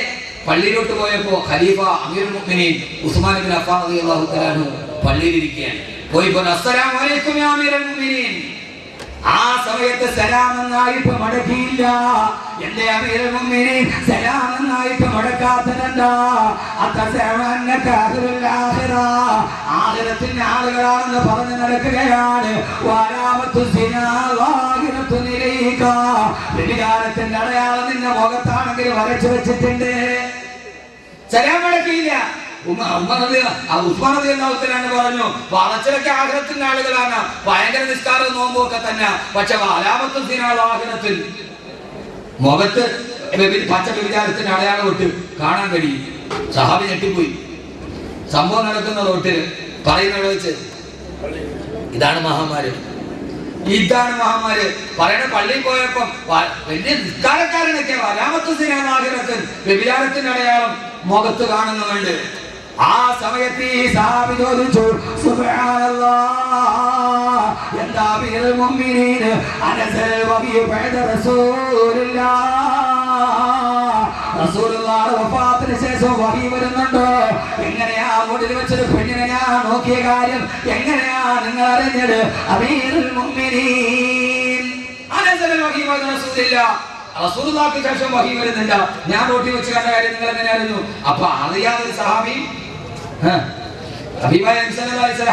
Speaker 2: പള്ളിയിലോട്ട് പോയപ്പോ ഖലീഫ അമീറുൽ മുഅ്മിനീൻ ഉസ്മാൻ ഇബ്നു അഫ്ഫാൻ റളിയല്ലാഹു തആല അൻഹു പള്ളിയിലിരിക്കുകയാണ്. പോയിപ്പോ അസ്സലാമു അലൈക്കും യാ അമീറുൽ മുഅ്മിനീൻ. ആ സമയത്ത് സലാം എന്നായിട്ട് മടക്കിയില്ല. എന്റെ അമീറുൽ മുഅ്മിനീൻ സലാം എന്നായിട്ട് മടക്കാത്തതെന്താ? ആഖിറത്തിന്റെ ആളുകളാണെന്ന് പറഞ്ഞു നടക്കുകയാണ്. വ്യഭിചാരത്തിന്റെ അടയാളം നിന്റെ മുഖത്താണെങ്കിൽ വരച്ചു വെച്ചിട്ടുണ്ട്. സലാം മടക്കിയില്ല. ഉസ്മാൻ റളിയല്ലാഹു പറഞ്ഞു, വളച്ചിലൊക്കെ ആഖിറത്തിന്റെ ആളുകളാണ്, ഭയങ്കര നിസ്കാരവും നോമ്പും ഒക്കെ തന്നെ. പക്ഷെ ആഖിറത്തിൽ മുഖത്ത് പച്ച വ്യഭിചാരത്തിന്റെ അടയാളം വിട്ട് കാണാൻ കഴിയും. സഹാബി ഞെട്ടിപ്പോയി. സംഭവം നടക്കുന്ന റോട്ടിൽ പറയുന്നത് വെച്ച് ഇതാണ് മഹാമാര് പറയണ. പള്ളിയിൽ പോയപ്പോ വലിയ നിസ്കാരക്കാരനൊക്കെ ആഖിറത്തിൽ വ്യഭിചാരത്തിന്റെ അടയാളം മുഖത്ത് കാണുന്നുണ്ട്. ആ സമയത്ത് ഈ സഹാബി ചോദിച്ചു, സുബ്ഹാനല്ലാഹ്, എന്താ അമീറുൽ മുഅ്മിനീൻ അനസൽ വബി ബഅദ റസൂലുള്ളാഹിയുടെ വഫാത്തിന് ശേഷം വഹി വരുന്നുണ്ടോ? എങ്ങനെയാ മുടിൽ വെച്ചൊരു പെണ്ണിനെ ഞാൻ നോക്കിയ കാര്യം എങ്ങനെയാ നിങ്ങൾ അറിഞ്ഞത്? അമീറുൽ മുഅ്മിനീൻ അനസൽ വഹി ബഅദ റസൂലുള്ളാഹിക്ക് ശേഷം വഹി വരുന്നില്ല. ഞാൻ റോട്ടി വെച്ച് കണ്ട കാര്യം നിങ്ങൾ എങ്ങനെ അറിഞ്ഞു? അപ്പൊ അറിയാതൊരു സഹാബി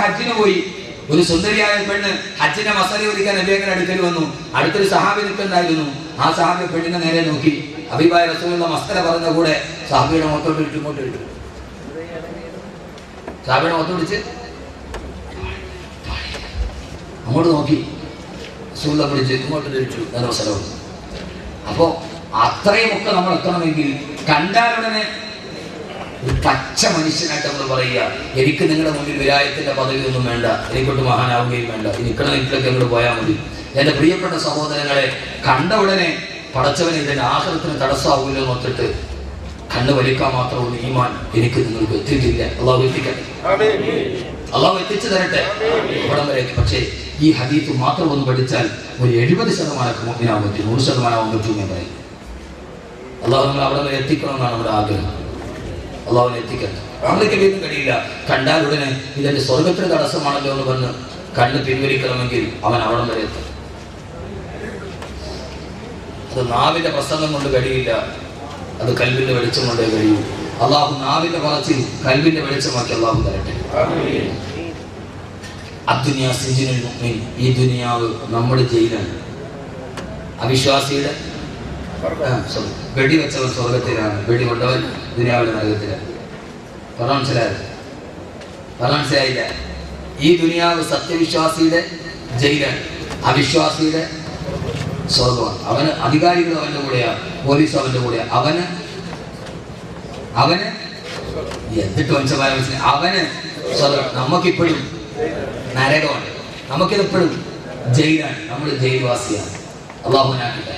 Speaker 2: ഹജ്ജിന് പോയി. ഒരു സുന്ദരിയായ പെണ്ണ് ഹജ്ജിന്റെ മസല ഒരിക്കാൻ നബിയുടെ അടുക്കൽ വന്നു. അടുത്തൊരു സഹാബി നിൽക്കുന്നുണ്ടായിരുന്നു. ആ സഹാബി പെണ്ണിനെ നേരെ നോക്കി. ഹബീബായ റസൂലുള്ള മസ്തല പറഞ്ഞ കൂടെ സഹാബിയുടെ മുഖത്തോട്ട് ഇട്ടു, ഇങ്ങോട്ട് ഇട്ടു. സഹാബിയുടെ മുഖത്തോടിച്ച് അങ്ങോട്ട് നോക്കി. റസൂലുള്ള പിടിച്ച് ഇങ്ങോട്ട് ഇട്ടു. നല്ല സ്ഥലം. അപ്പോ അത്രയുമൊക്കെ നമ്മൾ എത്തണമെങ്കിൽ കണ്ടാലുടനെ ഒരു പച്ച മനുഷ്യനായിട്ട് നമ്മൾ പറയുക, എനിക്ക് നിങ്ങളുടെ മുന്നിൽ വിലായത്തിന്റെ പദവിയൊന്നും വേണ്ട, എനിക്കൊട്ട് മഹാനാവുകയും വേണ്ട, എനിക്കൊക്കെ അങ്ങോട്ട് പോയാൽ മതി. എൻ്റെ പ്രിയപ്പെട്ട സഹോദരങ്ങളെ, കണ്ട ഉടനെ പടച്ചവനെ ഇതിന്റെ ആഹ്റത്തിന് തടസ്സമാവില്ലോ നോക്കിട്ട് കണ്ണ് വലിക്കാൻ മാത്രമുള്ള ഈമാൻ എനിക്ക് നിങ്ങൾക്ക് എത്തിയിട്ടില്ല. അള്ളാഹു എത്തിക്കട്ടെ, അള്ളാഹു എത്തിച്ചു തരട്ടെ ഇവിടം വരെ. പക്ഷേ ഈ ഹദീസ് മാത്രം ഒന്ന് പഠിച്ചാൽ ഒരു 70% മുമ്പിനാൻ പറ്റും, 100% പറ്റും ഞാൻ പറയും. അള്ളാഹു നമ്മൾ അവിടെ വരെ എത്തിക്കണമെന്നാണ് നമ്മുടെ ആഗ്രഹം. അള്ളാഹുവിനെ എത്തിക്കട്ടെ. നമ്മൾക്ക് വീണ്ടും കഴിയില്ല. കണ്ടാൽ ഉടനെ ഇതെന്റെ സ്വർഗത്തിന് തടസ്സമാണല്ലോ എന്ന് പറഞ്ഞ് കണ്ണ് പിൻവലിക്കണമെങ്കിൽ അവൻ അവിടം വരെ എത്തും. അത് നാവിന്റെ പ്രസംഗം കൊണ്ട് കഴിയില്ല, അത് കൽവിന്റെ വെളിച്ചം കൊണ്ടേ കഴിയൂ. അള്ളാഹു നാവിന്റെ പറച്ചിൽ കൽവിന്റെ വെളിച്ചമാക്കി അള്ളാഹു തരട്ടെ. അദ്ദുനിയാ സിജ്നുൽ മുഅ്മിൻ, ഈ ദുനിയാവ് നമ്മുടെ ജയിലാണ്. അവിശ്വാസിയുടെ വെടി വെച്ചവൻ സ്വർഗത്തിലാണ്, വെടി കൊണ്ടവൻ ദുനിയാവിന്റെ നരകത്തിലാണ്. പറഞ്ഞ മനസ്സിലായില്ല? ഈ ദുനിയാവ് സത്യവിശ്വാസിയുടെ ജയിലാണ്, അവിശ്വാസിയുടെ സ്വർഗമാണ്. അവന് അധികാരികൾ അവന്റെ കൂടെയാണ്, പോലീസ് അവന്റെ കൂടെയാണ്. അവന് എന്നിട്ട് മനുഷ്യന്മാരെ അവന് സ്വർഗം. നമുക്കിപ്പോഴും നരകമാണ്, നമുക്കിതെപ്പോഴും ജയിലാണ്, നമ്മൾ ജയിൽവാസിയാണ്. അള്ളാഹുവിനാക്കട്ടെ,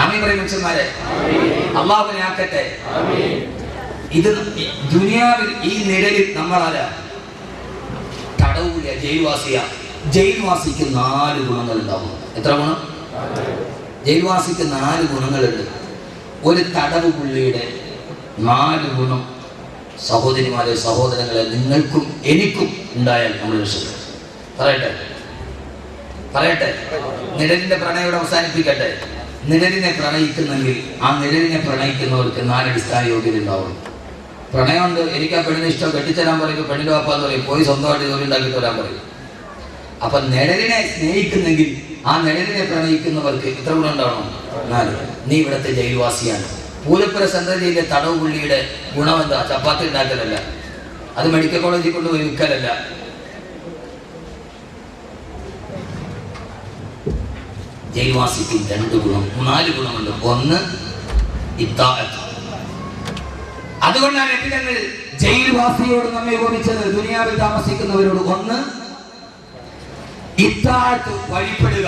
Speaker 2: ആമീൻ പറയും മനുഷ്യന്മാരെ, അള്ളാഹുവിനാക്കട്ടെ. ഇത് ദുനിയാവിൽ ഈ നിഴലിൽ നമ്മളാരാ? തടവില്ല, ജയിൽവാസിയാ. ജയിൽവാസിക്ക് 4 ഗുണങ്ങൾ ഉണ്ടാവും. എത്ര ഗുണം? ജയിൽവാസിക്ക് 4 ഗുണങ്ങളുണ്ട്. ഒരു തടവ് പുള്ളിയുടെ 4 ഗുണം സഹോദരിമാരെ, സഹോദരങ്ങളെ, നിങ്ങൾക്കും എനിക്കും ഉണ്ടായാൽ നമ്മൾ രക്ഷപ്പെടും. പറയട്ടെ, നിഴലിന്റെ പ്രണയോട് അവസാനിപ്പിക്കട്ടെ. നിഴലിനെ പ്രണയിക്കുന്നെങ്കിൽ ആ നിഴലിനെ പ്രണയിക്കുന്നവർക്ക് 4 അടിസ്ഥാന യോഗ്യത ഉണ്ടാവും. പ്രണയമുണ്ട്, എനിക്ക് ആ പെണ്ണിനെ ഇഷ്ടം, കെട്ടിച്ചേരാൻ പറയും, പെണ്ണിന്റെ വാപ്പാന്ന് പറയും, പോയി സ്വന്തമായിട്ട് ജോലി ഉണ്ടാക്കിയിട്ട് വരാൻ പറയും. അപ്പൊ നിഴലിനെ സ്നേഹിക്കുന്നെങ്കിൽ ആ നിഴലിനെ പ്രണയിക്കുന്നവർക്ക് എത്ര ഗുണം ഉണ്ടാവണം? 4. നീ ഇവിടുത്തെ ജയിൽവാസിയാണ്. പൂലപ്പുര സെൻട്രൽ ജയിലിലെ തടവ് പുള്ളിയുടെ ഗുണം എന്താ? ചപ്പാത്തി ഉണ്ടാക്കലല്ല, അത് മെഡിക്കൽ കോളേജിൽ കൊണ്ടുപോയി വിൽക്കലല്ല. ജയിൽവാസിക്ക് 2 ഗുണം, 4 ഗുണമുണ്ട്. 1 ഇത്താഅത്ത്. അതുകൊണ്ടാണ് ഞങ്ങൾ ജയിൽവാസിയോട് നമ്മെ ഉപമിച്ചത്, ദുനിയാവിൽ താമസിക്കുന്നവരോട്. 1 ഇത്താഅത്ത്, വഴിപ്പെടുക.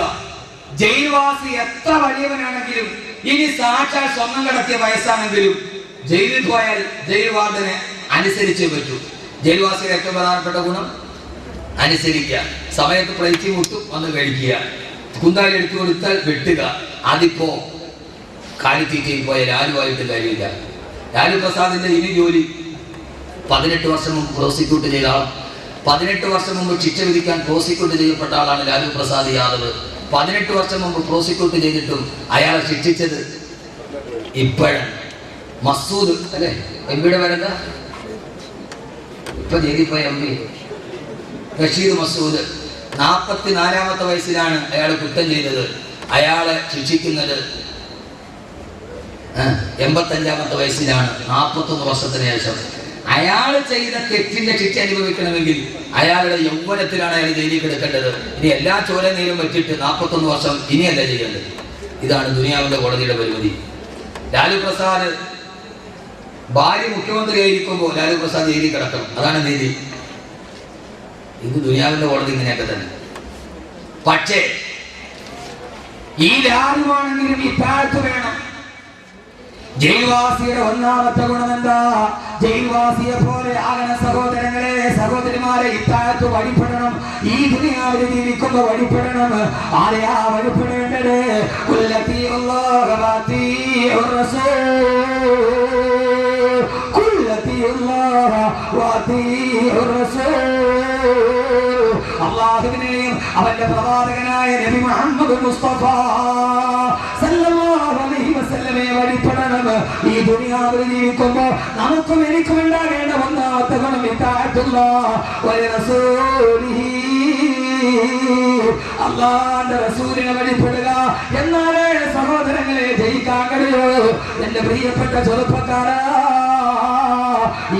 Speaker 2: ജയിൽവാസി എത്ര വലിയവനാണെങ്കിലും, ഇനി സാക്ഷാൽ സ്വർണം കടത്തിയ വയസ്സാണെങ്കിലും, ജയിലിൽ പോയാൽ ജയിൽ വാർഡനെ അനുസരിച്ചേ പറ്റൂ. ജയിൽവാസിയുടെ ഏറ്റവും പ്രധാനപ്പെട്ട ഗുണം അനുസരിക്കുക. സമയത്ത് പ്ലേറ്റ് മുട്ടും വന്ന് കഴിക്കുക, കുന്താലി എടുത്തു കൊടുത്താൽ വെട്ടുക. അതിപ്പോ കാലിത്തീറ്റയിൽ പോയ ലാലുവായിട്ട് കാര്യമില്ല. ലാലു പ്രസാദിന്റെ ഇനി ജോലി 18 വർഷം മുമ്പ് പ്രോസിക്യൂട്ട് ചെയ്ത ആൾ, 18 വർഷം മുമ്പ് ശിക്ഷ വിധിക്കാൻ പ്രോസിക്യൂട്ട് ചെയ്യപ്പെട്ട ആളാണ് ലാലു പ്രസാദ് യാദവ്. 18 വർഷം മുമ്പ് പ്രോസിക്യൂട്ട് ചെയ്തിട്ടും അയാളെ ശിക്ഷിച്ചത് ഇപ്പോഴാണ്. മസൂദ് അല്ലെ, എംപിയുടെ പേരെന്താ? ഇപ്പൊ ജയിലിൽ പോയ എം പി റഷീദ് മസൂദ്. 44-ാമത്തെ വയസ്സിലാണ് അയാൾ കുറ്റം ചെയ്തത്. അയാളെ ശിക്ഷിക്കുന്നത് 85-ാമത്തെ വയസ്സിലാണ്, 41 വർഷത്തിന് ശേഷം. അയാൾ ചെയ്ത തെറ്റിന്റെ ശിക്ഷ അനുഭവിക്കണമെങ്കിൽ അയാളുടെ യൗവനത്തിലാണ് അയാൾ ജയിലിൽ കിടക്കേണ്ടത്. ഇനി എല്ലാ ചോരനീരും വെച്ചിട്ട് 41 വർഷം ഇനിയല്ല ചെയ്യേണ്ടത്. ഇതാണ് ദുനിയാവിന്റെ കോടതിയുടെ പരിമിതി. ലാലു പ്രസാദ് ഭാര്യ മുഖ്യമന്ത്രിയായിരിക്കുമ്പോൾ ലാലു പ്രസാദ് ജയിലിൽ കിടക്കണം, അതാണ് നീതി. ഇത് ദുനിയാവിന്റെ കോടതി ഇങ്ങനെയൊക്കെ തന്നെ. പക്ഷേ ഈ ലാലുവാണെങ്കിലും ഈ താഴ്ത്തു വേണം. ജയിൽവാസിയുടെ 1ാമത്തെ ഗുണം എന്താ? ജയിൽവാസിയെ പോലെ ആകണ സഹോദരങ്ങളെ, സഹോദരിമാരെ, ഇത്താഴത്ത് വഴിപ്പെടണം. ഈ ദുനിയാവിൽ ജീവിക്കുമ്പോ വഴിപ്പെടണം. ആരെയാ വഴിപ്പെടേണ്ടത്? അല്ലാഹുവിനെയും അവന്റെ പ്രവാചകനായ നബി മുഹമ്മദ് മുസ്തഫ സല്ലല്ലാഹു അലൈഹി വസല്ലമയെ വഴിപ്പെടണം. ഈ ദുനിയാവിൽ ജീവിക്കുമ്പോ നമുക്കും എനിക്കും ഉണ്ടാകേണ്ട 1ാമത്തെ ഗുണം ഇത്താഅത്തുല്ലാഹ് വ റസൂലിഹി, അല്ലാഹുവിന്റെ റസൂലിനെ വഴിപ്പെടുക. എന്നാലേ സഹോദരങ്ങളെ ജയിക്കാൻ കഴിയൂ. എന്റെ പ്രിയപ്പെട്ട ചെറുപ്പക്കാരാ,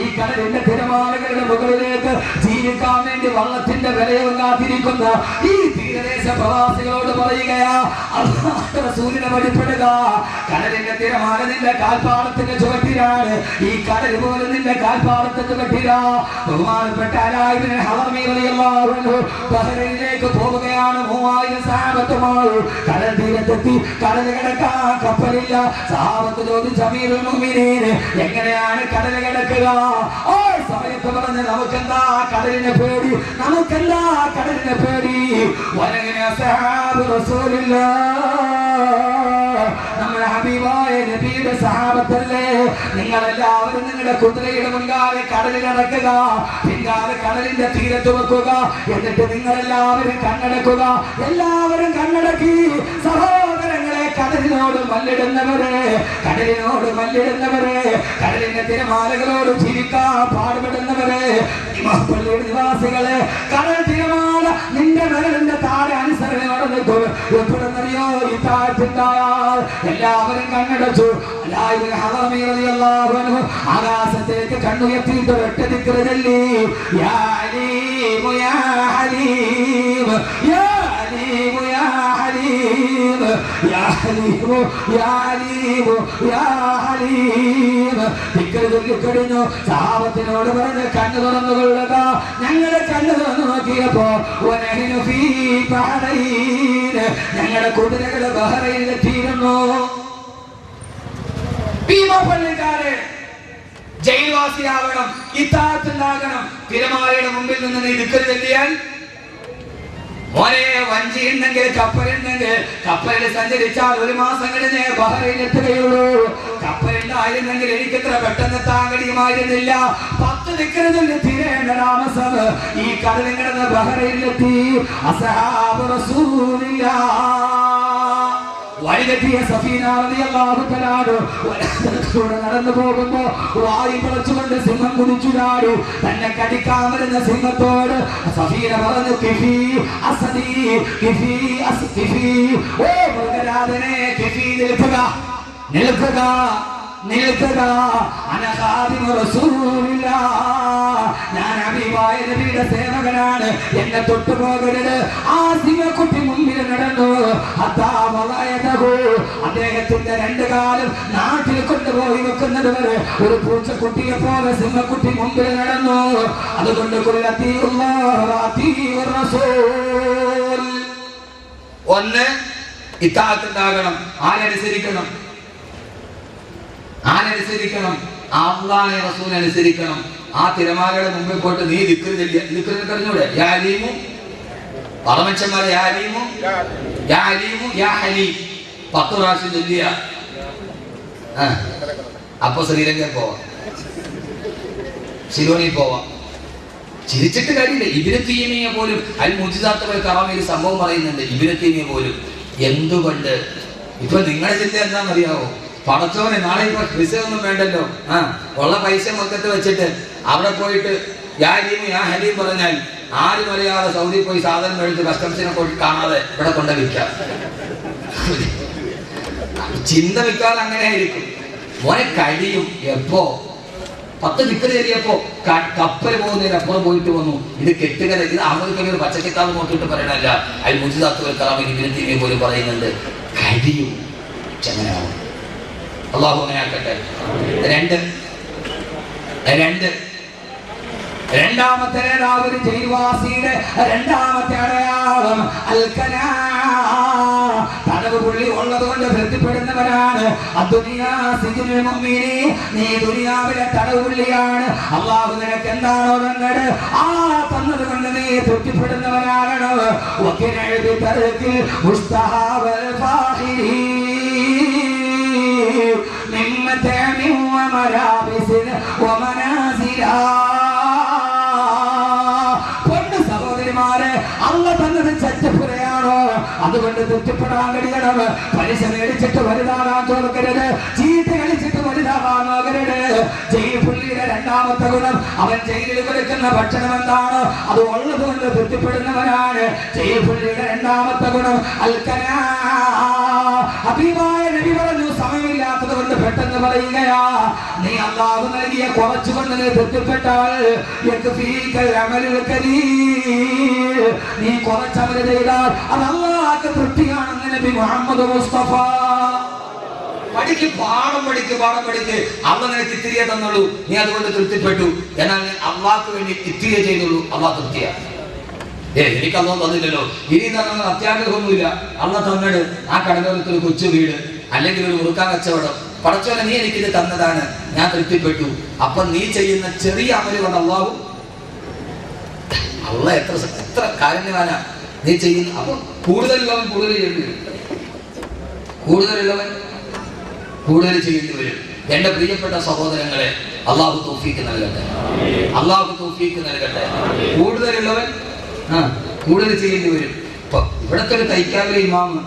Speaker 2: ഈ കടലിന്റെ തിരമാലകളുടെ മുകളിലേക്ക് ജീവിക്കാൻ വേണ്ടി വള്ളത്തിന്റെ വിലയും കാത്തിരിക്കുന്ന ഈ
Speaker 1: തീരദേശ പ്രവാസികളോട് പറയുകയാ, അല്ലാഹുവിന്റെ റസൂലിനെ വഴിപ്പെടുക. കടലിന്റെ തിരമാല നിന്റെ കാൽപ്പാടത്തിന്റെ ചുവട്ടിലാണ്, ഈ കടൽ പോലും നിന്റെ കാൽപ്പാടത്തിന്റെ ചുവട്ടിലാ. ബഹുമാനപ്പെട്ട അലായിബ്നു ഹറമി റളിയല്ലാഹു അൻഹു ബഹ്റൈനിലേക്ക് പോവുകയാണ് 3000 സഹാബത്തുമായി. കടൽ തീരത്തെത്തി, കടൽ കടക്കാൻ കപ്പലില്ല. സഹാബത്ത് ചോദിച്ചു, അമീറുൽ മുഅ്മിനീൻ, എങ്ങനെയാണ് കടൽ കടക്കുക? ഓ സമയത്ത് പറഞ്ഞ്, നമുക്കെന്താ കടലിനെ പേടി, നമുക്കെന്താ കടലിനെ പേടി. വലങ്ങനെ അസ്ഹാബു റസൂലില്ലാഹ്, നമ്മുടെ ഹബീബായ നബിയുടെ സഹാബത്തല്ലേ, നിങ്ങളെല്ലാവരും നിങ്ങളുടെ കുതിരയുടെ മുൻകാലെ കടലിൽ ഇറക്കുക, പിൻകാലെ കടലിന്റെ തീരത്ത് വെക്കുക, എന്നിട്ട് നിങ്ങളെല്ലാവരും കണ്ണടക്കുക. എല്ലാവരും കണ്ണടക്കി. സഹോദരങ്ങളെ, കടലിനോട് മല്ലിടുന്നവരെ, കടലിനോട് മല്ലിടുന്നവരെ, കടലിന്റെ തിരമാലകളോട് ജീവിക്കാൻ പാടുപെടുന്നവരെ, പള്ളിയുടെ നിവാസികളെ, കടൽ തിരമാല നിന്റെ വിരലിന്റെ താഴെ അനുസരണയോടെ നിൽക്കും. എപ്പോഴെന്നറിയോ, ഈ താഴ്ത്തിണ്ടായാൽ എല്ലാവരും കണ്ണടച്ചു. അലായിബ്നു ഹറമി റളിയല്ലാഹു അൻഹു ആകാശത്തേക്ക് കണ്ണുയർത്തിയിട്ട് ഒരൊറ്റ ദിക്ർ ചൊല്ലി, യാ അലീം യാ ഹലീം, യാ അലീം യാ ഹലീം, യാ ഹലീം യാ ഹലീം, യാ ഹലീം. ദിക്ർ ചൊല്ലിക്കഴിഞ്ഞു. സഹാബത്തിനോട് പറഞ്ഞ്, കണ്ണു തുറന്നു കൊള്ളുക. ഞങ്ങളുടെ കണ്ണു തുറന്നു നോക്കിയപ്പോ വനഹിനു ഫീ ബഹ്റൈൻ, ഞങ്ങളുടെ കുതിരകൾ ബഹ്റൈനിലെത്തിയിരുന്നു. പള്ളിക്കാരെ ജയിൽവാസിയാവണം, ഇത്താത്തുണ്ടാകണം. തിരമാലയുടെ മുമ്പിൽ നിന്ന് നീ ദിക്ർ ചൊല്ലിയാൽ, മോനെ വഞ്ചി ഉണ്ടെങ്കിൽ കപ്പലുണ്ടെങ്കിൽ കപ്പലിൽ സഞ്ചരിച്ചാൽ 1 മാസം കഴിഞ്ഞേ ബഹ്റൈനിൽ എത്തുകയുള്ളൂ. കപ്പലുണ്ടായിരുന്നെങ്കിൽ എനിക്ക് ഇത്ര പെട്ടെന്ന് എത്താൻ കഴിയുമായിരുന്നില്ല. 10 ദിക്ർ ചൊല്ലി തീരേണ്ട താമസം ഈ കടലിൽ കിടന്ന് ബഹ്റൈനിലെത്തി. അസ്ഹാബു റസൂലില്ലാഹ് വഴിതെറ്റിയ സഫീന റളിയല്ലാഹു തആല നടന്നു പോകുമ്പോ വായി പിളച്ചുകൊണ്ട് സിംഹം കുതിച്ചു ചാടി. തന്നെ കടിക്കാൻ വരുന്ന സിംഹത്തോട് സഫീന പറഞ്ഞു, കിഫി അസദി, കിഫി കിഫി, ഓ മൃഗരാജനെ, കിഫി നിൽക്കുക, നിൽക്കുക, നിൽക്കുക. അനഖാദിമു റസൂലില്ലാഹ്, ഞാൻ ഹബീബായ നബിയുടെ സേവകനാണ്, എന്നെ തൊട്ടു പോകരുത്. ആ സിംഹക്കുട്ടി മുമ്പിൽ നടന്നു. അദ്ദേഹത്തിന്റെ 2 കാലും നാട്ടിൽ കൊണ്ടുപോയി വെക്കുന്നത് വരെ ഒരു പൂച്ചക്കുട്ടിയെ പോലെ സിംഹക്കുട്ടി മുമ്പിൽ നടന്നു. അതുകൊണ്ട് ഒന്ന് ഇത്താഅത്തുണ്ടാകണം. ആരനുസരിക്കണം? ആരനുസരിക്കണം? അല്ലാഹുവിനെ റസൂൽ അനുസരിക്കണം. ആ തിരമാലയുടെ മുമ്പിൽ പോയിട്ട് നീ ദിക്ർ ചൊല്ലിയ, ദിക്ർ പറഞ്ഞൂടെ, യാ അലീമു, പറമച്ചന്മാരെ, യാ അലീമു യാ അലീമു യാ ഹലീം 10 പ്രാവശ്യം ചൊല്ലിയ, അപ്പൊ ശ്രീലങ്കയിൽ പോവാം, സിലോണിൽ പോവാം. ചിരിച്ചിട്ട് കാര്യമില്ല. ഇബ്നു തൈമിയ്യ പോലും അൽ മുഅ്ജിസാത്തുൽ കറാമയിൽ സംഭവം പറയുന്നുണ്ട്. ഇബ്നു തൈമിയ്യ പോലും എന്തുകൊണ്ട്, ഇപ്പൊ നിങ്ങളുടെ ചിന്ത എന്താണെന്നറിയാവോ? പടച്ചോനെ, നാളെ ഇപ്പൊ പൈസ ഒന്നും വേണ്ടല്ലോ, ഉള്ള പൈസ മൊത്തത്തിൽ വെച്ചിട്ട് അവിടെ പോയിട്ട് യാ അലീം യാ ഹലീം പറഞ്ഞാൽ ആരും അറിയാതെ സൗദി പോയി സാധനം മേടിച്ച് കസ്റ്റംസിനെ കാണാതെ ഇവിടെ കൊണ്ട് വിൽക്കാം. ചിന്ത മിക്കവാറും അങ്ങനെ ആയിരിക്കും. മോനെ കഴിയും. എപ്പോ 10 ദിക്ർ ചൊല്ലിയപ്പോ കപ്പൽ പോകുന്നതിന് അപ്പുറം പോയിട്ട് വന്നു. ഇത് കെട്ടുകഥ, ഇത് അമേരിക്കയിൽ ഒരു പച്ചക്കിത്താവ് നോക്കിയിട്ട് പറയണല്ല. അൽ മുഅ്ജിസാത്തുൽ കറാമിൽ ഇബ്നു തൈമിയ്യ പോലും പറയുന്നുണ്ട്, കഴിയും. ചങ്ങനാവും. അല്ലാഹു അങ്ങനെ ആക്കട്ടെ. 2 രണ്ടാമത്തെ ഒരു ജയിൽവാസിയുടെ രണ്ടാമത്തെ അടയാളം അൽകനാ, തടവ് പുള്ളി ഉള്ളത് കൊണ്ട് തൃപ്തിപ്പെടുന്നവരാണ്. അദ്ദുനിയാ സിജ്നുൽ മുഅ്മിനി, നീ ദുനിയാവിലെ തടവ് പുള്ളിയാണ്. അല്ലാഹു നിനക്ക് എന്താണോ തന്നത് ആ തന്നത് കൊണ്ട് നീ തൃപ്തിപ്പെടുന്നവരാകണം. വകിനഅബി തർകിൽ മുസ്തഹാബൽ ഫാഹിരി മിമ്മതഅമി വമലാബിസിൻ വമനാസില. അല്ല തന്നത് ചറ്റപ്പുരയാണോ, അതുകൊണ്ട് തൃപ്തിപ്പെടാൻ കഴിയണം. പലിശ മേടിച്ചിട്ട് വലുതാകാൻ തോന്നരുത്, ചീത്ത കളിച്ചിട്ട് വലുതാകാൻ നോക്കരുത്. ജയിൽ പുള്ളിയുടെ രണ്ടാമത്തെ ഗുണം, അവൻ ജയിലിൽ കൊടുക്കുന്ന ഭക്ഷണം എന്താണ് അത് ഉള്ളത് കൊണ്ട് തൃപ്തിപ്പെടുന്നവനാണ്. ജയിൽ പുള്ളിയുടെ രണ്ടാമത്തെ ഗുണം അൽകനാ. ഹബീബായ നബി പറഞ്ഞു, സമയമില്ലാത്തത് കൊണ്ട് പെട്ടെന്ന് പറയുകയാ, നീ അള്ളാഹു നൽകിയ കുറച്ചുകൊണ്ട് നീ തൃപ്തിപ്പെട്ടാൽ നീ കുറച്ചമല് ചെയ്താൽ അത് അള്ളാഹ്ക്ക് തൃപ്തിയാണെന്ന് നബി മുഹമ്മദ് മുസ്തഫ.
Speaker 2: പഠിക്ക്, പാഠം പഠിക്ക്. അള്ള നിനക്ക് ഇത്തിരിയെ തന്നുള്ളൂ, നീ അതുകൊണ്ട് തൃപ്തിപ്പെട്ടു. എന്നാൽ അള്ളാഹ്ക്ക് വേണ്ടി ഇത്തിരിയെ ചെയ്തുള്ളൂ, അള്ളാഹ് തൃപ്തിയാ. എനിക്ക് അള്ളാഹ് തന്നില്ലല്ലോ, ഇനി തന്നെ അത്യാഗ്രഹമൊന്നുമില്ല. അള്ള തന്നിട്ട് ആ കടലോരത്തൊരു കൊച്ചു വീട്, അല്ലെങ്കിൽ ഒരു മുറുക്കാൻ കച്ചവടം, പടച്ചോനെ നീ എനിക്കിത് തന്നതാണ്, ഞാൻ തൃപ്തിപ്പെട്ടു. അപ്പൊ നീ ചെയ്യുന്ന ചെറിയ അമല് കൊണ്ട് അള്ളാഹു എത്ര കാരുണ്യവാനാ നീ ചെയ്യുന്ന. അപ്പൊ കൂടുതലുള്ളവൻ കൂടുതൽ ചെയ്യേണ്ടി വരും, കൂടുതൽ ചെയ്യേണ്ടി വരും. എന്റെ പ്രിയപ്പെട്ട സഹോദരങ്ങളെ, അള്ളാഹു തൗഫീക്ക് നൽകട്ടെ, കൂടുതലുള്ളവൻ കൂടുതൽ ചെയ്യേണ്ടി വരും. ഇപ്പൊ ഇവിടത്തെ ഒരു തൈക്കാവിലെ ഇമാമ്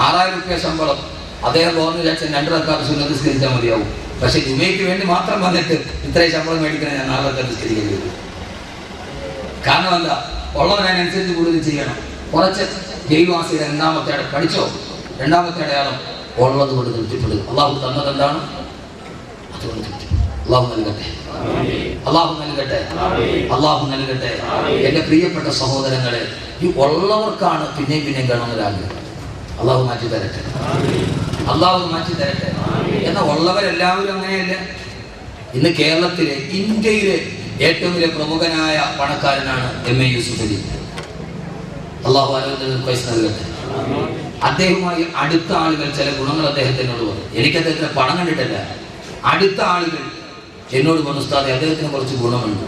Speaker 2: 6000 രൂപ ശമ്പളം, അദ്ദേഹം തോന്നുന്നു വിചാരിച്ചാൽ 2 റക്അത്ത് സുന്നത്ത് നിസ്കരിച്ചാൽ മതിയാവും. പക്ഷെ ജുമയ്ക്ക് വേണ്ടി മാത്രം വന്നിട്ട് ഇത്രയും ശമ്പളം മേടിക്കണം, ഞാൻ 4 റക്അത്ത് നിസ്കരിക്കേണ്ടി വരും. കാരണം എന്താ, ഉള്ളവനനുസരിച്ച് കൂടുതൽ ചെയ്യണം. കുറച്ച് ജൈവാസിയുടെ രണ്ടാമത്തെ അടയാളം ഉള്ളത് കൊണ്ട് തൃപ്തിപ്പെടുക. അള്ളാഹു തന്നത് എന്താണ്, അതുകൊണ്ട് തൃപ്തിപ്പെടുക. അള്ളാഹു നൽകട്ടെ. എന്റെ പ്രിയപ്പെട്ട സഹോദരങ്ങളെ, ഈ ഉള്ളവർക്കാണ് പിന്നെയും കാണുന്നൊരാഗ്രഹം. അള്ളാഹു മാറ്റി തരട്ടെ. എന്നാൽ ഉള്ളവരെല്ലാവരും അങ്ങനെയല്ല. ഇന്ന് കേരളത്തിലെ, ഇന്ത്യയിലെ ഏറ്റവും വലിയ പ്രമുഖനായ പണക്കാരനാണ് M.A. യൂസുഫ് അലി. അള്ളാഹു ആരോഗ്യത്തിന് പൈസ നൽകട്ടെ. അദ്ദേഹവുമായി അടുത്ത ആളുകൾ ചില ഗുണങ്ങൾ അദ്ദേഹത്തിനോട് പറഞ്ഞു. എനിക്ക് അദ്ദേഹത്തിന് പണം കണ്ടിട്ടല്ല, അടുത്ത ആളുകൾ എന്നോട് പറഞ്ഞു, ഉസ്താദേ അദ്ദേഹത്തിന് കുറച്ച് ഗുണമുണ്ട്.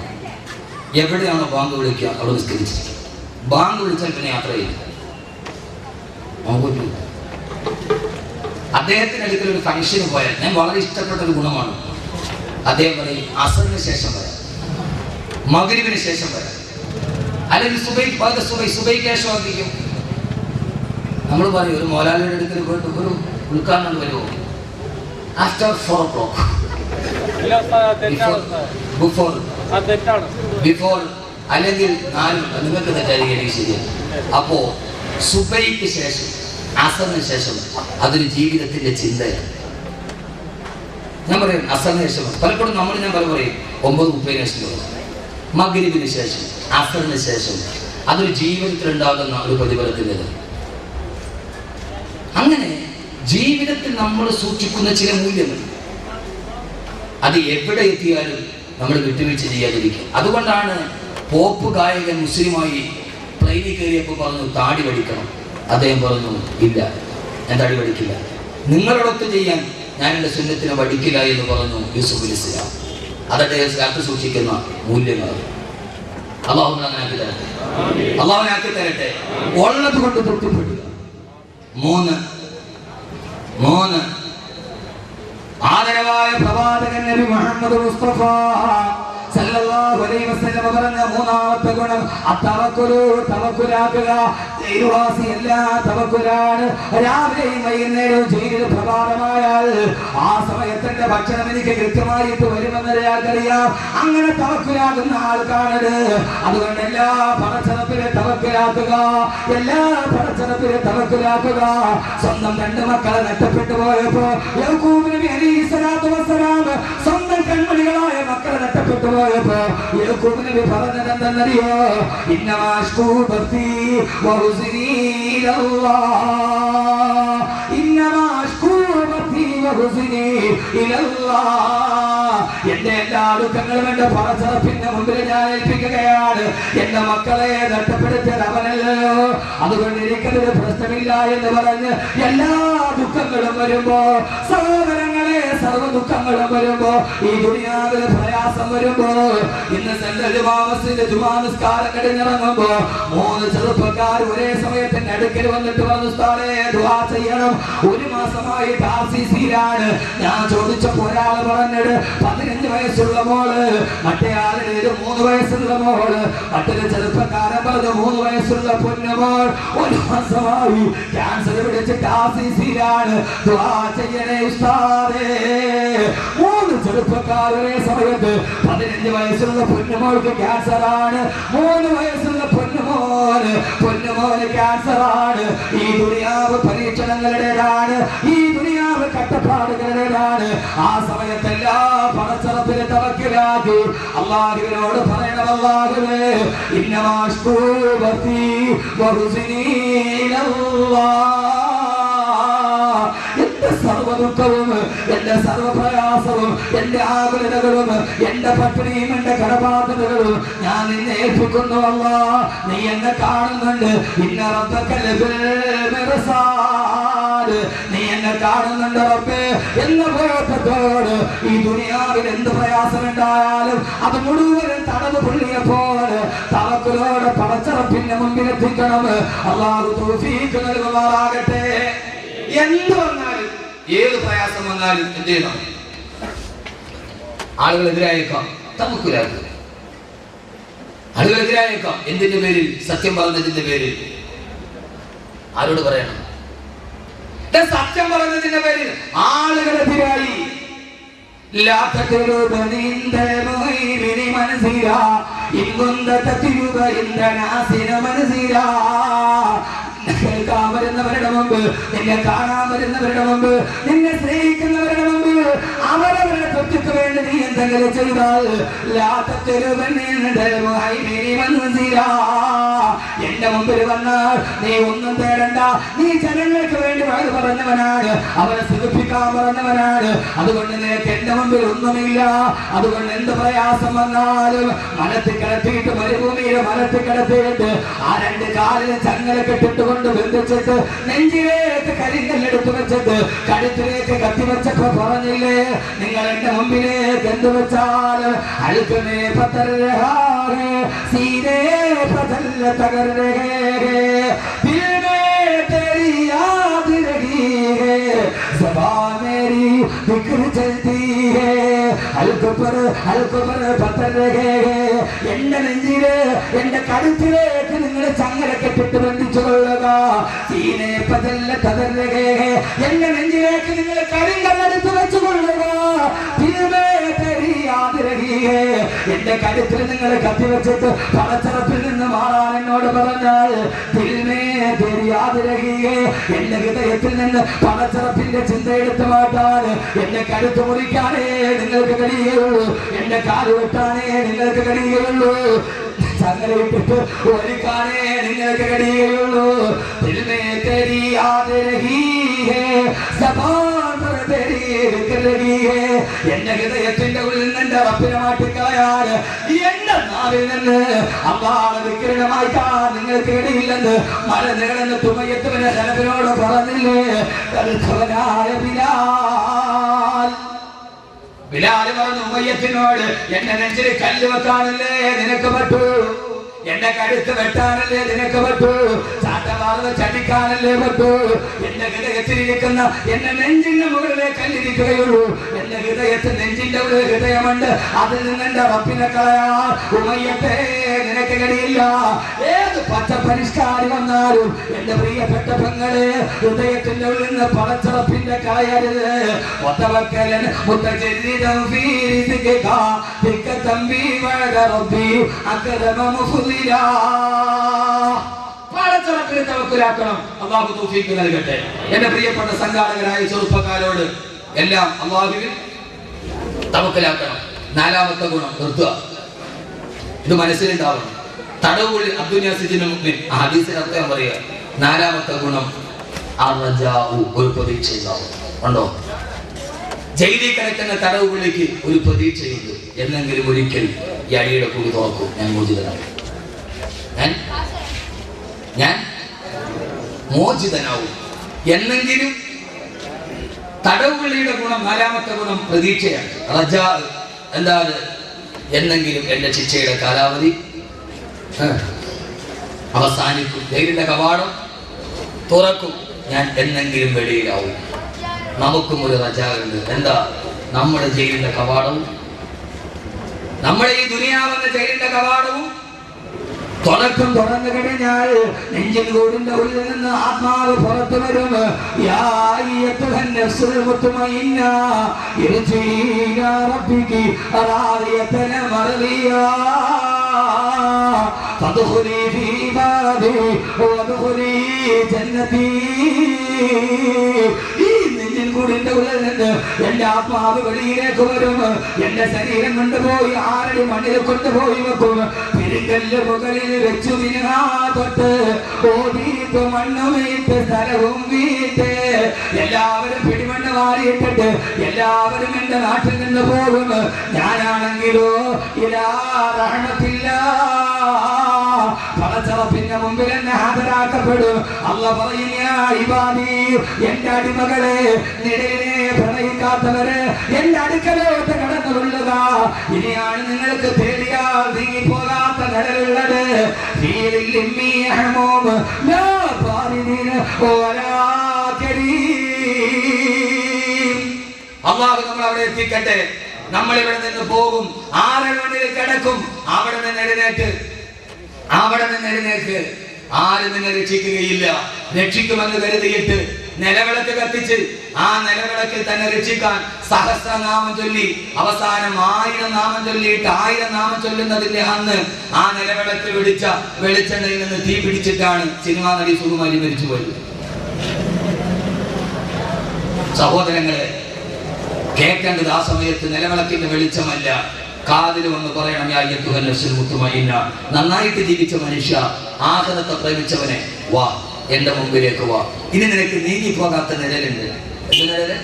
Speaker 2: എവിടെയാണോ ബാങ്ക് വിളിക്കുക അവിടെ നിസ്കരിച്ചിരിക്കും. ബാങ്ക് വിളിച്ചാൽ പിന്നെ യാത്ര ചെയ്യും. അദ്ദേഹത്തിന് അടുക്കൽ ഒരു ഫംഗ്ഷന് പോയാൽ ഞാൻ വളരെ ഇഷ്ടപ്പെട്ട ഒരു ഗുണമാണ്. അദ്ദേഹം പറയും, അസറിന് ശേഷം വരാം, മഗ്രിബിന് ശേഷം വരാം, അല്ലെങ്കിൽ സുബൈക്ക് ശേഷം ആയിരിക്കും. നമ്മൾ പറയും, ഒരു മോലാലിയുടെ അടുക്കൽ പോയിട്ട് ഒരു ഉൾക്കാരണം വരുമോ, ആഫ്റ്റർ 4 o'clock, ബിഫോർ അല്ലെങ്കിൽ 4, നിങ്ങൾക്ക് തെറ്റായിരിക്കും, ശരിയാണ്. അപ്പോ സുബൈക്ക് ശേഷം, അസറിന് ശേഷം, അതൊരു ജീവിതത്തിന്റെ ചിന്തയാണ്. ഞാൻ പറയും അസറിന് ശേഷം, പലപ്പോഴും ഞാൻ പറയും 9:30 ശേഷം, മഗ്രിബിന് ശേഷം, അസറിന് ശേഷം, അതൊരു ജീവിതത്തിൽ ഉണ്ടാകുന്ന ഒരു പ്രതിഫലത്തിൻ്റെത്. അങ്ങനെ ജീവിതത്തിൽ നമ്മൾ സൂക്ഷിക്കുന്ന ചില മൂല്യങ്ങൾ, അത് എവിടെ എത്തിയാലും നമ്മൾ വിട്ടുവീഴ്ച ചെയ്യാതിരിക്കും. അതുകൊണ്ടാണ് പോപ്പ് ഗായകൻ മുസ്ലിമായി പ്ലെയിനിൽ കയറിയപ്പോൾ പറഞ്ഞു, താടി വടിക്കണം. അദ്ദേഹം പറഞ്ഞു, ഇല്ല, ഞാൻ താടി വടിക്കില്ല, നിങ്ങളോടൊത്ത് ചെയ്യാൻ ഞാൻ എൻ്റെ സുന്നത്തിനെ വടിക്കില്ല എന്ന് പറഞ്ഞു യൂസുഫ് അലി ഇസ്ലാം. അതദ്ദേഹം കാത്തു സൂക്ഷിക്കുന്ന മൂല്യങ്ങൾ. അള്ളാഹുവിനാക്കി തരട്ടെ. ഉള്ളത് കൊണ്ട് തൃപ്തിപ്പെടുക. 3 ആദരവായ പ്രവാചകൻ നബി മുഹമ്മദ് മുസ്തഫ സല്ലല്ലാഹു അലൈഹി വസല്ലം പറഞ്ഞ 3ാമത്തെ ഗുണം തവക്കുലാക്കുക. ജയിൽവാസിയല്ല, തവക്കുലാണ്. രാവിലെയും വൈകുന്നേരവും ജയിലിൽ പ്രഭാതമായാൽ ആ സമയത്തിന്റെ ഭക്ഷണം എനിക്ക് കൃത്യമായിട്ട് വരുമെന്ന് അറിയാം. അങ്ങനെ തവക്കുലാകുന്ന ആൾക്കാണത്. അതുകൊണ്ട് എല്ലാ പടച്ചറപ്പിലെ തവക്കുലാക്കുക. സ്വന്തം 2 മക്കളെ നഷ്ടപ്പെട്ടു പോയപ്പോ യാക്കൂബ് നബി അലൈഹിസ്സലാത്തു വസ്സലാം സ്വന്തം കൺമണികളായ മക്കളെ നഷ്ടപ്പെട്ടു പോയപ്പോ യാക്കൂബ് നബി പറഞ്ഞത് എന്തെന്നറിയോ, ഇന്നമാ അശ്കൂ ബത്തി വഹുസ്നി ഇലല്ലാഹ്, ഇന്നമാ അശ്കൂ ബത്തി വഹുസ്നി ഇലല്ലാഹ്. എന്റെ എല്ലാ ദുഃഖങ്ങളും എന്റെ പടച്ചറപ്പിന്റെ മുമ്പിൽ ഞാൻ ഏൽപ്പിക്കുകയാണ്. എന്റെ മക്കളെ നഷ്ടപ്പെടുത്തിയത് അവനല്ലോ, അതുകൊണ്ട് എനിക്കതൊരു പ്രശ്നമില്ല എന്ന് പറഞ്ഞ് എല്ലാ ദുഃഖങ്ങളും വരുമ്പോ, സഹോദരങ്ങളെ, സർവ്വ ദുഃഖങ്ങളും വരുമ്പോ, ഈ ദുനിയാവിലെ പ്രയാസം വരുമ്പോ, ഇന്ന് സെൻട്രൽ ജുമാ നിസ്കാരം കഴിഞ്ഞിറങ്ങുമ്പോ 3 ചെറുപ്പക്കാർ ഒരേ സമയത്തിന്റെ അടുക്കൽ വന്നിട്ട് പറഞ്ഞു, ഉസ്താദേ ദുആ ചെയ്യണം, 1 മാസമായി RCCയിലാണ്. ഞാൻ ചോദിച്ചപ്പോ ഒരാൾ പറഞ്ഞത് 15 വയസ്സുള്ള മോള്, മറ്റേ ആളിന് 3 വയസ്സുള്ള മോള്, മറ്റൊരു ചെറുപ്പക്കാരൻ പറഞ്ഞു 3 വയസ്സുള്ള പൊന്നുമോൾ 1 മാസമായി ക്യാൻസർ പിടിച്ചിട്ട് RCCയിലാണ്. ദുആ ചെയ്യണേ ഉസ്താദേ. 3 ചെറുപ്പക്കാർ ഒരേ സമയത്ത് 15 വയസ്സുള്ള പൊന്നുമോൾക്ക് ക്യാൻസറാണ്, 3 വയസ്സുള്ള പൊന്നുമോന് ക്യാൻസറാണ്. ഈ ദുനിയാവ് പരീക്ഷണങ്ങളുടേതാണ്, ഈ ദുനിയാവ്
Speaker 1: കട്ടപ്പാടുകളുടേതാണ്. ആ സമയത്തെല്ലാം പടച്ചറപ്പിന് തവക്കലാക്കി അള്ളാഹുവിനോട് പറയണം, അല്ലാഹുവേ ഇന്നമാഷ്കൂബത്തി വഹുസ്നി ഇലല്ലാഹ്. എന്റെ സർവ്വദുഃഖവും എന്റെ സർവ്വപ്രയാസവും എന്റെ ആകുലതകളും എന്റെ പട്ടിണിയും എന്റെ കടബാധ്യതകളും ഞാൻ നിന്നെ ഏൽപ്പിക്കുന്നു അല്ലാഹ്. നീ എന്നെ കാണുന്നുണ്ട്. ഇന്ന റബ്ബക ലബിൽ മിർസാദ്. നീ എന്നെ കാണുന്നുണ്ട് റബ്ബേ എന്ന ബോധത്തോട് ഈ ദുനിയാവിൽ എന്ത് പ്രയാസമുണ്ടായാലും അത് മുഴുവനും തടവ് പുള്ളിയെപ്പോലെ തവക്കുലോടെ പടച്ചറപ്പിന്റെ മുമ്പിൽ എത്തിക്കണം. അല്ലാഹു തൗഫീഖ് നൽകുമാറാകട്ടെ. എന്ത് വന്നാലും ഏത് പ്രയാസം വന്നാലും എന്ത് ചെയ്യണം? ആളുകൾ എതിരായേക്കാം, തവക്കുലാക്കുക. ആളുകൾ എതിരായേക്കാം. എന്തിന്റെ പേരിൽ? സത്യം പറഞ്ഞതിന്റെ പേരിൽ. ആരോട് പറയണം? സത്യം പറഞ്ഞതിന്റെ പേരിൽ ആളുകളെതിരായി. കേൾക്കാൻ വരുന്നവരുടെ മുമ്പ്, നിന്നെ കാണാൻ വരുന്നവരുടെ മുമ്പ്, നിന്നെ സ്നേഹിക്കുന്നവരുടെ മുമ്പ് അവരവരുടെ തൊട്ടിക്ക് വേണ്ടി നീ എന്തെങ്കിലും ചെയ്താൽ എന്റെ മുമ്പിൽ വന്നാൽ നീ ഒന്നും തേടണ്ട. നീ ജനങ്ങൾക്ക് വേണ്ടി വഴി പറഞ്ഞവനാണ്, അവരെ സുഖിപ്പിക്കാൻ പറഞ്ഞവനാണ്. അതുകൊണ്ട് നിനക്ക് എന്റെ മുമ്പിൽ ഒന്നുമില്ല. അതുകൊണ്ട് എന്ത് പ്രയാസം വന്നാലും മലത്തിൽ കിടത്തിയിട്ട്, മരുഭൂമിയിൽ മലത്തിൽ കിടത്തിയിട്ട് ആ രണ്ട് കാലിന് ചങ്ങല കെട്ടിട്ടുകൊണ്ട് ബന്ധിച്ചിട്ട് നെഞ്ചിലേക്ക് കരിങ്കല്ലെടുത്ത് വെച്ചിട്ട് കഴുത്തിലേക്ക് കത്തിവെച്ചപ്പോ പറഞ്ഞില്ലേ, നിങ്ങൾ എന്റെ മുമ്പിലേക്ക് എന്ത് വെച്ചാൽ അഴുക്കമേ പത്തര സീനേ പതല്ല തകർന്നേ എന്റെ നെഞ്ചില് എന്റെ കഴുത്തിലേക്ക് നിങ്ങൾ ചങ്ങല കെട്ടിട്ട് ബന്ധിച്ചു കൊള്ളുക. എന്റെ നെഞ്ചിലേക്ക് നിങ്ങൾ കരിങ്കല്ലെടുത്ത് വെച്ചു കൊള്ളുക. എന്റെ കഴുത്തിൽ നിങ്ങൾ കത്തിവെച്ചിട്ട് പടച്ചറപ്പിൽ നിന്ന് മാറാൻ എന്നോട് പറഞ്ഞാൽ എന്റെ ഹൃദയത്തിൽ നിന്ന് പടച്ചറപ്പിന്റെ ചിന്ത എടുത്ത് മാറ്റാൻ എന്റെ കഴുത്ത് മുറിക്കാനേ നിങ്ങൾക്ക് കഴിയുള്ളൂ. എന്റെ കാല് വെട്ടാനേ നിങ്ങൾക്ക് കഴിയുള്ളൂ. ചങ്ങലയിട്ടിട്ട് ഒരുക്കാനേ നിങ്ങൾക്ക് കഴിയുള്ളൂ. എന്റെ ഹൃദയത്തിന്റെ ഉള്ളിൽ നിന്ന് റബ്ബിനെ മാറ്റിക്കളയാൻ എന്റെ നാവിൽ നിന്ന് അല്ലാഹുവിനെ വിക്രമമായി നിങ്ങൾക്ക് ഇടയില്ലെന്ന് മല നീളന്ന് തുമയത്തുവിനെ ഹലബിനോട് പറഞ്ഞില്ലേ? കൽഖവനായ ബിലാൽ. ബിലാൽ പറഞ്ഞു ഉമയ്യത്തിനോട്, എന്റെ നെഞ്ചിൽ കല്ല് വെക്കാനല്ലേ നിനക്ക് പറ്റൂ, എന്റെ കഴുത്ത് വെട്ടാനല്ലേ നിനക്ക് പറ്റൂ, ചാട്ടവാർന്ന് ചടിക്കാനല്ലേ പറ്റൂ. എന്റെ ഹൃദയത്തിലിരിക്കുന്ന എന്റെ നെഞ്ചിന്റെ മുകളിലെ കല്ലിരിക്കുകയുള്ളൂ. എന്റെ ഹൃദയത്തിൽ നെഞ്ചിന്റെ ഉള്ളിൽ ഹൃദയമുണ്ട്. അതിൽ നിന്ന് എന്റെ റബ്ബിനെ കളയാൻ ഉമയ്യത്തെ നിനക്ക് കഴിയില്ല. ഏത് പച്ച പരിഷ്കാരി വന്നാലും എന്റെ പ്രിയപ്പെട്ട പെങ്ങളെ ഹൃദയത്തിന്റെ ഉള്ളിൽ നിന്ന് പടച്ചറപ്പിന്റെ കളയരുത്. മുത്തവക്കലൻ മുത്തജദ്ദിദൻ ഫീ റിസ്ഖിക തിക്കതംബി വഅദ റബ്ബി അക്രമ മുഫ്ദിലാ. പടച്ചറപ്പിനെ തവക്കുലാക്കണം. അല്ലാഹു തൗഫീഖ് നൽകട്ടെ. എന്റെ പ്രിയപ്പെട്ട സംഘാടകരായ ചെറുപ്പക്കാരോട് എല്ലാം അല്ലാഹുവിൽ തവക്കുലാക്കണം. നാലാമത്തെ ഗുണം നിർത്തുക. ഇത് മനസ്സിലുണ്ടാവണം. തടവുകളിൽ അബ്ദുനിയാസിജിന് മുമ്പിൽ ഹദീസിന്റെ അർത്ഥം പറയുക. നാലാമത്തെ ഗുണം അർജാഉ, ഒരു പ്രതീക്ഷ ഉണ്ടാവും. ഉണ്ടോ? ജയിലിൽ കിടക്കുന്ന തടവുകളിലേക്ക് ഒരു പ്രതീക്ഷയുണ്ട്. എന്നെങ്കിലും ഒരിക്കൽ ഈ അടിയുടെ കൂടി തുറക്കും, ഞാൻ മോചിതനാവും, ഞാൻ മോചിതനാവും. എന്നെങ്കിലും തടവുകളിയുടെ ഗുണം, നാലാമത്തെ ഗുണം പ്രതീക്ഷയാണ്. റജാ എന്താണ്? എന്നെങ്കിലും എന്റെ ശിക്ഷയുടെ കാലാവധി അവസാനിക്കും, ജയിലിന്റെ കവാടം തുറക്കും, ഞാൻ എന്നെങ്കിലും വെളിയിലാവും. നമുക്കും ഒരു റജാവുണ്ട്. എന്താ? നമ്മുടെ ജയിലിന്റെ കവാടവും, നമ്മുടെ ഈ ദുനിയാവെന്ന ജയിലിന്റെ കവാടവും തുറക്കും. തുറന്നു കഴിഞ്ഞാൽ നെഞ്ചിൻ കൂടിന്റെ ഉള്ളിൽ നിന്ന് ആത്മാവ് പുറത്തു വരും. യാ അയ്യത്തുഹൻ നഫ്സുൽ മുത്മഇന്ന ഇർജി ഇലാ റബ്ബികി റാദിയതൻ മർദിയാ ഫദ്ഖുലി ഫീ ഇബാദി വദ്ഖുലി ജന്നതി. ഈ നെഞ്ചിൻ കൂടിന്റെ ഉള്ളിൽ നിന്ന് എന്റെ ആത്മാവ് വെളിയിലേക്ക് വരും. എന്റെ ശരീരം കൊണ്ടുപോയി 6 അടി മണ്ണിൽ കൊണ്ടുപോയി വെക്കും. പെരുങ്കല്ല് മുകളിൽ വെച്ചു തൊട്ട് ഓടിയിട്ട് മണ്ണുമീട്ട് സ്ഥലവും വീട്ട് എല്ലാവരും പിടിമണ്ണ് മാറിയിട്ടിട്ട് എല്ലാവരും എന്റെ നാട്ടിൽ നിന്ന് പോകും. ഞാനാണെങ്കിലോ ഇലാ റഹ്മത്തില്ല പടച്ചറപ്പിന്റെ മുമ്പിൽ എന്നെ ഹാജരാക്കപ്പെടും. അല്ലാഹു പറയും, യാ ഇബാദി, എന്റെ അടിമകളെ, നിഴലിനെ പ്രണയിക്കാത്തവര് എന്റെ അടുക്കലോട്ട് കടന്നു കൊള്ളുക. ഇനിയാണ് നിങ്ങൾക്ക് തേടിയാൽ നീങ്ങിപ്പോകാത്ത നിഴലുള്ളത്.
Speaker 2: അല്ലാഹു നമ്മൾ അവിടെ എത്തിക്കട്ടെ. നമ്മൾ ഇവിടെ നിന്ന് പോകും, 6 മണിയിൽ കിടക്കും. അവിടെ നിന്ന് എഴുന്നേറ്റ് ആരും നിന്നെ രക്ഷിക്കുകയില്ല. രക്ഷിക്കുമെന്ന് കരുതിയിട്ട് നിലവിളക്ക് കത്തിച്ച് ആ നിലവിളക്കിൽ തന്നെ രക്ഷിക്കാൻ സഹസ്രനാമം ചൊല്ലി അവസാനം 1000 നാമം ചൊല്ലിയിട്ട് 1000 നാമം ചൊല്ലുന്നതിന്റെ അന്ന് ആ നിലവിളക്ക് പിടിച്ച വെളിച്ചെണ്ണയിൽ നിന്ന് തീ പിടിച്ചിട്ടാണ് സിനിമാ നടി സുകുമാരി മരിച്ചുപോയത്. സഹോദരങ്ങളെ, കേൾക്കേണ്ടത് ആ സമയത്ത് നിലവിളക്കിന്റെ വെളിച്ചമല്ല, കാതിൽ വന്ന് പറയണം, യാ അയ്യത്തുഹൽ നഫ്സുൽ മുത്മഇന്ന, നന്നായിട്ട് ജീവിച്ച മനുഷ്യ, ആഖിറത്തെ പ്രേമിച്ചവനെ, വാ എന്റെ മുമ്പിലേക്ക് വാ. ഇനി നിനക്ക് നീങ്ങിപ്പോകാത്ത നിഴലുണ്ട്. എന്ത് നിഴല്?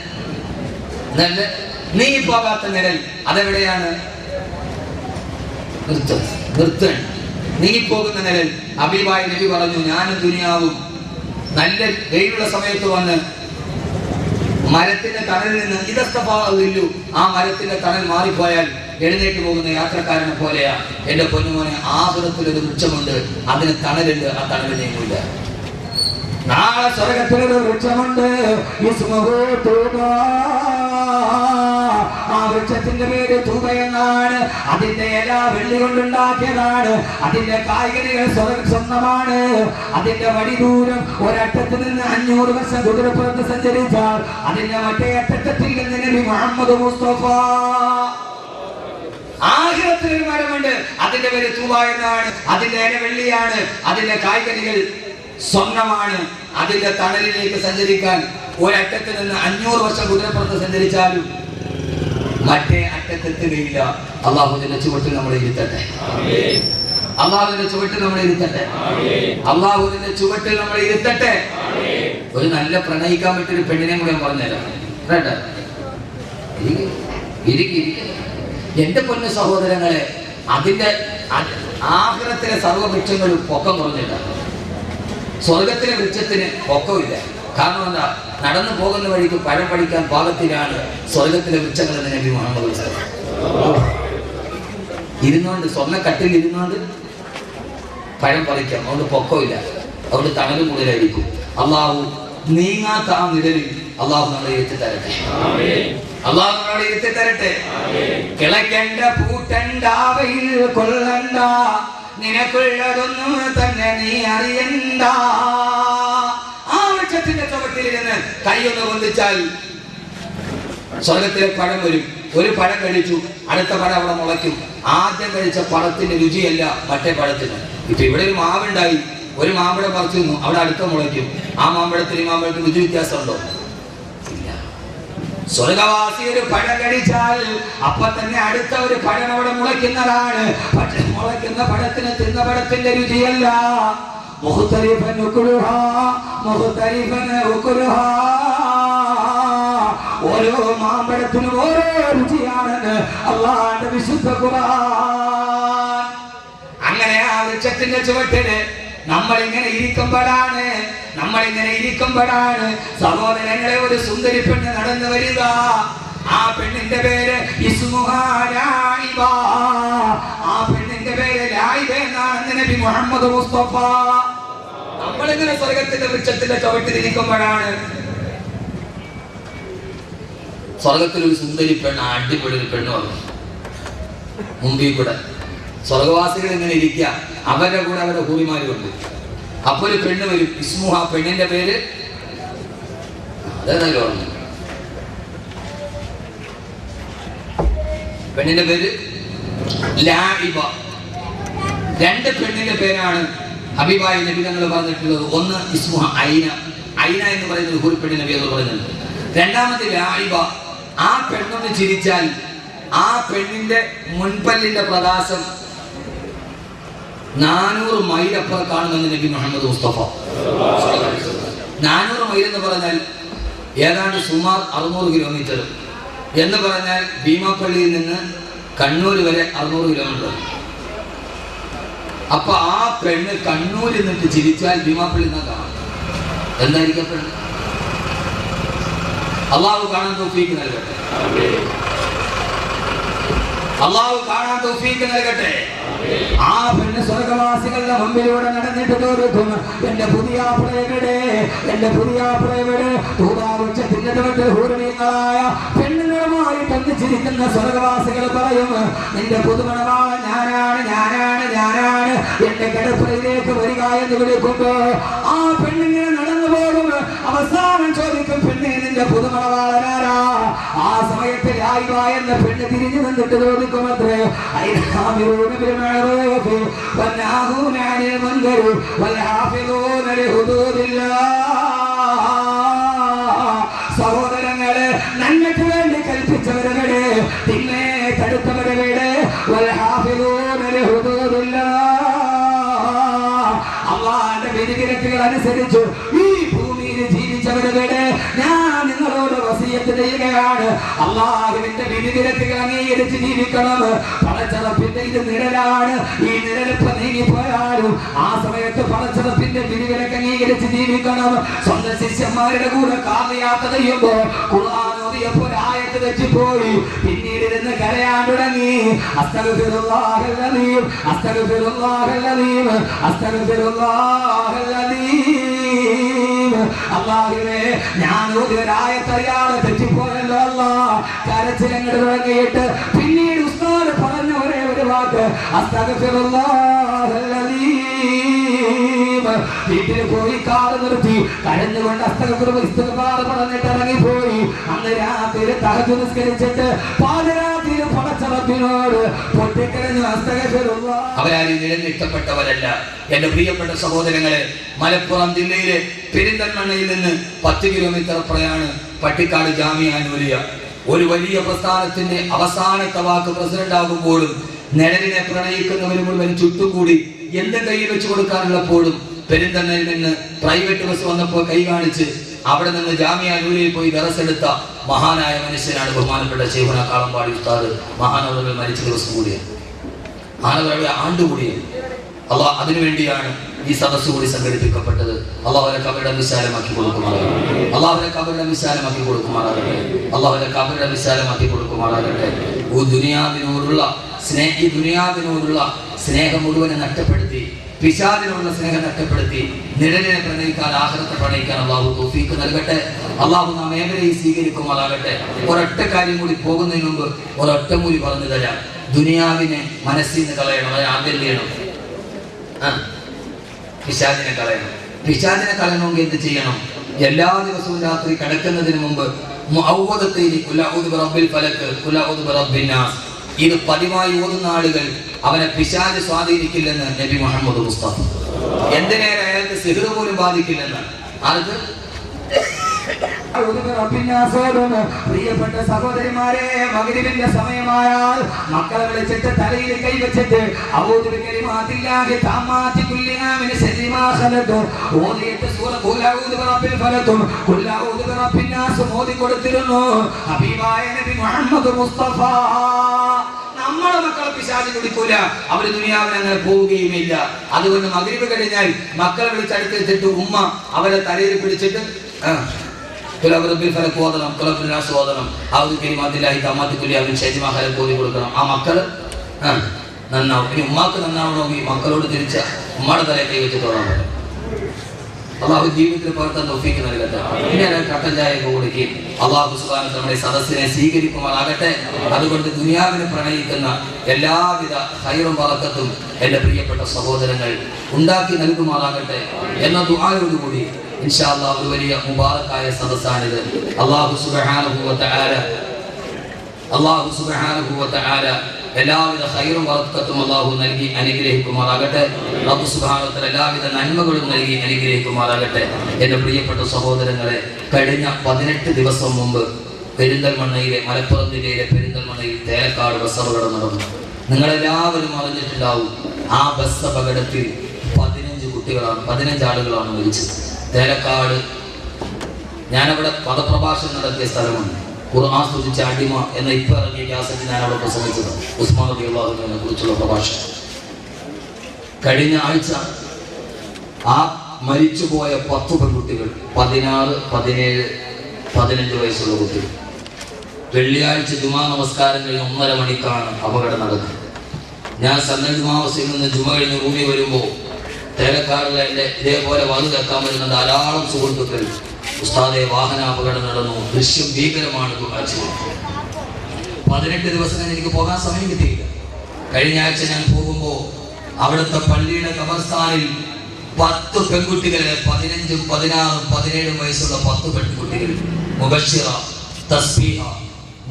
Speaker 2: നീങ്ങിപ്പോകാത്ത നിഴൽ. അതെവിടെയാണ്? നിർത്തൻ. നീങ്ങിപ്പോകുന്ന നിഴൽ. ഹബീബായ നബി പറഞ്ഞു, ഞാനും ദുനിയാവും നല്ല വെയിലുള്ള സമയത്ത് വന്ന് മരത്തിന്റെ തണലിൽ നിന്ന് ഇതസ്തഫാഇല്ലു, ആ മരത്തിന്റെ തണൽ മാറിപ്പോയാൽ എഴുന്നേറ്റ് പോകുന്ന യാത്രക്കാരനെ പോലെയാ. എന്റെ പൊന്നുമോനെ, ആഖിറത്തിലൊരു വൃക്ഷമുണ്ട്, അതിന് തണലുണ്ട്, ആ തണല് നീങ്ങില്ല.
Speaker 1: നാളെ സ്വർഗത്തിലൊരു വൃക്ഷമുണ്ട്, ആ വൃക്ഷത്തിന്റെ പേര് തൂബ എന്നാണ്. അതിന്റെ ഇല വെള്ളി കൊണ്ടുണ്ടാക്കിയതാണ്. അതിന്റെ കായ്കനികൾ സ്വന്തമാണ്. അതിന്റെ വടി ദൂരം ഒരറ്റത്ത് നിന്ന് 500 വർഷം കുതിരപ്പുറത്ത് സഞ്ചരിച്ചാൽ അതിന്റെ മറ്റേ അറ്റത്തിൽ നിന്ന് നബി മുഹമ്മദ് മുസ്തഫ.
Speaker 2: ആഖിറത്തിലൊരു മരമുണ്ട്, അതിന്റെ പേര് തൂബ എന്നാണ്. അതിന്റെ ഇല വെള്ളിയാണ്, അതിന്റെ കായ്കനികൾ സ്വർണ്ണമാണ്. അതിന്റെ തണലിലേക്ക് സഞ്ചരിക്കാൻ ഒരറ്റത്ത് നിന്ന് 500 വർഷം കുതിരപ്പുറത്ത് സഞ്ചരിച്ചാലും മറ്റേ അറ്റത്തെത്തുകയില്ല. അള്ളാഹുവിന്റെ ചുവട്ടിൽ നമ്മളെ ഇരുത്തട്ടെ. അള്ളാഹുവിന്റെ ചുവട്ടിൽ നമ്മളെ ഇരുത്തട്ടെ. അള്ളാഹുവിന്റെ ചുവട്ടിൽ നമ്മളെ ഇരുത്തട്ടെ. ഒരു നല്ല പ്രണയിക്കാൻ പറ്റിയൊരു പെണ്ണിനെ കൂടെ പറഞ്ഞുതരാം. എന്റെ പൊന്നു സഹോദരങ്ങളെ, അതിന്റെ ആഖിറത്തിലെ സർവ്വവൃക്ഷങ്ങളും പൊക്കം കുറഞ്ഞിട്ടാണ്. സ്വർഗത്തിലെ വൃക്ഷത്തിന് പൊക്കമില്ല. കാരണം എന്താ? നടന്നു പോകുന്ന വഴിക്ക് പഴം പഠിക്കാൻ പാകത്തിലാണ് സ്വർഗത്തിലെ വൃക്ഷങ്ങൾ എന്ന് നബി മുഹമ്മദ് ഇരുന്നുകൊണ്ട്, സ്വർണ്ണക്കട്ടിൽ ഇരുന്നുകൊണ്ട് പഴം പറിക്കാം. അതുകൊണ്ട് പൊക്കമില്ല, അതുകൊണ്ട് തണലും കൂടുതലായിരിക്കും. അള്ളാഹു നീങ്ങാത്ത ആ നിഴലിൽ അള്ളാഹു നമ്മളെ എത്തിത്തരട്ടെ. അള്ളാഹു നമ്മളെ എത്തിത്തരട്ടെ. കിളയ്ക്കണ്ട പൂട്ടണ്ട അവയിൽ കൊള്ളണ്ട, നിനക്കുള്ളതൊന്നും തന്നെ നീ അറിയണ്ട. ആ വൃക്ഷത്തിന്റെ ചുവട്ടിലിരുന്ന് കൈയൊന്ന് പൊന്തിച്ചാൽ സ്വർഗത്തിലെ പഴം വരും. ഒരു പഴം കഴിച്ചു, അടുത്ത പഴം അവിടെ മുളയ്ക്കും. ആദ്യം കഴിച്ച പഴത്തിന്റെ രുചിയല്ല മറ്റേ പഴത്തിന്. ഇപ്പൊ ഇവിടെ ഒരു മാവുണ്ടായി, ഒരു മാമ്പഴം പറിച്ചു നിന്നു, അവിടെ അടുത്ത മുളയ്ക്കും. ആ മാമ്പഴത്തിന് ഈ മാമ്പഴത്തിന് രുചി വ്യത്യാസമുണ്ടോ? ഇല്ല. സ്വർഗവാസി ഒരു പഴം കഴിച്ചാൽ അപ്പൊ തന്നെ അടുത്ത ഒരു പഴം അവിടെ മുളയ്ക്കുന്നതാണ്. പക്ഷെ മുളയ്ക്കുന്ന പഴത്തിന് തിന്ന പഴത്തിന്റെ രുചിയല്ല. മുഖ്തലിഫൻ ഉക്ലുഹാ, മുഖ്തലിഫൻ ഉക്ലുഹാ. ഓരോ മാമ്പഴത്തിനും ഓരോ രുചിയാണെന്ന് അല്ലാഹുവിന്റെ വിശുദ്ധ ഖുർആൻ. അങ്ങനെ ആ വൃക്ഷത്തിന്റെ ചുവട്ടില് നമ്മളിങ്ങനെ ഇരിക്കുമ്പോഴാണ് സഹോദരങ്ങളെ ഒരു സുന്ദരി പെണ്ണ് നടന്നു വരിക. ആ പെണ്ണിന്റെ പേര് ഇസ്മുഹാ ലായിബ. ആ പെണ്ണിന്റെ പേര് ലായിബ എന്നാണ് നബി മുഹമ്മദ് മുസ്തഫ. നമ്മളിങ്ങനെ സ്വർഗത്തിന്റെ വൃക്ഷത്തിന്റെ ചുവട്ടിലിരിക്കുമ്പോഴാണ് സ്വർഗത്തിലൊരു സുന്ദരി പെണ്ണ്, അടിപൊളി ഒരു പെണ്ണ് വന്നു മുമ്പിൽ കൂടെ. സ്വർഗവാസികൾ ഇങ്ങനെ ഇരിക്കുക, അവരുടെ കൂടെ അവരുടെ ഹൂറിമാരുണ്ട്. അപ്പൊ ഒരു പെണ്ണ് വരും, ഇസ്മുഹ. പെണ്ണിന്റെ പേര് അതേതായാലും ഓർമ്മ. പെണ്ണിന്റെ പേര് ലായിബ. 2 പെണ്ണിന്റെ പേരാണ് ഹബീബായ നബി തങ്ങൾ പറഞ്ഞിട്ടുള്ളത്. ഒന്ന് ഇസ്മുഹ ഐന. ഐന എന്ന് പറയുന്നത് ഹൂറി പെണ്ണിന്റെ പേര് പറയുന്നുണ്ട്. രണ്ടാമത്തെ ലായിബ, ആ പെണ്ണൊന്ന് ചിരിച്ചാൽ ആ പെണ്ണിന്റെ മുൻപല്ലിന്റെ പ്രകാശം 400 മൈൽ അപ്പുറം കാണുമെന്ന് നബി മുഹമ്മദ് മുസ്തഫ. 400 മൈൽ എന്ന് പറഞ്ഞാൽ ഏതാണ്ട് സുമാർ 600 കിലോമീറ്റർ എന്ന് പറഞ്ഞാൽ ഭീമാപ്പള്ളിയിൽ നിന്ന് കണ്ണൂർ വരെ 600 കിലോമീറ്റർ. അപ്പൊ ആ പെണ്ണ് കണ്ണൂരിൽ നിന്നിട്ട് ചിരിച്ചാൽ ഭീമാപ്പള്ളി നിന്നാ കാണാം. എന്തായിരിക്കും പെണ്ണ്? അള്ളാഹു കാണാൻ തൗഫീഖ് നൽകട്ടെ. അള്ളാഹു കാണാൻ തൗഫീഖ് നൽകട്ടെ.
Speaker 1: ആ പെണ്ണ് സ്വർഗവാസികളുടെ മുമ്പിലൂടെ നടന്നിട്ട് തോന്നിക്കും, എന്റെ പുതിയാപ്പിളയുടെ ഹൂരണീയങ്ങളായ പെണ്ണുങ്ങളുമായി തന്നിച്ചിരിക്കുന്ന സ്വർഗവാസികൾ പറയും, നിന്റെ പുതുമണമാണ് ഞാനാണ് എന്റെ കിടപ്പറയിലേക്ക് വരിക എന്ന് വിളിക്കുമ്പോ ആ പെണ്ണിങ്ങനെ നടന്നു പോകും. അവസാനം ചോദിക്കും, പെണ്ണെ നിന്റെ പുതുമണവാളനാരാ? ആ സമയത്ത് ലായിബ എന്ന പെണ്ണ് തിരിഞ്ഞു നിന്നിട്ട് ചോദിക്കും, അത്രേ സഹോദരങ്ങളെ, നന്മയ്ക്ക് വേണ്ടി കൽപ്പിച്ചവരുടെ തിന്മേ തടുത്തവരുടെ അള്ളാന്റെ വിധിവിലക്കുകൾ അനുസരിച്ചു ഈ ഭൂമിയിൽ ജീവിച്ചവരുടെ ഞാൻ നിങ്ങളോട് വസിയത്ത് ചെയ്യുകയാണ്. അള്ളാഹുവിന്റെ വിധിവിലക്കുകൾ അംഗീകരിച്ച് ജീവിക്കണം. പടച്ചറപ്പിന്റെ ഇത് നിഴലാണ്. ഈ നിഴലിപ്പ് നീങ്ങിപ്പോയാലും ആ സമയത്ത് പടച്ചറപ്പിന്റെ വിധിവിലക്ക് അംഗീകരിച്ച് ജീവിക്കണം. സ്വന്തം ശിഷ്യന്മാരുടെ കൂടെ കാലയാത്ര ചെയ്യുമ്പോ ഖുർആൻ ഓതിയപ്പോൾ ആയത്ത് തെറ്റിപ്പോയി. പിന്നീട് ഇരുന്ന് കരയാൻ തുടങ്ങി. അസ്തഗ്ഫിറുല്ലാഹൽ അലീം, അസ്തഗ്ഫിറുല്ലാഹൽ അലീം, അസ്തഗ്ഫിറുല്ലാഹൽ അലീം. അല്ലാഹുവേ, ഞാൻ ഒരായത്തറിയാതെ തെറ്റിപ്പോയല്ലോ അല്ലാഹ്. കരച്ചിലങ്ങട് തുടങ്ങിയിട്ട് പിന്നീട് ഉസ്താദ് പറഞ്ഞ ഒരേ ഒരു വാക്ക് അസ്തഗ്ഫിറുല്ലാഹൽ അലീം. വീട്ടിൽ പോയി കാറ് നിർത്തി കരഞ്ഞുകൊണ്ട് ഇസ്തിഗ്ഫാർ പറഞ്ഞിട്ട് ഇറങ്ങിപ്പോയി. അന്ന് രാത്രി തഹജ്ജുദ് നിസ്കരിച്ചിട്ട് പാതിരാത്രിയിൽ പടച്ചറപ്പിനോട് പൊട്ടിക്കരഞ്ഞു അസ്തഗ്ഫിറുല്ലാഹ്.
Speaker 2: അവരാരും നിലനിർത്തപ്പെട്ടവരല്ല. എന്റെ പ്രിയപ്പെട്ട സഹോദരങ്ങളെ, മലപ്പുറം ജില്ലയിലെ പെരിന്തൽമണ്ണയിൽ നിന്ന് 10 കിലോമീറ്റർ അപ്പുറയാണ് പട്ടിക്കാട് ജാമിഅ നൂരിയ. ഒരു വലിയ പ്രസ്ഥാനത്തിന്റെ അവസാനത്തെ വാക്ക് പ്രസിഡന്റ് ആകുമ്പോഴും നിഴലിനെ പ്രണയിക്കുന്നവരും മുഴുവൻ ചുറ്റുകൂടി എന്ത് കയ്യിൽ വെച്ച് കൊടുക്കാനുള്ളപ്പോഴും പെരിന്തൽമണ്ണയിൽ നിന്ന് പ്രൈവറ്റ് ബസ് വന്നപ്പോൾ കൈ കാണിച്ച് അവിടെ നിന്ന് ജാമിഅ നൂരിയയിൽ പോയി ദറസെടുത്ത മഹാനായ മനുഷ്യനാണ് ബഹുമാനപ്പെട്ട ശൈഖുന കാളമ്പാടി ഉസ്താദ്. മഹാനവറുകൾ മരിച്ച ദിവസം കൂടിയാണ്, മഹാനവറുടെ ആണ്ടുകൂടിയാണ്. അള്ളാഹ് അതിനുവേണ്ടിയാണ് ഈ സദസ്സ് കൂടി സംഘടിപ്പിക്കപ്പെട്ടത്. അള്ളാഹുവിനെ കബറിടം വിശാലമാക്കി കൊടുക്കുമാറാകട്ടെ. അള്ളാഹുവിനെ കബറിടം വിശാലമാക്കി കൊടുക്കുമാറാകട്ടെ. അള്ളാഹുവിനെ കബറിടം വിശാലമാക്കി കൊടുക്കുമാറാകട്ടെ. ഈ ദുനിയാവിനോടുള്ള സ്നേഹം മുഴുവനെ നഷ്ടപ്പെടുത്തി, പിശാചിനുള്ള സ്നേഹം നഷ്ടപ്പെടുത്തി നിഴലിനെ പ്രണയിക്കാൻ, ആഖിറത്തെ പ്രണയിക്കാൻ അള്ളാഹു തൗഫീഖ് നൽകട്ടെ. അള്ളാഹു നാം ഏവരെയും സ്വീകരിക്കുമാറാകട്ടെ. ഒരൊറ്റ കാര്യം കൂടി പോകുന്നതിന് മുമ്പ് ഒരൊറ്റ മൂലി പറഞ്ഞു തരാം. ദുനിയാവിനെ മനസ്സിൽ നിന്ന് കളയണം, അത് ആദ്യം ചെയ്യണം. പിശാചിനെ കളയണം. പിശാചിനെ കളയണമെങ്കിൽ എന്ത് ചെയ്യണം? എല്ലാ ദിവസവും രാത്രി കിടക്കുന്നതിന് മുമ്പ് ഇത് പതിവായി ഓതുന്ന ആളുകൾ അവനെ പിശാച് സ്വാധീനിക്കില്ലെന്ന് നബി മുഹമ്മദ് മുസ്തഫ. എന്തിനേറെ അയാൾക്ക് സിഹ്ർ പോലും ബാധിക്കില്ലെന്ന്. ആർക്ക്?
Speaker 1: പ്രിയപ്പെട്ട സഹോദരിമാരെ, മഗ്‌രിബിന്റെ സമയമായാൽ മക്കളെ വിളിച്ചിട്ട് തലയിൽ കൈവച്ചിട്ട് കൊടുത്തിരുന്നു ഹബീബായ നബി മുഹമ്മദ് മുസ്തഫ. നമ്മളെ മക്കളെ പിശാച് പിടിക്കൂല, അവര് ദുനിയാവിന് അങ്ങനെ പോവുകയുമില്ല. അതുകൊണ്ട് മഗ്‌രിബ് കഴിഞ്ഞാൽ മക്കളെ വിളിച്ചടുത്ത് വെച്ചിട്ട് ഉമ്മ അവരെ തലയിൽ പിടിച്ചിട്ട് കൊടുക്കണം. ആ മക്കള് നന്നാവും. ഇനി ഉമ്മാക്ക് നന്നാവണമെങ്കിൽ മക്കളോട് തിരിച്ച ഉമ്മയുടെ തലയെ കൈ വെച്ച് തൊഴാൻ പറ്റും. അള്ളാഹു ജീവിതത്തിൽ പകർത്താൻ തൗഫീഖ് നൽകട്ടെ. ഇനി കട്ടൻ ചായ കൊടുക്കുകയും അള്ളാഹു സുബ്ഹാനഹു നമ്മുടെ സദസ്സിനെ സ്വീകരിക്കുമാറാകട്ടെ. അതുകൊണ്ട് ദുനിയാവിനെ പ്രണയിക്കുന്ന എല്ലാവിധ ഖൈറും ബറക്കത്തും എന്റെ പ്രിയപ്പെട്ട സഹോദരങ്ങൾ ഉണ്ടാക്കി നൽകുമാറാകട്ടെ എന്ന ദുആയോടുകൂടി ഇൻഷാ അല്ലാഹ് ഒരു വലിയ മുബാറക്കായ സദസ്സാണിത്. അല്ലാഹു സുബ്ഹാനഹു വ തആല
Speaker 2: എല്ലാവിധ ഖൈറും ബറക്കത്തും അല്ലാഹു നൽകി അനുഗ്രഹിക്കുമാറാകട്ടെ. റബ്ബ് സുബ്ഹാനഹു വ തആല എല്ലാവിധ നന്മകളും നൽകി അനുഗ്രഹിക്കുമാറാകട്ടെ. എൻ്റെ പ്രിയപ്പെട്ട സഹോദരങ്ങളെ, കഴിഞ്ഞ 18 ദിവസം മുമ്പ് പെരിന്തൽമണ്ണയിലെ, മലപ്പുറം ജില്ലയിലെ പെരിന്തൽമണ്ണയിൽ തേലക്കാട് ബസ് അപകടം നടന്നു. നിങ്ങളെല്ലാവരും അറിഞ്ഞിട്ടുണ്ടാവും. ആ ബസ് അപകടത്തിൽ 15 ആളുകളാണ് മരിച്ചത്. തേലക്കാട് ഞാനവിടെ പദപ്രഭാഷണം നടത്തിയ സ്ഥലമാണ്. ഖുർആൻ സ്തുതിച്ച അടിമ എന്ന ഇപ്പം ഇറങ്ങിയ കാസറ്റ് ഞാൻ അവിടെ പ്രസംഗിച്ചത്, ഉസ്മാൻ റളിയല്ലാഹു അൻഹുവിനെ കുറിച്ചുള്ള പ്രഭാഷണം. കഴിഞ്ഞ ആഴ്ച ആ മരിച്ചുപോയ 10 പെൺകുട്ടികൾ, 16, 17, 15 വയസ്സുള്ള കുട്ടികൾ, വെള്ളിയാഴ്ച ജുമാ നമസ്കാരം കഴിഞ്ഞ് 1:30 മണിക്കാണ് അപകടം നടന്നത്. ഞാൻ സന്നൽ ജുമാ മസ്ജിദിൽ നിന്ന് ജുമ കഴിഞ്ഞ് റൂമിൽ വരുമ്പോൾ തേലക്കാടിലെ എൻ്റെ ഇതേപോലെ വാത് കേൾക്കാൻ വരുന്ന ധാരാളം സുഹൃത്തുക്കൾ, ഉസ്താദെ വാഹനാപകടം നടന്നു, ദൃശ്യം ഭീകരമാണ്, ദുആ ചെയ്തു. 18 ദിവസം എനിക്ക് പോകാൻ സമയം കിട്ടിയില്ല. കഴിഞ്ഞ ആഴ്ച ഞാൻ പോകുമ്പോൾ അവിടുത്തെ പള്ളിയുടെ ഖബർസ്ഥാനിൽ 10 പെൺകുട്ടികളെ, 15, 16, 17 വയസ്സുള്ള 10 പെൺകുട്ടികൾ, മുബശ്ശിറ, തസ്ബീഹ,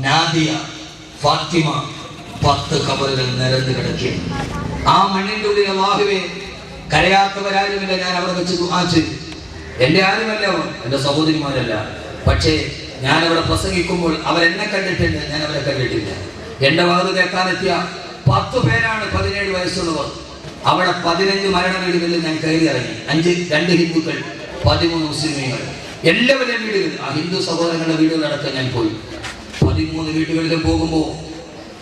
Speaker 2: നാദിയ, ഫാത്തിമ, 10 ഖബറുകൾ നിരന്ന് കിടക്കി. ആ മണ്ണിൻ്റെ ഉള്ളിൽ അല്ലാഹുവേ കരയാത്തവരാരുമില്ല. ഞാൻ അവിടെ വെച്ച് ദുആ ചെയ്തു. എൻ്റെ ആരുമല്ല, എൻ്റെ സഹോദരിമാരല്ല. പക്ഷേ ഞാൻ അവിടെ പ്രസംഗിക്കുമ്പോൾ അവരെന്നെ കണ്ടിട്ടുണ്ട്, ഞാൻ അവരെ കണ്ടിട്ടില്ല. എൻ്റെ വാത് കേൾക്കാനെത്തിയ 10 പേരാണ് 17 വയസ്സുള്ളവർ. അവിടെ 15 മരണ വീടുകളിൽ ഞാൻ കയറി ഇറങ്ങി. 2 ഹിന്ദുക്കൾ, 13 മുസ്ലിമീങ്ങൾ, എല്ലാവരുടെയും വീടുകൾ, ആ ഹിന്ദു സഹോദരങ്ങളുടെ വീടുകളടക്കം ഞാൻ പോയി. 13 വീടുകളിലും പോകുമ്പോൾ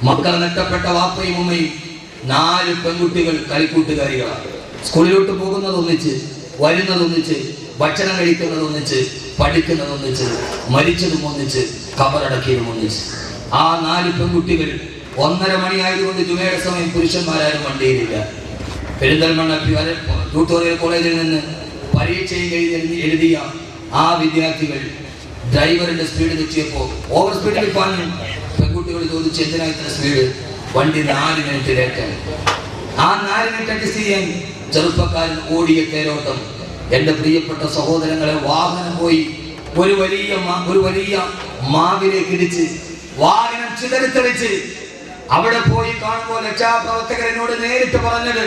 Speaker 2: മക്കൾ നഷ്ടപ്പെട്ട വാപ്പയും ഉമ്മയും, 4 പെൺകുട്ടികൾ കളിക്കൂട്ടുകാരികളാണ്. സ്കൂളിലോട്ട് പോകുന്നതൊന്നിച്ച്, വരുന്നതൊന്നിച്ച്, ഭക്ഷണം കഴിക്കുന്നതൊന്നിച്ച്, പഠിക്കുന്നതൊന്നിച്ച്, മരിച്ചതും ഒന്നിച്ച്, ഖബറടക്കിയതും ഒന്നിച്ച്. ആ 4 പെൺകുട്ടികൾ 1:30 മണിയായതുകൊണ്ട് ജുമയുടെ സമയം പുരുഷന്മാരാരും വണ്ടിയിലില്ല. പെരിന്തൽമണ്ണ ട്യൂട്ടോറിയൽ കോളേജിൽ നിന്ന് പരീക്ഷയും എഴുതിയ ആ വിദ്യാർത്ഥികൾ ഡ്രൈവറിന്റെ സ്പീഡ് തെറ്റിയപ്പോൾ ഓവർ സ്പീഡിൽ പാഞ്ഞു. പെൺകുട്ടികൾ ചോദിച്ചു, എന്തിനാ ഇത്ര സ്പീഡ്? വണ്ടി 4 മിനിറ്റ് ലേറ്റായി. ആ 4 മിനിറ്റ് അഡ്ജസ്റ്റ് ചെയ്യാൻ ചെറുപ്പക്കാരൻ ഓടിയ തേരോട്ടം. എൻ്റെ പ്രിയപ്പെട്ട സഹോദരങ്ങളെ, വാഹനം പോയി ഒരു വലിയ മാവിലേക്ക് ഇടിച്ച് വാഹനം ചിതറിത്തെറിച്ച് അവിടെ പോയി കാണുമ്പോൾ രക്ഷാപ്രവർത്തകരനോട് നേരിട്ട് പറഞ്ഞത്,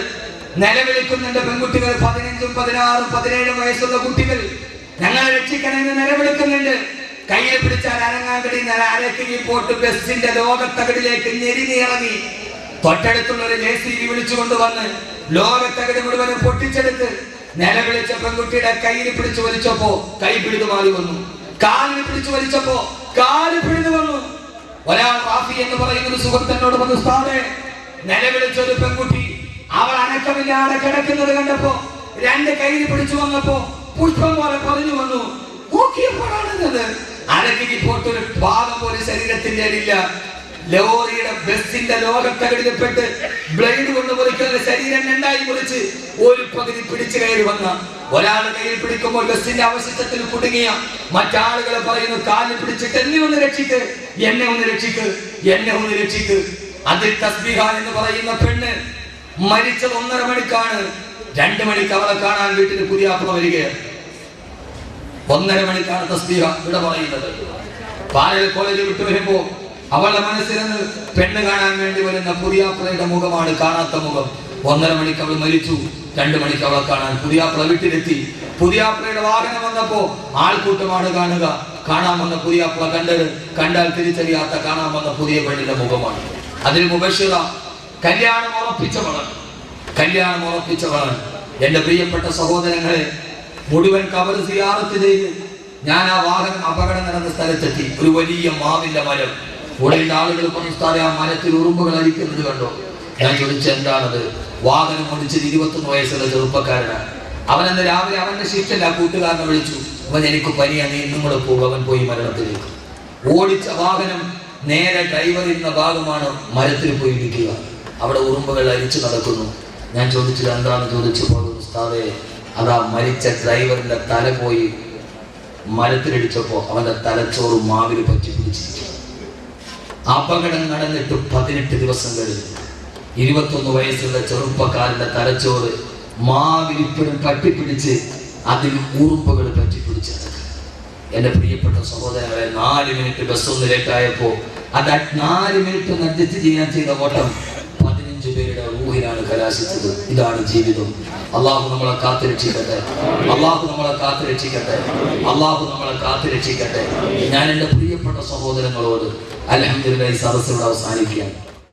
Speaker 2: നിലവിളിക്കുന്ന എൻ്റെ പെൺകുട്ടികൾ, 15, 16, 17 വയസ്സുള്ള കുട്ടികൾ, ഞങ്ങളെ രക്ഷിക്കണമെന്ന് നിലവിളിക്കുന്നുണ്ട്. കയ്യിൽ പിടിച്ചാൽ അനങ്ങാൻ കഴിയുന്ന അരക്കി പോട്ട് ബസ്സിന്റെ ലോകത്തകടിലേക്ക് ഞെരിഞ്ഞിറങ്ങി തൊട്ടടുത്തുള്ള ഒരു JCB വിളിച്ചുകൊണ്ട് വന്ന് ലോകത്തകടി മുഴുവനും പൊട്ടിച്ചെടുത്ത് നിലവിളിച്ച പെൺകുട്ടിയുടെ കയ്യിൽ പിടിച്ചു വലിച്ചപ്പോ കൈ പിടിതു മാറി വന്നു. കാലിൽ പിടിച്ചു വലിച്ചപ്പോ കാല് പിടിതു വന്നു. ഒരാൾ റാഫി എന്ന് പറയുന്ന ഒരു സുഹൃത്തിനോട് പറഞ്ഞു, ഉസ്താദേ, നിലവിളിച്ച ഒരു പെൺകുട്ടി അവൾ അനക്കമില്ലാതെ കിടക്കുന്നത് കണ്ടപ്പോ 2 കയ്യിൽ പിടിച്ചു വന്നപ്പോ പുഷ്പം പോലെ പറഞ്ഞു വന്നു. നോക്കിയപ്പോഴാണ് അരക്കി പോട്ടൊരു ഭാഗം പോലെ ശരീരത്തിന്റെ അടിയില്ല. ലോറിയുടെ ബസ്സിന്റെ ലോകത്തകടിൽപ്പെട്ട് ബ്ലേഡ് കൊണ്ട് മുറിക്കുന്ന ശരീരം 2ആയി മുറിച്ച് ഒരു പകുതി പിടിച്ചു കയറി വന്ന ഒരാൾ കയ്യിൽ പിടിക്കുമ്പോൾ ബസ്സിന്റെ അവശിഷ്ടത്തിൽ കുടുങ്ങിയ മറ്റാളുകളെ പറയുന്നു, കാലിൽ പിടിച്ചിട്ട് എന്നെ ഒന്ന് രക്ഷിക്ക്, എന്നെ ഒന്ന് രക്ഷിക്ക്, എന്നെ ഒന്ന് രക്ഷിക്ക്. അതിൽ തസ്ബീഹ എന്ന് പറയുന്ന പെണ്ണ് മരിച്ചത് 1:30 മണിക്കാണ്. 2 മണിക്ക് അവളെ കാണാൻ വീട്ടിൽ പുതിയ ആപ്പിള വരികയാണ്. 1:30 മണിക്കാണ് തസ്ബീഹ ഇവിടെ പറയുന്നത്. പാലൽ കോളേജ് വിട്ടു വരുമ്പോ അവളുടെ മനസ്സിൽ നിന്ന് പെണ്ണ് കാണാൻ വേണ്ടി വരുന്ന പുതിയാപ്ലയുടെ മുഖമാണ് കാണാത്ത മുഖം. 1:30 മണിക്ക് അവൾ മരിച്ചു. 2 മണിക്ക് അവളെ കാണാൻ പുതിയാപ്ല വീട്ടിലെത്തി. പുതിയാപ്ലയുടെ വാഹനം വന്നപ്പോ ആൾക്കൂട്ടമാണ് കാണുക. കാണാൻ വന്ന പുതിയാപ്ല കണ്ടാൽ തിരിച്ചറിയാത്ത കാണാൻ വന്ന പുതിയ പെണ്ണിന്റെ മുഖമാണ്. അതിൽ മുബശ്ശിറ, കല്യാണം ഉറപ്പിച്ചവളാണ്. എന്റെ പ്രിയപ്പെട്ട സഹോദരങ്ങളെ, മുഴുവൻ ഖബർ സിയാറത്ത് ചെയ്ത് ഞാൻ ആ വാഹനം അപകടം നടന്ന സ്ഥലത്തെത്തി. ഒരു വലിയ മാവില്ല മരം. ഉടനെ ആളുകൾ പറഞ്ഞു, ആ മരത്തിൽ ഉറുമ്പുകൾ അരിക്കുന്നത് കണ്ടോ? ഞാൻ ചോദിച്ചു, എന്താണത്? വാഹനം ഓടിച്ചത് 21 വയസ്സുള്ള ചെറുപ്പക്കാരനാണ്. അവനെന്ന് രാവിലെ അവന്റെ ശിക്ഷല്ല കൂട്ടുകാരനെ വിളിച്ചു, അവൻ എനിക്ക് പനിയാ, നീ ഇന്നും കൂടെ പോകും. അവൻ പോയി മരണത്തിലേക്ക്. ഓടിച്ച വാഹനം നേരെ ഡ്രൈവർ ഇരുന്ന ഭാഗമാണ്, മരത്തിൽ പോയി ഇടിക്കുക. അവിടെ ഉറുമ്പുകൾ അരിച്ചു നടക്കുന്നു. ഞാൻ ചോദിച്ചത് എന്താണെന്ന് ചോദിച്ചപ്പോൾ, ഉസ്താദേ, അതാ മരിച്ച ഡ്രൈവറിന്റെ തല പോയി മരത്തിലിടിച്ചപ്പോ അവന്റെ തലച്ചോറ് മാവിൽ പറ്റി പിടിച്ചിരിക്കും. അപകടം നടന്നിട്ട് 18 ദിവസം കഴിഞ്ഞു. 21 വയസ്സുള്ള ചെറുപ്പക്കാരന്റെ തലച്ചോറ് മാവിലിപ്പോഴും പറ്റിപ്പിടിച്ച് അതിൽ ഉറുമ്പുകൾ പറ്റിപ്പിടിച്ചത്. എന്റെ പ്രിയപ്പെട്ട സഹോദരങ്ങളെ, 4 മിനിറ്റ് ബസ് ഒന്ന് ലേറ്റായപ്പോ അത് 4 മിനിറ്റ് അഡ്ജസ്റ്റ് ചെയ്യാൻ ചെയ്ത ഓട്ടം 15 പേരുടെ ഊഹിലാണ് കലാശിച്ചത്. ഇതാണ് ജീവിതം. അള്ളാഹു നമ്മളെ കാത്തുരക്ഷിക്കട്ടെ. അള്ളാഹു നമ്മളെ കാത്തുരക്ഷിക്കട്ടെ. അള്ളാഹു നമ്മളെ കാത്തുരക്ഷിക്കട്ടെ. ഞാൻ എൻ്റെ പ്രിയപ്പെട്ട സഹോദരങ്ങളോട് അൽഹംദുലില്ലാഹ് ഈ സദസ്സ് ഇവിടെ അവസാനിക്കുകയാണ്.